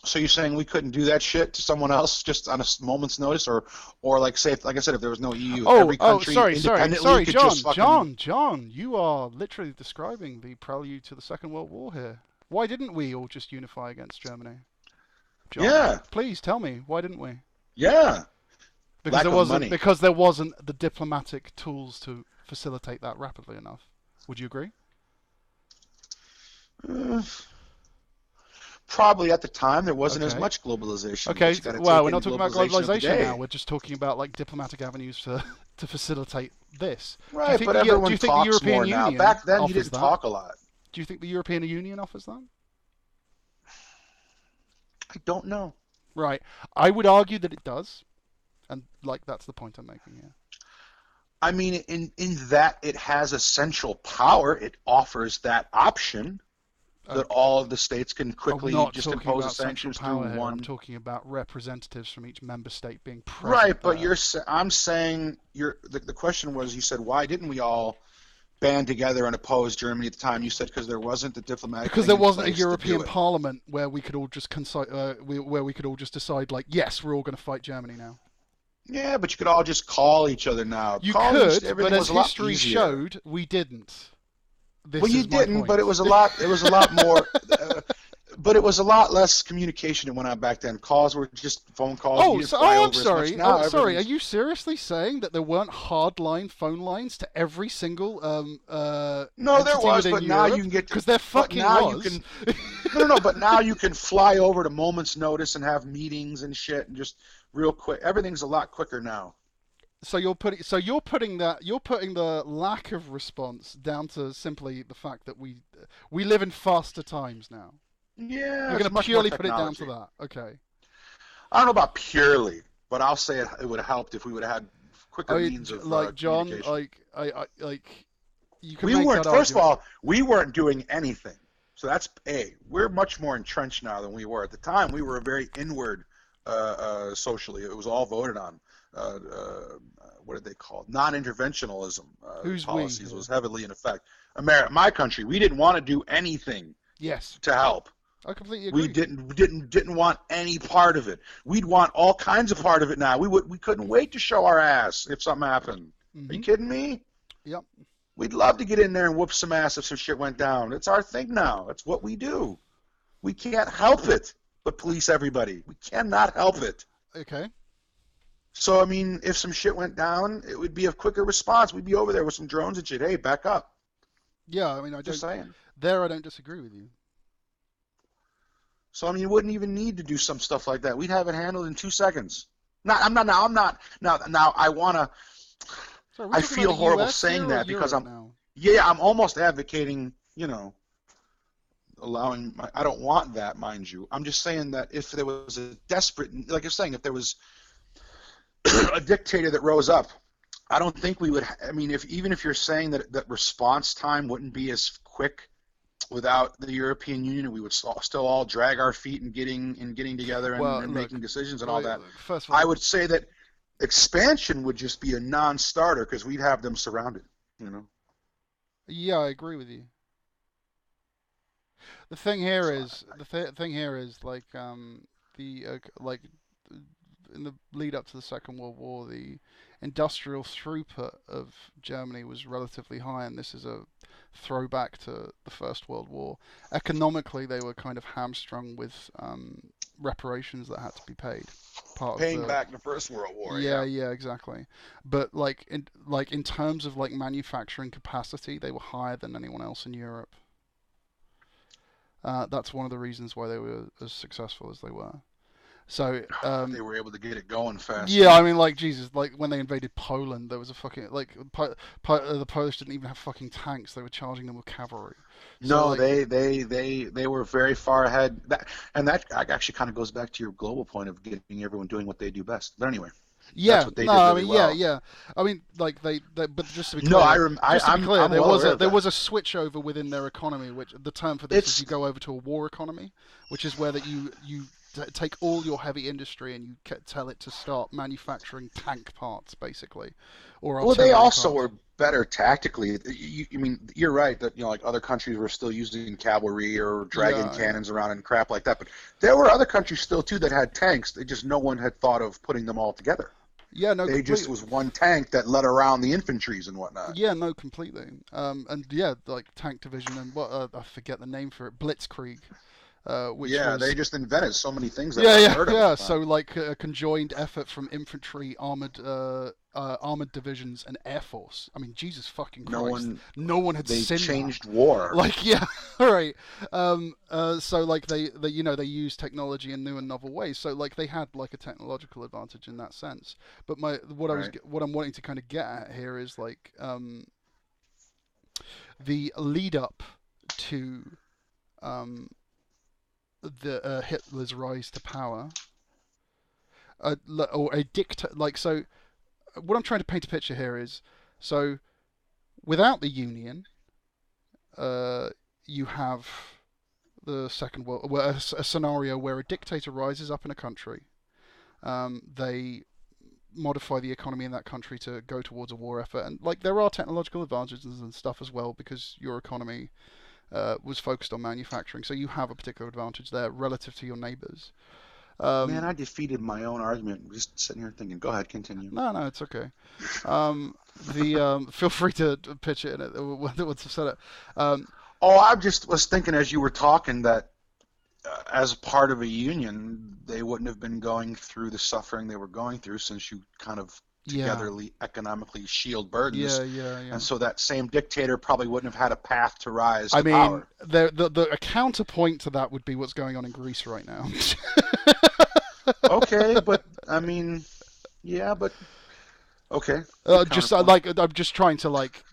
So you're saying we couldn't do that shit to someone else just on a moment's notice, or like say, like I said, if there was no EU, every country independently could just fucking... John, you are literally describing the prelude to the Second World War here. Why didn't we all just unify against Germany? John, yeah. Please tell me, why didn't we? Yeah. Because there wasn't the diplomatic tools to facilitate that rapidly enough. Would you agree? Probably at the time there wasn't as much globalization. Okay, well, we're not talking about globalization now. We're just talking about like diplomatic avenues to facilitate this. Right, but everyone talks more now. Back then, you didn't talk a lot. Do you think the European Union offers that? I don't know. Right, I would argue that it does, and like that's the point I'm making here. I mean, in that it has essential power. It offers that option. That all of the states can quickly just impose the sanctions through one. I'm talking about representatives from each member state being present. Right, but I'm saying the question was, you said, why didn't we all band together and oppose Germany at the time? You said because there wasn't the diplomatic Because thing there in wasn't a place to do European it. Parliament where we could all just where we could all just decide like, yes, we're all going to fight Germany now. Yeah, but you could all just call each other now. You Calling could, but everything as was a lot history easier. showed, we didn't. Well, This you is my didn't, but point. it was a lot. It was a lot more. But it was a lot less communication that went on back then. Calls were just phone calls. You Oh, didn't so fly I'm over as much. sorry. Now Oh, sorry. Are everything's. you seriously saying that there weren't hardline phone lines to every single No, there entity was, within but now you Europe? can get to. Because there But fucking now you was. can. No, no, no. But now you can fly over to moments' notice and have meetings and shit, and just real quick. Everything's a lot quicker now. You're putting the lack of response down to simply the fact that we live in faster times now. Yeah, You're it's going to much more purely put it down to technology. that. Okay. I don't know about purely, but I'll say it would have helped if we would have had quicker means of Like John, communication. like you can We make weren't, that first of argument. all, we weren't doing anything. So that's A. We're much more entrenched now than we were. At the time, we were a very inward socially. It was all voted on. What did they call it? Non-interventionalism Who's we policies here? was heavily in effect. America, my country, we didn't want to do anything Yes, to help. I completely We agree. didn't want any part of it. We'd want all kinds of part of it now. We couldn't wait to show our ass if something happened. Are you Hmm. kidding me? Yep. We'd love to get in there and whoop some ass if some shit went down. It's our thing now. It's what we do. We can't help it but police everybody. We cannot help it. Okay. So I mean, if some shit went down, it would be a quicker response. We'd be over there with some drones and shit. Hey, back up. Yeah, I mean, Just saying. I don't disagree with you. So I mean, you wouldn't even need to do some stuff like that. We'd have it handled in 2 seconds. Not, I'm not now. I'm not now. Now I wanna. So are we I talking about feel the horrible US here saying or that because Europe I'm. now? Yeah, I'm almost advocating. Allowing. I don't want that, mind you. I'm just saying that if there was a desperate, like you're saying, if there was a dictator that rose up, I don't think we would. I mean, if even if you're saying that response time wouldn't be as quick without the European Union, we would still all drag our feet and getting together Well, and look, making decisions and all that. first of I all, would say that expansion would just be a non-starter because we'd have them surrounded. You know. yeah, I agree with you. The thing here So is thing here is like the like in the lead up to the Second World War, the industrial throughput of Germany was relatively high, and this is a throwback to the First World War. Economically, they were kind of hamstrung with reparations that had to be paid. Part of paying the back the First World War, Yeah, yeah. yeah, exactly. But like in terms of like manufacturing capacity, they were higher than anyone else in Europe. That's one of the reasons why they were as successful as they were. So, They were able to get it going yeah, faster. I mean, like Jesus, like when they invaded Poland, there was a fucking like the Polish didn't even have fucking tanks; they were charging them with cavalry. So, No, like, they were very far ahead. That actually kind of goes back to your global point of getting everyone doing what they do best. But anyway, that's yeah, what they no, did I really mean, yeah, well. yeah. I mean, like but No, just to be clear, I'm well aware of there that. was a switch over within their economy, which the term for this is It's you go over to a war economy, which is where that you take all your heavy industry and you tell it to start manufacturing tank parts, basically, or Well, they artillery also parts. were better tactically. You mean you're right that like other countries were still using cavalry or dragging Yeah, yeah, cannons around and crap like that, but there were other countries still too that had tanks. They just no one had thought of putting them all together. yeah. No, They just completely. was one tank that led around the infantries and whatnot. Yeah, no, completely. And yeah, like tank division and what I forget the name for it, Blitzkrieg, which Yeah, they was just invented so many things that yeah, were yeah, unheard of at yeah. the So time. like a conjoined effort from infantry, armored divisions, and air force. I mean, Jesus fucking No Christ, one, no one had they seen that. changed war. Like, yeah, all right. So like they they use technology in new and novel ways. So like they had like a technological advantage in that sense. But Right. what I'm wanting to kind of get at here is like the lead up to um the Hitler's rise to power, or a dictator. Like so, what I'm trying to paint a picture here is so without the Union, you have the Second World, a scenario where a dictator rises up in a country. They modify the economy in that country to go towards a war effort. And like there are technological advantages and stuff as well because your economy was focused on manufacturing, so you have a particular advantage there relative to your neighbors. Man, Um, I defeated my own argument. Just sitting here thinking. Go ahead, continue. no, it's okay. Feel free to pitch it in it once I've said it. Um, Oh, I just was thinking as you were talking that as part of a union, they wouldn't have been going through the suffering they were going through since you kind of yeah, togetherly economically shield burdens. yeah. And so that same dictator probably wouldn't have had a path to rise I to mean, power. the a counterpoint to that would be what's going on in Greece right now. Okay, but I mean, yeah, but okay, good Just counterpoint. like I'm just trying to like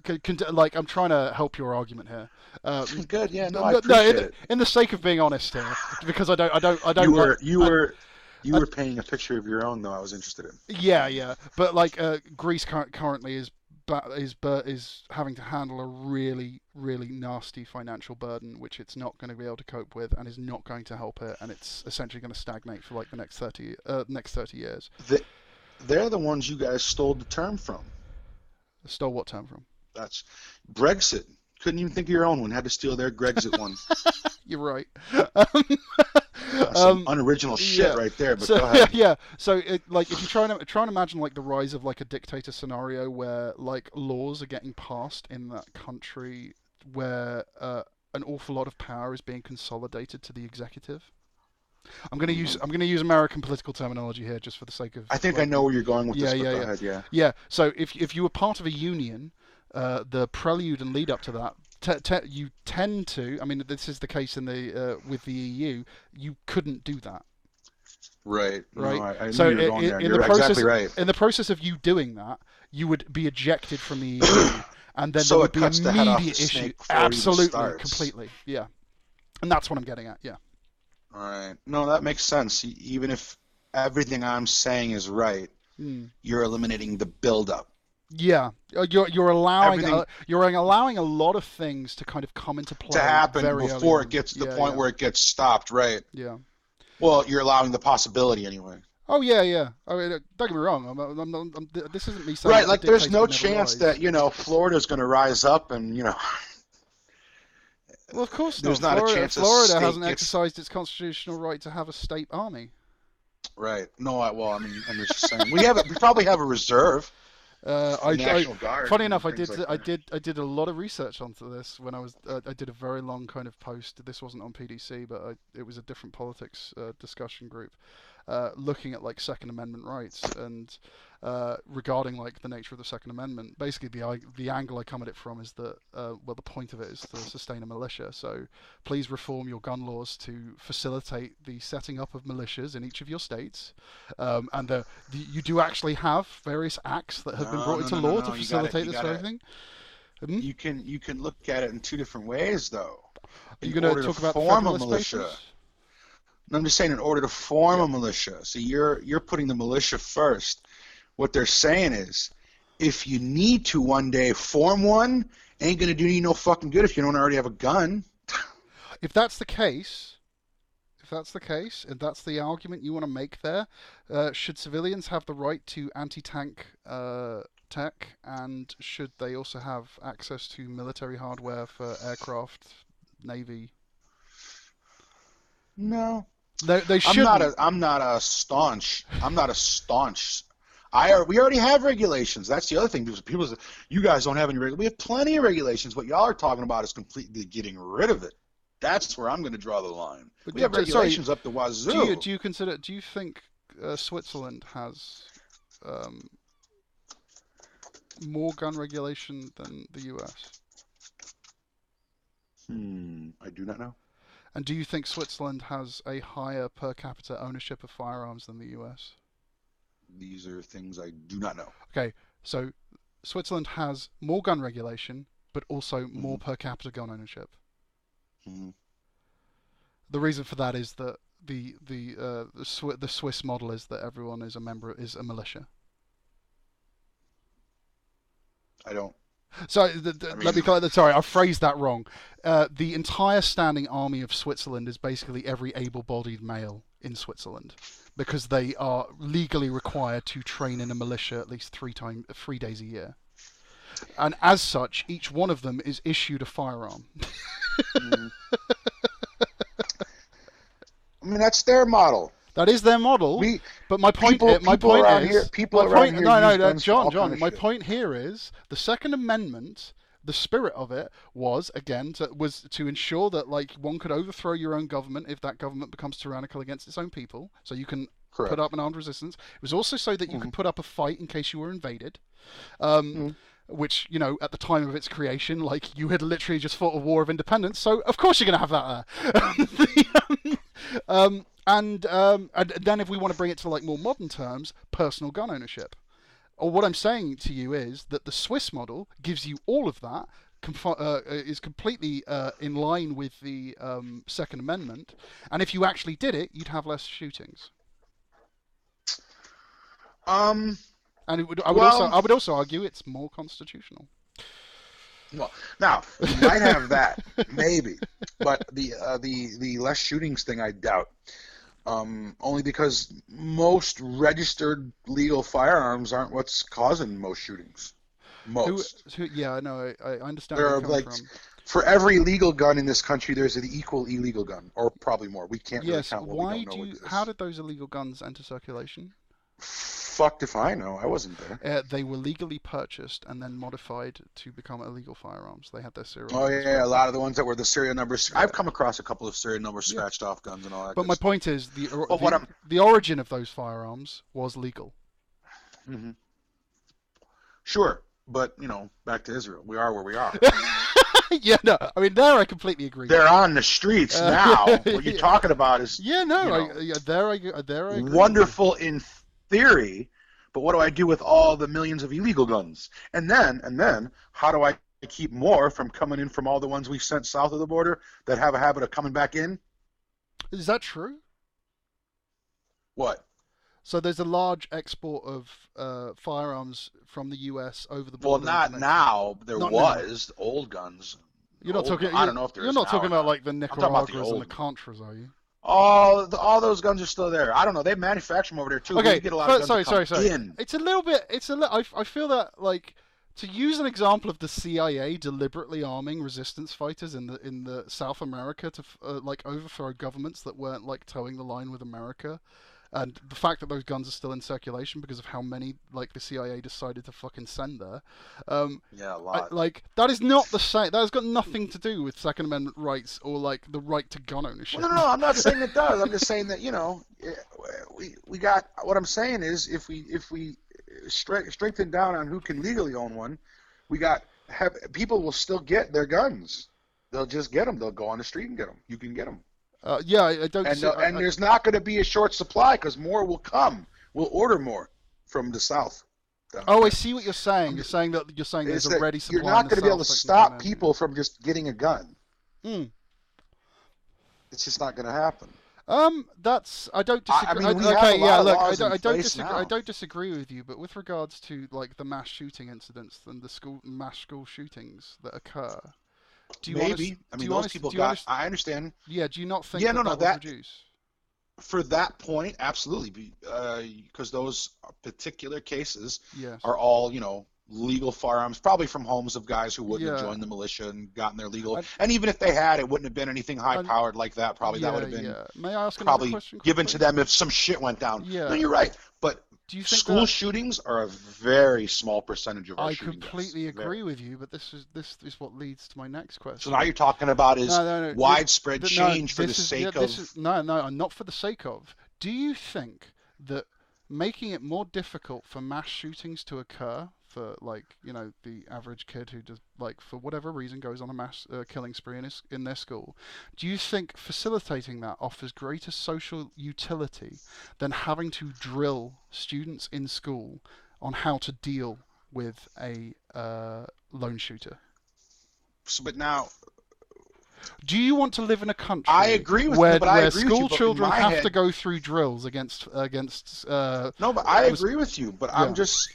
I'm trying to help your argument here. Good, yeah, no, I No, appreciate it. in the sake of being honest here, because I You don't like. were you I, were you I, were painting a picture of your own, though. I was interested in. yeah, but like Greece currently is having to handle a really nasty financial burden, which it's not going to be able to cope with, and is not going to help it, and it's essentially going to stagnate for like the next 30 years. The, they're the ones you guys stole the term from. Stole what term from? That's Brexit. Couldn't even think of your own one. Had to steal their Grexit one. You're right. Some unoriginal shit Yeah. right there. But So go ahead. yeah. So like if you try and imagine like the rise of like a dictator scenario where like laws are getting passed in that country where an awful lot of power is being consolidated to the executive. Hmm. I'm gonna use American political terminology here just for the sake of I think I like know where you're going with yeah this, but yeah go yeah ahead. Yeah. yeah. So if you were part of a union, the prelude and lead up to that. You tend to. I mean, this is the case in the with the EU. You couldn't do that, Right. No, right? I knew So you were going there. in the You're exactly right. process of you doing that, you would be ejected from the EU, and then there So would it be cuts the head off the immediate issue. snake before it even Absolutely, starts. completely, yeah. And that's what I'm getting at. Yeah, All right. No, that makes sense. Even if everything I'm saying is right, mm. you're eliminating the buildup. Yeah. Everything You're allowing a lot of things to kind of come into to play happen very early before it on. gets to the Yeah, point yeah, where it gets stopped, right? yeah. Well, you're allowing the possibility anyway. Oh yeah. I mean, don't get me wrong. This isn't me saying Right, that a like there's dictator no would never chance rise. that, Florida's going to rise up and, Well, of course there's not. not a chance a Florida state hasn't gets exercised its constitutional right to have a state army. right. No, well, I mean, I'm just saying. We probably have a reserve, a National Guard Funny enough, and things like that. I did a lot of research onto this when I did a very long kind of post. This wasn't on PDC, but it was a different politics discussion group, looking at like Second Amendment rights and regarding like the nature of the Second Amendment. Basically, the angle I come at it from is that the point of it is to sustain a militia. So please reform your gun laws to facilitate the setting up of militias in each of your states, and you do actually have various acts that have been No, brought no, into no, no, law to no. You got it. facilitate You this got very to. thing. Hmm? You can look at it in two different ways, though. Are you In going to order to talk about the form a Federalist militia, Papers? I'm just saying, in order to form Yeah. a militia. See, you're putting the militia first. What they're saying is, if you need to one day form one, ain't gonna do you no fucking good if you don't already have a gun. If that's the case, and that's the argument you want to make there, should civilians have the right to anti-tank tech, and should they also have access to military hardware for aircraft, navy? No, They I'm not shouldn't. a I'm not a staunch. I'm not a staunch. We already have regulations. That's the other thing. People say, you guys don't have any regulations. We have plenty of regulations. What y'all are talking about is completely getting rid of it. That's where I'm going to draw the line. We have Sorry, regulations up the wazoo. do you think Switzerland has um, more gun regulation than the US? I do not know. And do you think Switzerland has a higher per capita ownership of firearms than the US? These are things I do not know. Okay, so Switzerland has more gun regulation, but also Hmm. more per capita gun ownership. Hmm. The reason for that is that the Swiss model is that everyone is a militia. I don't. So I let me mean, clarify. Sorry, I phrased that wrong. The entire standing army of Switzerland is basically every able-bodied male in Switzerland. because they are legally required to train in a militia at least 3 days a year. And as such, each one of them is issued a firearm. Mm. I mean, that's their model. That is their model. But my point, people around here use guns for all kind John. of My shit. point here is the Second Amendment. The spirit of it was to ensure that like one could overthrow your own government if that government becomes tyrannical against its own people. So you can put up an armed resistance. It was also so that you could put up a fight in case you were invaded. Which, you know, at the time of its creation, like, you had literally just fought a war of independence, so of course you're going to have that there. And then if we want to bring it to, like, more modern terms, personal gun ownership. Or what I'm saying to you is that the Swiss model gives you all of that, is completely in line with the Second Amendment, and if you actually did it, you'd have less shootings. And I would also argue it's more constitutional. Well, now you might have that, maybe, but the less shootings thing, I doubt. Only because most registered legal firearms aren't what's causing most shootings. Most. Yeah, I know. I understand. There are like for every legal gun in this country, there's an equal illegal gun, or probably more. We can't really count what we don't know. How did those illegal guns enter circulation? Fucked if I know. I wasn't there. They were legally purchased and then modified to become illegal firearms. They had their serial numbers. Oh, yeah, a lot of the ones that were the serial numbers. Yeah. I've come across a couple of serial numbers scratched off guns and all that. But my point is, the origin of those firearms was legal. Mm-hmm. Sure, but, you know, back to Israel. We are where we are. Yeah, no, I mean, there I completely agree. They're on the streets now. What you're talking about is... Yeah, no, there I agree. Wonderful in theory, but what do I do with all the millions of illegal guns? And then, how do I keep more from coming in from all the ones we've sent south of the border that have a habit of coming back in? Is that true? What? So there's a large export of firearms from the U.S. over the border. Well, not now. There was old guns. You're not talking. I don't know if there's. You're not talking about like the Nicaraguas and the Contras, are you? All those guns are still there. I don't know. They manufacture them over there too. Okay, we get a lot of guns sorry. In. It's a little bit. I feel that, like, to use an example of the CIA deliberately arming resistance fighters in the South America to like overthrow governments that weren't like towing the line with America, and the fact that those guns are still in circulation because of how many like the CIA decided to fucking send there. Yeah, a lot. That is not the same. That has got nothing to do with Second Amendment rights or like the right to gun ownership. Well, no, I'm not saying it does. I'm just saying that, you know, we got. What I'm saying is if we strengthen down on who can legally own one, people will still get their guns. They'll just get them. They'll go on the street and get them. You can get them. Yeah, I don't. And there's not going to be a short supply because more will come. We'll order more from the south. Oh, I see what you're saying. You're saying there's a ready supply. You're not going to be able to stop people from just getting a gun. Mm. It's just not going to happen. I don't disagree. I mean, I don't disagree with you, but with regards to like the mass shooting incidents and the mass school shootings that occur. Those people got. I understand. Yeah. Do you not think? Yeah, that reduce? For that point, absolutely, because those particular cases are all, you know, legal firearms, probably from homes of guys who wouldn't have joined the militia and gotten their legal. And even if they had, it wouldn't have been anything high-powered like that. Probably that would have been. May I ask probably another question given to them if some shit went down. Yeah. No, you're right, but. Do you think school shootings are a very small percentage of our shooting deaths. I completely agree with you, but this is what leads to my next question. So now you're talking about widespread change for the sake of... No, not for the sake of. Do you think that making it more difficult for mass shootings to occur for, like, you know, the average kid who just, like, for whatever reason goes on a mass killing spree in their school, do you think facilitating that offers greater social utility than having to drill students in school on how to deal with a lone shooter? But now... Do you want to live in a country where school children have to go through drills against No, but I agree with you. But I'm just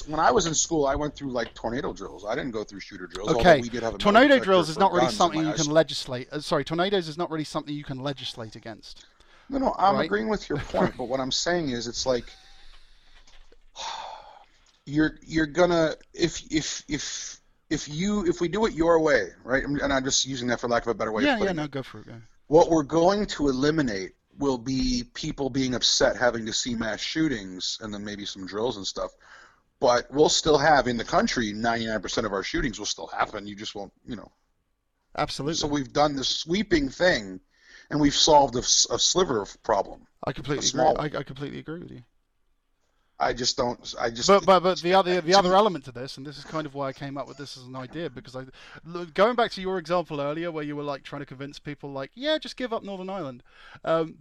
when I was in school, I went through like tornado drills. I didn't go through shooter drills. Okay, we did have a tornado drills is not really something you can legislate. Tornadoes is not really something you can legislate against. No, I'm right? agreeing with your point, but what I'm saying is, it's like you're gonna if we do it your way, right? And I'm just using that for lack of a better way of Yeah, putting no, it. go for it. Go. What we're going to eliminate will be people being upset having to see mass shootings and then maybe some drills and stuff. But we'll still have in the country 99% of our shootings will still happen. You just won't, So Absolutely. we've done this sweeping thing, and we've solved a sliver of problem, I a completely agree. small I, one. I completely agree with you. I just don't. I just But the to other me, element to this, and this is kind of why I came up with this as an idea, because going back to your example earlier, where you were like trying to convince people, like, yeah, just give up Northern Ireland.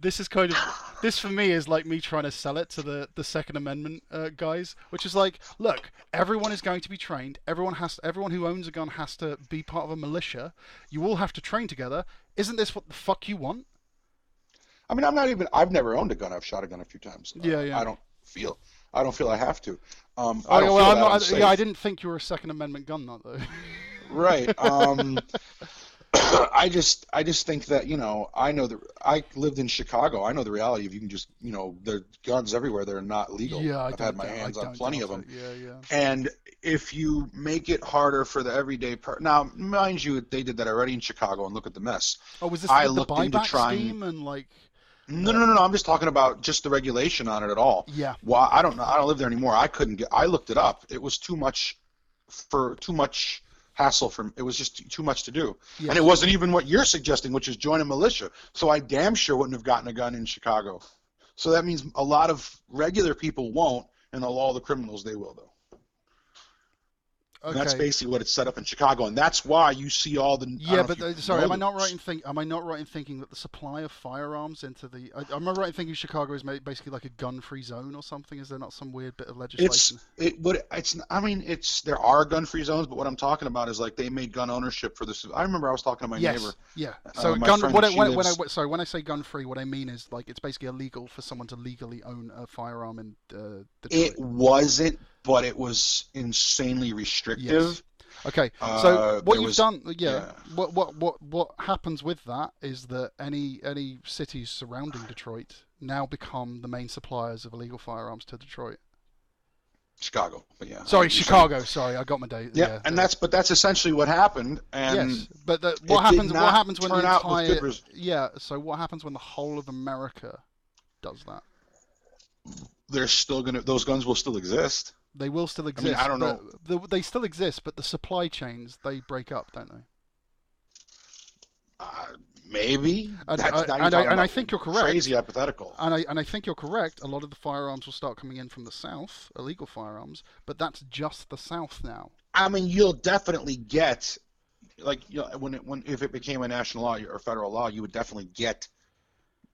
This is kind of this for me is like me trying to sell it to the Second Amendment guys, which is like, look, everyone is going to be trained. Everyone who owns a gun has to be part of a militia. You all have to train together. Isn't this what the fuck you want? I mean, I'm not even. I've never owned a gun. I've shot a gun a few times. Yeah, yeah. Feel. I don't feel I have to. Oh I yeah, don't well, feel I'm that not. Yeah, I unsafe. didn't think you were a Second Amendment gun nut though. Right. I just think that, I know that I lived in Chicago. I know the reality of you can just, there are guns everywhere that are not legal. Yeah, I've had my hands I on don't plenty doubt of them. it. Yeah, yeah. And if you make it harder for the everyday now, mind you, they did that already in Chicago, and look at the mess. Oh, was this I with the looked into buyback trying. scheme and like? No, no, no, no. I'm just talking about just the regulation on it at all. Yeah. Why? I don't know. I don't live there anymore. I looked it up. It was too much hassle for. It was just too much to do. And it Yes. wasn't even what you're suggesting, which is join a militia. So I damn sure wouldn't have gotten a gun in Chicago. So that means a lot of regular people won't, and all the criminals, they will, though. And that's Okay. basically what it's set up in Chicago, and that's why you see all the. I don't Yeah, know if but you sorry, know am I not right in thinking that the supply of firearms into the? Am I right in thinking Chicago is basically like a gun-free zone or something? Is there not some weird bit of legislation? I mean, there are gun-free zones, but what I'm talking about is like they made gun ownership for this. I remember I was talking to my neighbor, Yes. Yeah. So my gun. friend. What I, She when lives. sorry, when I say gun-free, what I mean is like it's basically illegal for someone to legally own a firearm in It Detroit. wasn't, but it was insanely Yes. restrictive. Okay, so what There you've was, done, yeah, yeah, what happens with that is that any cities surrounding Detroit now become the main suppliers of illegal firearms to Detroit. Chicago, but yeah, I know Sorry, what you're saying. Chicago. Sorry, I got my day. Yeah, and that's essentially what happened, and Yes, but what it did happens? What not happens when the turn out with entire? good results. Yeah. So what happens when the whole of America does that? Those guns will still exist. They will still I mean, I exist, don't but know. they still exist, but the supply chains they break up, don't they? Uh, Maybe And that's now you're and I talking and I about think you're crazy correct. hypothetical. And I think you're correct. A lot of the firearms will start coming in from the south, illegal firearms, but that's just the south now. I mean, you'll definitely get, like, if it became a national law or federal law, you would definitely get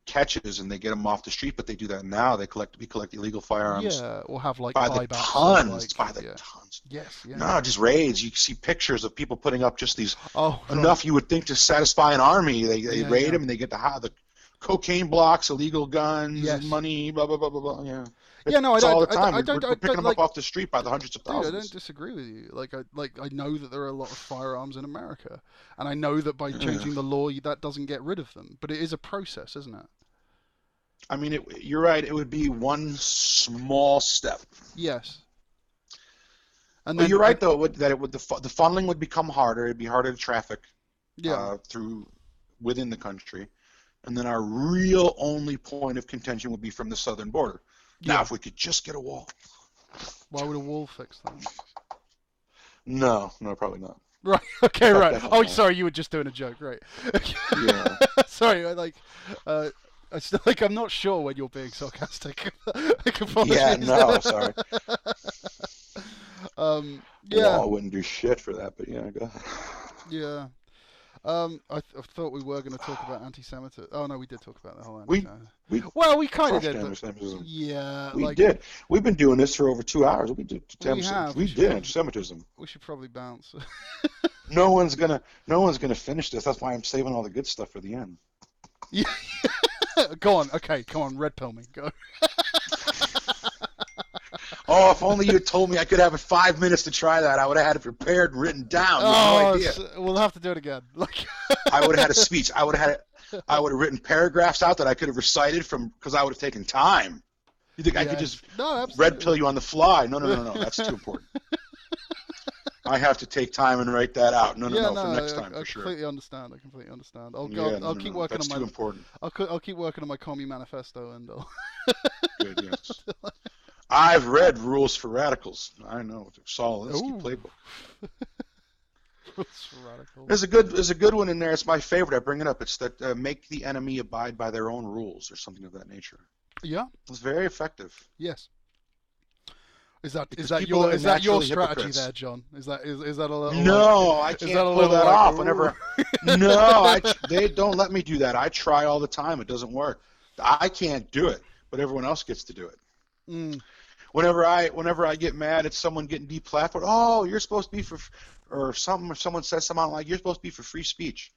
catches, and they get them off the street. But they do that now. We collect illegal firearms Yeah, or have like by the buybacks of tons, like by the yeah. tons. Yes, yeah. No, just raids. You see pictures of people putting up just these Oh, right. enough you would think to satisfy an army. They Yeah, raid yeah. them, and they get the cocaine blocks, illegal guns, Yes. money, blah blah blah blah blah. Yeah, Yeah, no, it's all the time. I We're picking them like, up off the street by the hundreds of dude, I don't thousands. disagree with you. I know that there are a lot of firearms in America, and I know that by Yeah. changing the law, that doesn't get rid of them. But it is a process, isn't it? I mean, you're right. It would be one small step. Yes. And But then, you're right, though, the funneling would become harder. It'd be harder to traffic yeah. through within the country, and then our real only point of contention would be from the southern border. Now, Yeah. if we could just get a wall. Why would a wall fix that? No, probably not. Right. Okay. Right. Oh, Definitely not. sorry. You were just doing a joke. Right. Yeah. Sorry. I still like. I'm not sure when you're being sarcastic. Like, apologies. Yeah, no, sorry. Yeah. Wall wouldn't do shit for that, but yeah, go ahead. Yeah. I thought we were going to talk about anti-Semitism. Oh no, we did talk about the whole We anti-Semitism. we Well, we kind of crushed did, but anti-Semitism. yeah, We like did. We've been doing this for over 2 hours. We did we have. We did anti-Semitism. We should probably bounce. No one's gonna finish this. That's why I'm saving all the good stuff for the end. Yeah. Go on. Okay, come on. Red pill me. Go. Oh, if only you had told me I could have 5 minutes to try that. I would have had it prepared and written down. You have no idea. We'll have to do it again. Like. I would have had a speech. I would have had it. I would have written paragraphs out that I could have recited from because I would have taken time. You think I could just red pill you on the fly? No. That's too important. I have to take time and write that out. No, for next time, for sure. I completely understand. I'll keep working that's on too my. important. I'll keep working on my commie manifesto, and I'll. Good, yes. I've read Rules for Radicals. I know. Solinsky playbook. Rules for Radicals. There's a good one in there. It's my favorite. I bring it up. It's that make the enemy abide by their own rules or something of that nature. Yeah. It's very effective. Yes. Is that your strategy hypocrites. There, John? Is that a little? No, I can't pull that off. Whenever they don't let me do that. I try all the time. It doesn't work. I can't do it, but everyone else gets to do it. Mm. Whenever I get mad at someone getting deplatformed, oh, you're supposed to be for, or something. If someone says something like, you're supposed to be for free speech.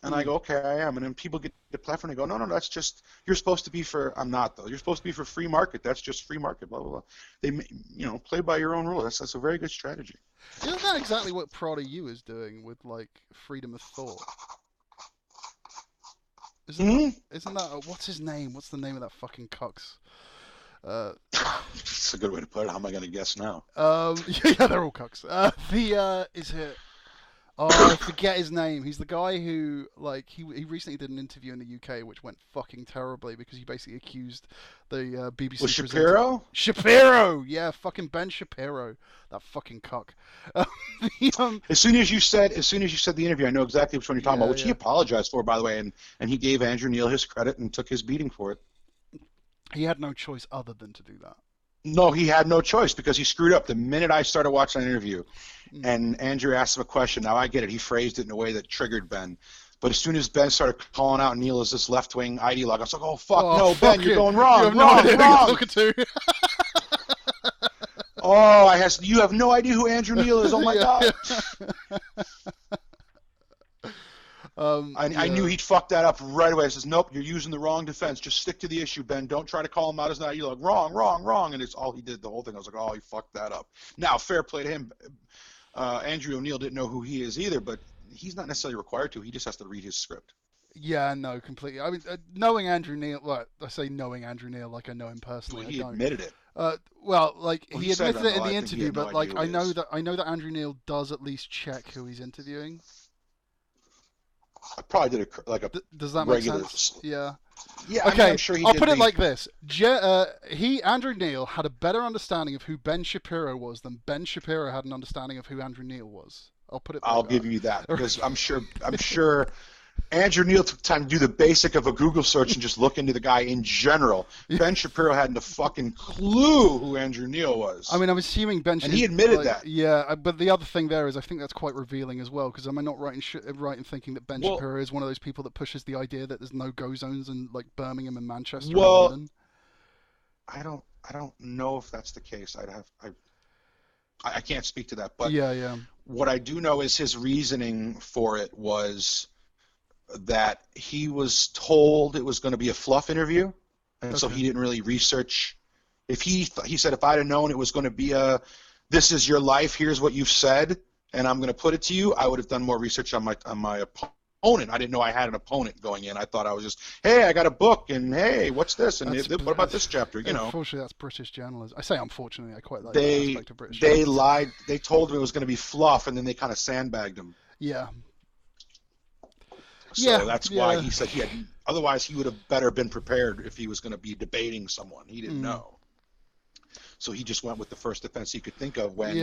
And I go, okay, I am. And then people get deplatformed and they go, no, that's just, you're supposed to be for, I'm not though. You're supposed to be for free market. That's just free market, blah, blah, blah. They, play by your own rules. That's a very good strategy. Isn't that exactly what Prada U is doing with, like, freedom of thought? Isn't that, what's his name? What's the name of that fucking cucks? That's a good way to put it. How am I going to guess now? Yeah, they're all cucks. Is it... Oh, I forget his name. He's the guy who, like, he recently did an interview in the UK which went fucking terribly because he basically accused the BBC Was presenter. Shapiro? Shapiro! Yeah, fucking Ben Shapiro. That fucking cuck. As soon as you said the interview, I know exactly which one you're talking about, which he apologized for, by the way, and he gave Andrew Neil his credit and took his beating for it. He had no choice other than to do that. No, he had no choice because he screwed up. The minute I started watching that interview and Andrew asked him a question, now I get it. He phrased it in a way that triggered Ben. But as soon as Ben started calling out Neil as this left-wing ideologue, I was like, oh, fuck, no, Ben, you're going wrong, wrong. You have no idea who Andrew Neil is. Oh, my God. I knew he'd fuck that up right away. I says, nope, you're using the wrong defense. Just stick to the issue, Ben. Don't try to call him out as an ideologue. Wrong. And it's all he did, the whole thing. I was like, oh, he fucked that up. Now, fair play to him. Andrew O'Neill didn't know who he is either, but he's not necessarily required to. He just has to read his script. Yeah, no, completely. I mean, knowing Andrew Neil, well, I say knowing Andrew Neil like I know him personally. Well, he admitted it. He admitted it in the interview, but like I know that Andrew Neil does at least check who he's interviewing. I probably did Does that regular... make sense? Yeah. Yeah. Okay. I mean, I'm sure I'll put it like this: Andrew Neil had a better understanding of who Ben Shapiro was than Ben Shapiro had an understanding of who Andrew Neil was. I'll give you that because I'm sure Andrew Neil took time to do the basic of a Google search and just look into the guy in general. Ben Shapiro hadn't a fucking clue who Andrew Neil was. I mean, I'm assuming Ben Shapiro... And he admitted that. Yeah, but the other thing there is I think that's quite revealing as well, because am I not right in thinking that Ben Shapiro is one of those people that pushes the idea that there's no-go zones in like Birmingham and Manchester and London? I don't know if that's the case. I can't speak to that, but yeah. What I do know is his reasoning for it was that he was told it was going to be a fluff interview, and so he didn't really research. He said if I'd have known it was going to be this is your life, here's what you've said, and I'm going to put it to you, I would have done more research on my opponent. I didn't know I had an opponent going in. I thought I was just, hey, I got a book, and hey, what's this, and what about this chapter? Unfortunately, that's British journalism. I say unfortunately, I quite like that aspect of British They journalism. lied. They told him it was going to be fluff, and then they kind of sandbagged him. Yeah. So that's why he said he had. Otherwise, he would have better been prepared if he was going to be debating someone. He didn't know. So he just went with the first defense he could think of when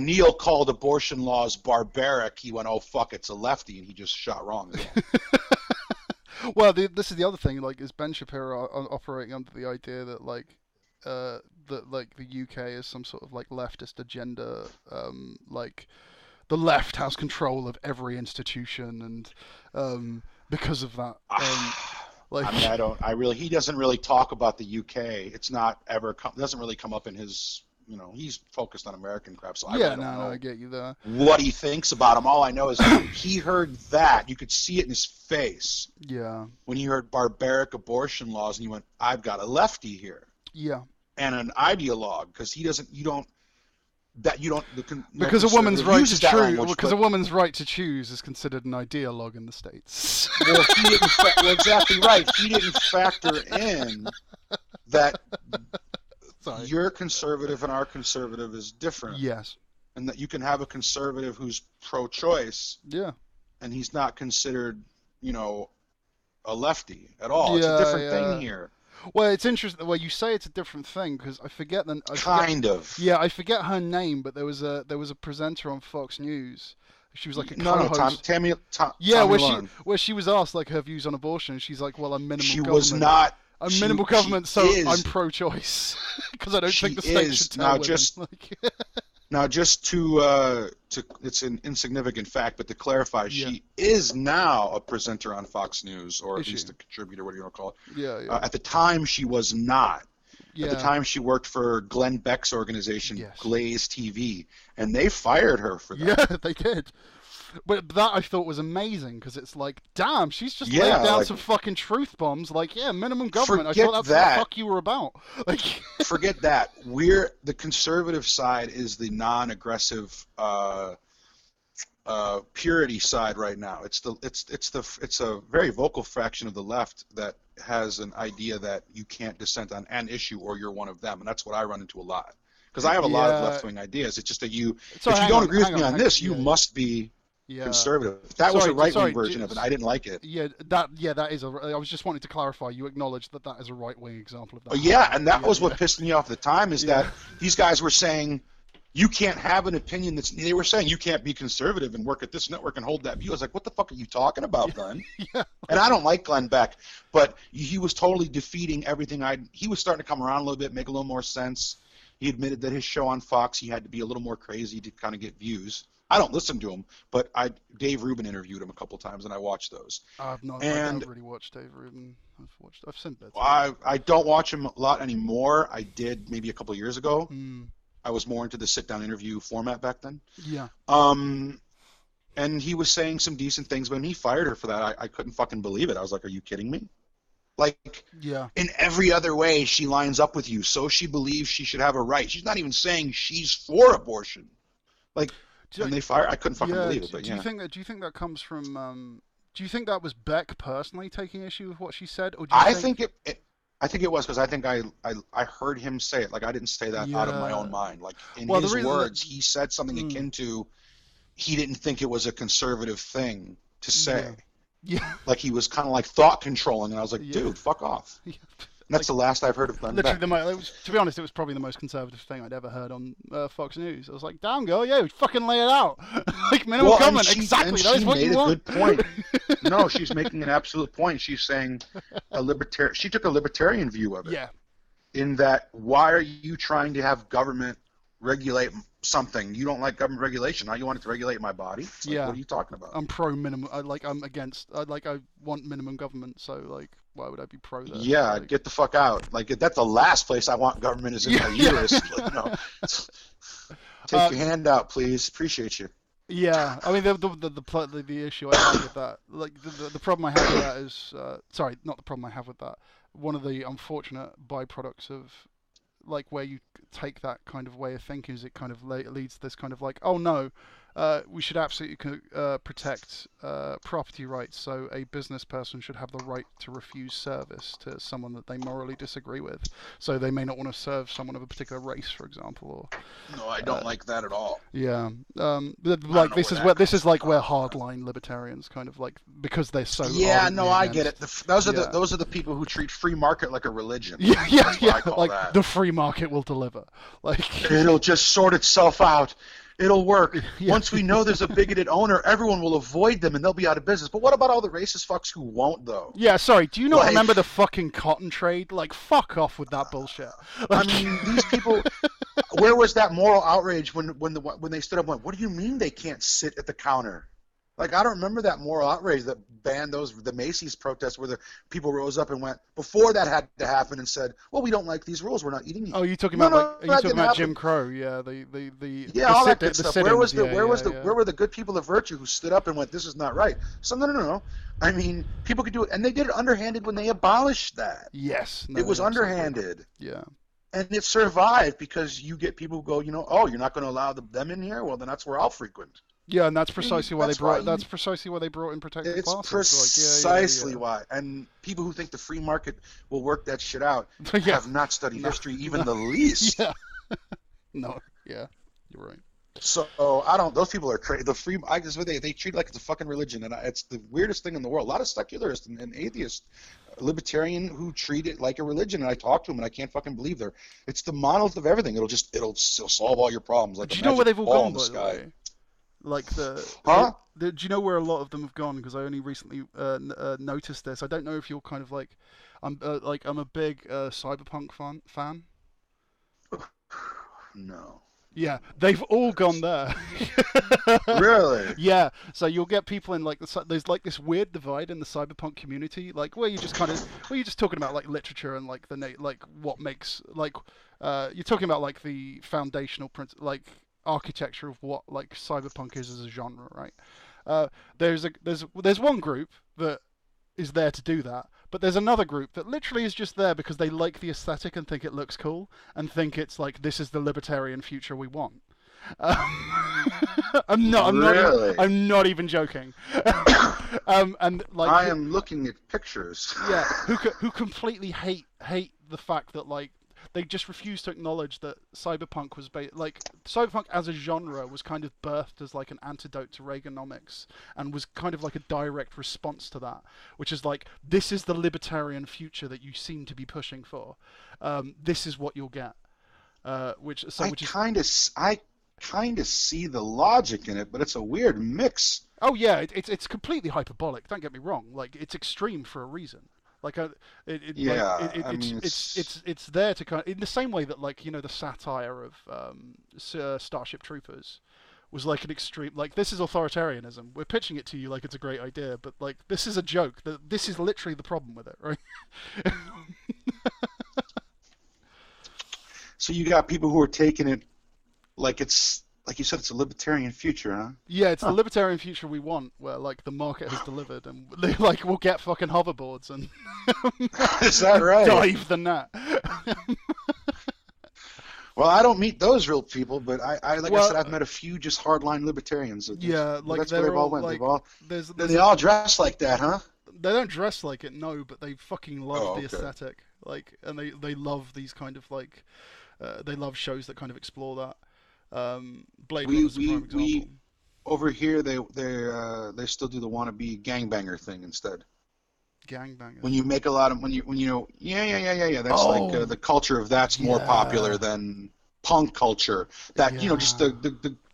Neil called abortion laws barbaric. He went, "Oh fuck, it's a lefty," and he just shot wrong. Well, this is the other thing. Like, is Ben Shapiro operating under the idea that that the UK is some sort of like leftist agenda, like the left has control of every institution, and because of that, he doesn't really talk about the UK. It's not ever doesn't really come up in his. He's focused on American crap, so I really don't know I get you there. What he thinks about him. All I know is he heard that. You could see it in his face. Yeah. When he heard barbaric abortion laws, and he went, "I've got a lefty here." Yeah. And an ideologue, because that you don't no Because a woman's conservative right to uses that choose. language, Because but a woman's right to choose is considered an ideologue in the States. well, he didn't well, exactly right. He didn't factor in that Sorry. your conservative and our conservative is different, Yes. and that you can have a conservative who's pro-choice Yeah. and he's not considered, you know, a lefty at all. It's a Yeah. different thing Yeah. here. Well, it's interesting. Well, you say it's a different thing because I forget the. Kind of. Yeah, I forget her name, but there was a presenter on Fox News. She was like a No, co-host. Tommy Yeah, Lauren. where she was asked like her views on abortion, and she's like, "Well, I'm minimal She government. was not. I'm she, minimal she government, so is, I'm pro-choice because I don't she think the state is should tell now women." just Like, now just to it's an insignificant fact, but to clarify, Yeah. she is now a presenter on Fox News, or Is at least she? a contributor, what do you want to call it? yeah. At the time, she was not. Yeah. At the time, she worked for Glenn Beck's organization, Yes. Glaze TV, and they fired her for that. Yeah, they did. But that I thought was amazing because it's like, damn, she's just Yeah, laid down like- some fucking truth bombs. Like, yeah, minimum government. I Forget thought that's that. what the fuck you were about. Like, Forget that. We're the conservative side is the non-aggressive purity side right now. It's a very vocal fraction of the left that has an idea that you can't dissent on an issue or you're one of them, and that's what I run into a lot. Because I have a lot of Yeah. left-wing ideas. It's just that if So you hang don't on, agree with hang me on, on hang- this, you yeah. must be yeah. conservative. That was a Sorry, right-wing sorry, version of it. I didn't like it. Yeah, that is a. I was just wanting to clarify. You acknowledged that is a right-wing example of that. Yeah, and that Yeah, was what yeah. pissed me off at the time is Yeah. that these guys were saying you can't have an opinion they were saying you can't be conservative and work at this network and hold that view. I was like, what the fuck are you talking about, Glenn? Yeah. And I don't like Glenn Beck, but he was totally defeating everything he was starting to come around a little bit, make a little more sense. He admitted that his show on Fox, he had to be a little more crazy to kind of get views. I don't listen to him, but Dave Rubin interviewed him a couple times, and I watched those. I And- don't really watch Dave Rubin. I've seen bits. I don't watch him a lot anymore. I did maybe a couple years ago. Mm, I was more into the sit-down interview format back then. yeah. And he was saying some decent things, but when he fired her for that, I couldn't fucking believe it. I was like, are you kidding me? Like, Yeah. in every other way, she lines up with you, so she believes she should have a right. She's not even saying she's for abortion. Like, and they fire. I couldn't fucking believe it. But do you think that comes from? Do you think that was Beck personally taking issue with what she said, or do you I think it was because I think I heard him say it. Like, I didn't say that out of my Yeah. own mind. Like, in Well, the his reason that- words, he said something akin to he didn't think it was a conservative thing to say. Yeah. Like, he was kind of like thought controlling, and I was like, Yeah. dude, fuck off. Yeah. And that's the last I've heard of Glenn Literally, Beck. to be honest, it was probably the most conservative thing I'd ever heard on Fox News. I was like, "Damn, girl, yeah, fucking lay it out, like minimum Well, and government, exactly. That is she what made you a want." good point. No, she's making an absolute point. She's saying she took a libertarian view of it. Yeah, In that, why are you trying to have government regulate something? You don't like government regulation. Now you want it to regulate my body? It's like, Yeah. what are you talking about? I'm pro minimum. I'm against. I want minimum government. So like, why would I be pro that? Yeah, Like, get the fuck out. Like, that's the last place I want government is in my Yeah. uterus. Like, no. Take your hand out, please. Appreciate you. Yeah, I mean the issue I have with that, like the problem I have with that is, sorry, not the problem I have with that. One of the unfortunate byproducts of like where you take that kind of way of thinking is it kind of leads to this kind of like, oh no, we should absolutely protect property rights. So a business person should have the right to refuse service to someone that they morally disagree with. So they may not want to serve someone of a particular race, for example, or No, I don't like that at all. yeah, like know this where is that comes like from. where hardline libertarians kind of like, because they're so Yeah, ardently no, I get it. against- Those are Yeah. those are the people who treat free market like a religion. Yeah, That's what I call like that. the free market will deliver. Like, It'll just sort itself out. It'll work. Yeah. Once we know there's a bigoted owner, everyone will avoid them and they'll be out of business. But what about all the racist fucks who won't, though? yeah, sorry, do you not Like- remember the fucking cotton trade? Like, fuck off with that bullshit. I Like, mean, these people. Where was that moral outrage when they stood up and went, "What do you mean they can't sit at the counter?" Like, I don't remember that moral outrage that banned the Macy's protests where the people rose up and went before that had to happen and said, "Well, we don't like these rules. We're not eating meat." oh, you're talking No, about no, like, are you that talking didn't about Jim happen. Crow? Yeah, the Yeah, all that good the stuff. sit-ins, Where was the yeah, where was yeah, the yeah. where were the good people of virtue who stood up and went, "This is not right"? So no. I mean, people could do it, and they did it underhanded when they abolished that. Yes, no, It was absolutely. underhanded. Yeah. And it survived because you get people who go, oh, you're not going to allow them in here? Well, then that's where I'll frequent. Yeah, and that's I mean, precisely why they that's why brought. That's precisely why they brought in protected it's classes. Like, precisely why. And people who think the free market will work that shit out yeah, yeah. have not studied No, history even no, the least. yeah, no, yeah, you're right. So I don't. Those people are crazy. The free. I just they treat it like it's a fucking religion, and it's the weirdest thing in the world. A lot of secularists and atheists, libertarian who treat it like a religion. And I talk to them, and I can't fucking believe it's the monolith of everything. It'll solve all your problems. Like Do a you know where magic they've all ball gone, in the by the sky. way? Like Huh? do you know where a lot of them have gone? Because I only recently noticed this. I don't know if you're kind of like, I'm a big cyberpunk fan. No. Yeah, they've all gone there. Really? Yeah, so you'll get people in like there's like this weird divide in the cyberpunk community, like where you're just talking about like literature and like like what makes like you're talking about like the foundational like architecture of what like cyberpunk is as a genre, right? There's one group that is there to do that, but there's another group that literally is just there because they like the aesthetic and think it looks cool and think it's like this is the libertarian future we want. Really? I'm not even joking. And like I am looking at pictures. yeah, who completely hate the fact that like they just refuse to acknowledge that cyberpunk was like cyberpunk as a genre was kind of birthed as like an antidote to Reaganomics and was kind of like a direct response to that, which is like this is the libertarian future that you seem to be pushing for. This is what you'll get. Which is I kind of see the logic in it, but it's a weird mix. oh yeah, it's completely hyperbolic. Don't get me wrong. Like it's extreme for a reason. Like Yeah, I it's mean, it's there to kind of, in the same way that like the satire of Starship Troopers was like an extreme like this is authoritarianism. We're pitching it to you like it's a great idea, but like this is a joke. That this is literally the problem with it, right? so you got people who are taking it like it's like you said, it's a libertarian future, huh? Yeah, it's the Huh. libertarian future we want, where like the market has delivered, and they like we'll get fucking hoverboards and, Is that and right? dive the net. Well, I don't meet those real people, but I like I Well, said, I've met a few just hardline libertarians. yeah, like That's where they've they're all all went. like there's They all dress like that, huh? they don't dress like it, no, but they fucking love Oh, the okay. aesthetic, like, and they love these kind of like they love shows that kind of explore that. Blade We Runner's a prime we example. we over here they still do the wannabe gangbanger thing instead. Gangbangers. When you make a lot of when you know yeah, that's like Oh, the culture of that's more popular yeah, than punk culture. That just yeah.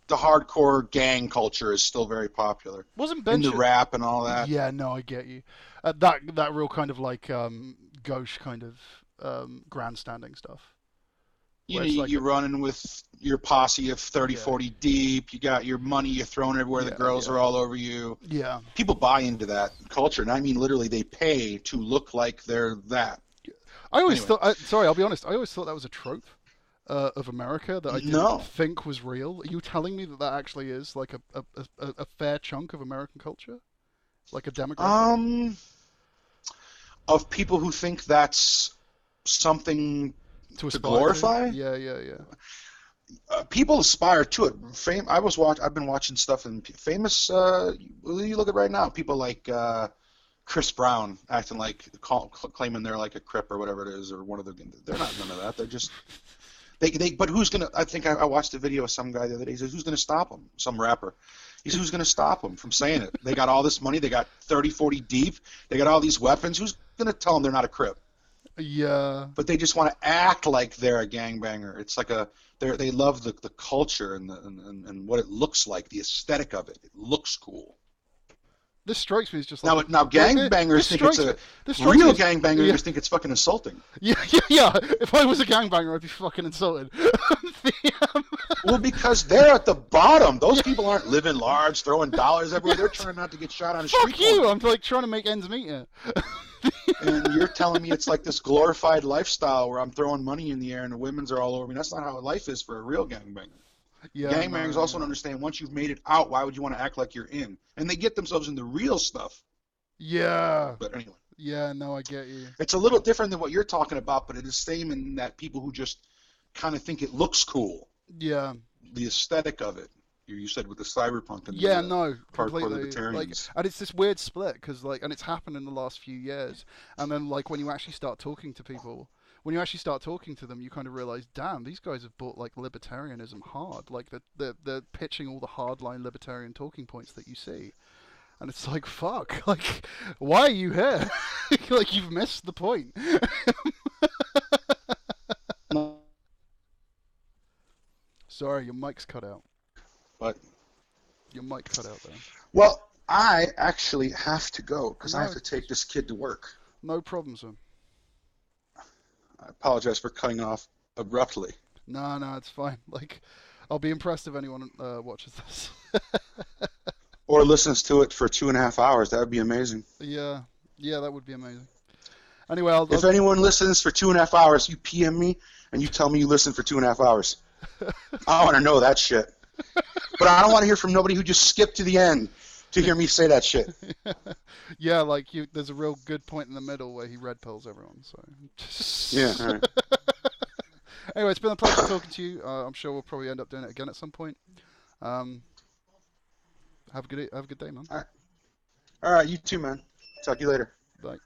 the hardcore gang culture is still very popular Wasn't in the Bench? rap and all that. Yeah, no, I get you. That real kind of like gauche kind of grandstanding stuff, You where know, it's like you're running with your posse of 30, yeah, 40 deep. You got your money, you're thrown everywhere. The yeah, girls yeah, are all over you. yeah. People buy into that culture, and I mean literally, they pay to look like they're that. I always Anyway, thought. Sorry, I'll be honest. I always thought that was a trope of America that I didn't no. think was real. Are you telling me that that actually is like a fair chunk of American culture, like a demographic Um, of people who think that's something to to aspire to? glorify. Yeah, yeah, yeah, People aspire to it. I've been watching stuff in famous. You look at right now, people like Chris Brown acting like claiming they're like a Crip or whatever it is, or one of the. They're not none of that. They're just they. But who's gonna? I think I watched a video of some guy the other day. He says, "Who's gonna stop them?" Some rapper. He says, "Who's gonna stop them from saying it? They got all this money. They got 30, 40 deep. They got all these weapons. Who's gonna tell them they're not a Crip?" yeah. But they just want to act like they're a gangbanger. It's like they love the culture and what it looks like, the aesthetic of it. It looks cool. This strikes me as just like Now this gangbangers think it's strikes me. a This strikes me real as yeah. gangbangers think it's fucking insulting. Yeah, yeah, yeah. If I was a gangbanger, I'd be fucking insulted. The, Well, because they're at the bottom. Those yeah, people aren't living large, throwing dollars everywhere. They're trying not to get shot on a street fuck you! corner. I'm like trying to make ends meet here. And you're telling me it's like this glorified lifestyle where I'm throwing money in the air and the women's are all over me. That's not how life is for a real gangbanger. Yeah, Gangbangers no, also yeah, don't understand once you've made it out, why would you want to act like you're in? And they get themselves into real stuff. yeah. But anyway, Yeah, no, I get you. It's a little different than what you're talking about, but it is same in that people who just kind of think it looks cool, Yeah. the aesthetic of it. You said with the cyberpunk and the Yeah, no, hardcore completely. Like, libertarians. and it's this weird split because, like, and it's happened in the last few years. And then, like, when you actually start talking to people, when you actually start talking to them, you kind of realize, damn, these guys have bought like libertarianism hard. Like, they're pitching all the hardline libertarian talking points that you see, and it's like, fuck, like, why are you here? Like, you've missed the point. Sorry, your mic's cut out. But Your mic cut out there. well, I actually have to go because I have No, to take this kid to work. no problem, sir. I apologize for cutting off abruptly. No, no, it's fine. Like, I'll be impressed if anyone watches this. Or listens to it for 2.5 hours. That would be amazing. Yeah, yeah, that would be amazing. Anyway, If anyone listens for 2.5 hours, you PM me and you tell me you listened for 2.5 hours. I want to know that shit. But I don't want to hear from nobody who just skipped to the end to hear me say that shit. Yeah, like there's a real good point in the middle where he red pills everyone. So. Yeah, all right. Anyway, it's been a pleasure talking to you. I'm sure we'll probably end up doing it again at some point. Have a good day, man. All right, you too, man. Talk to you later. Bye.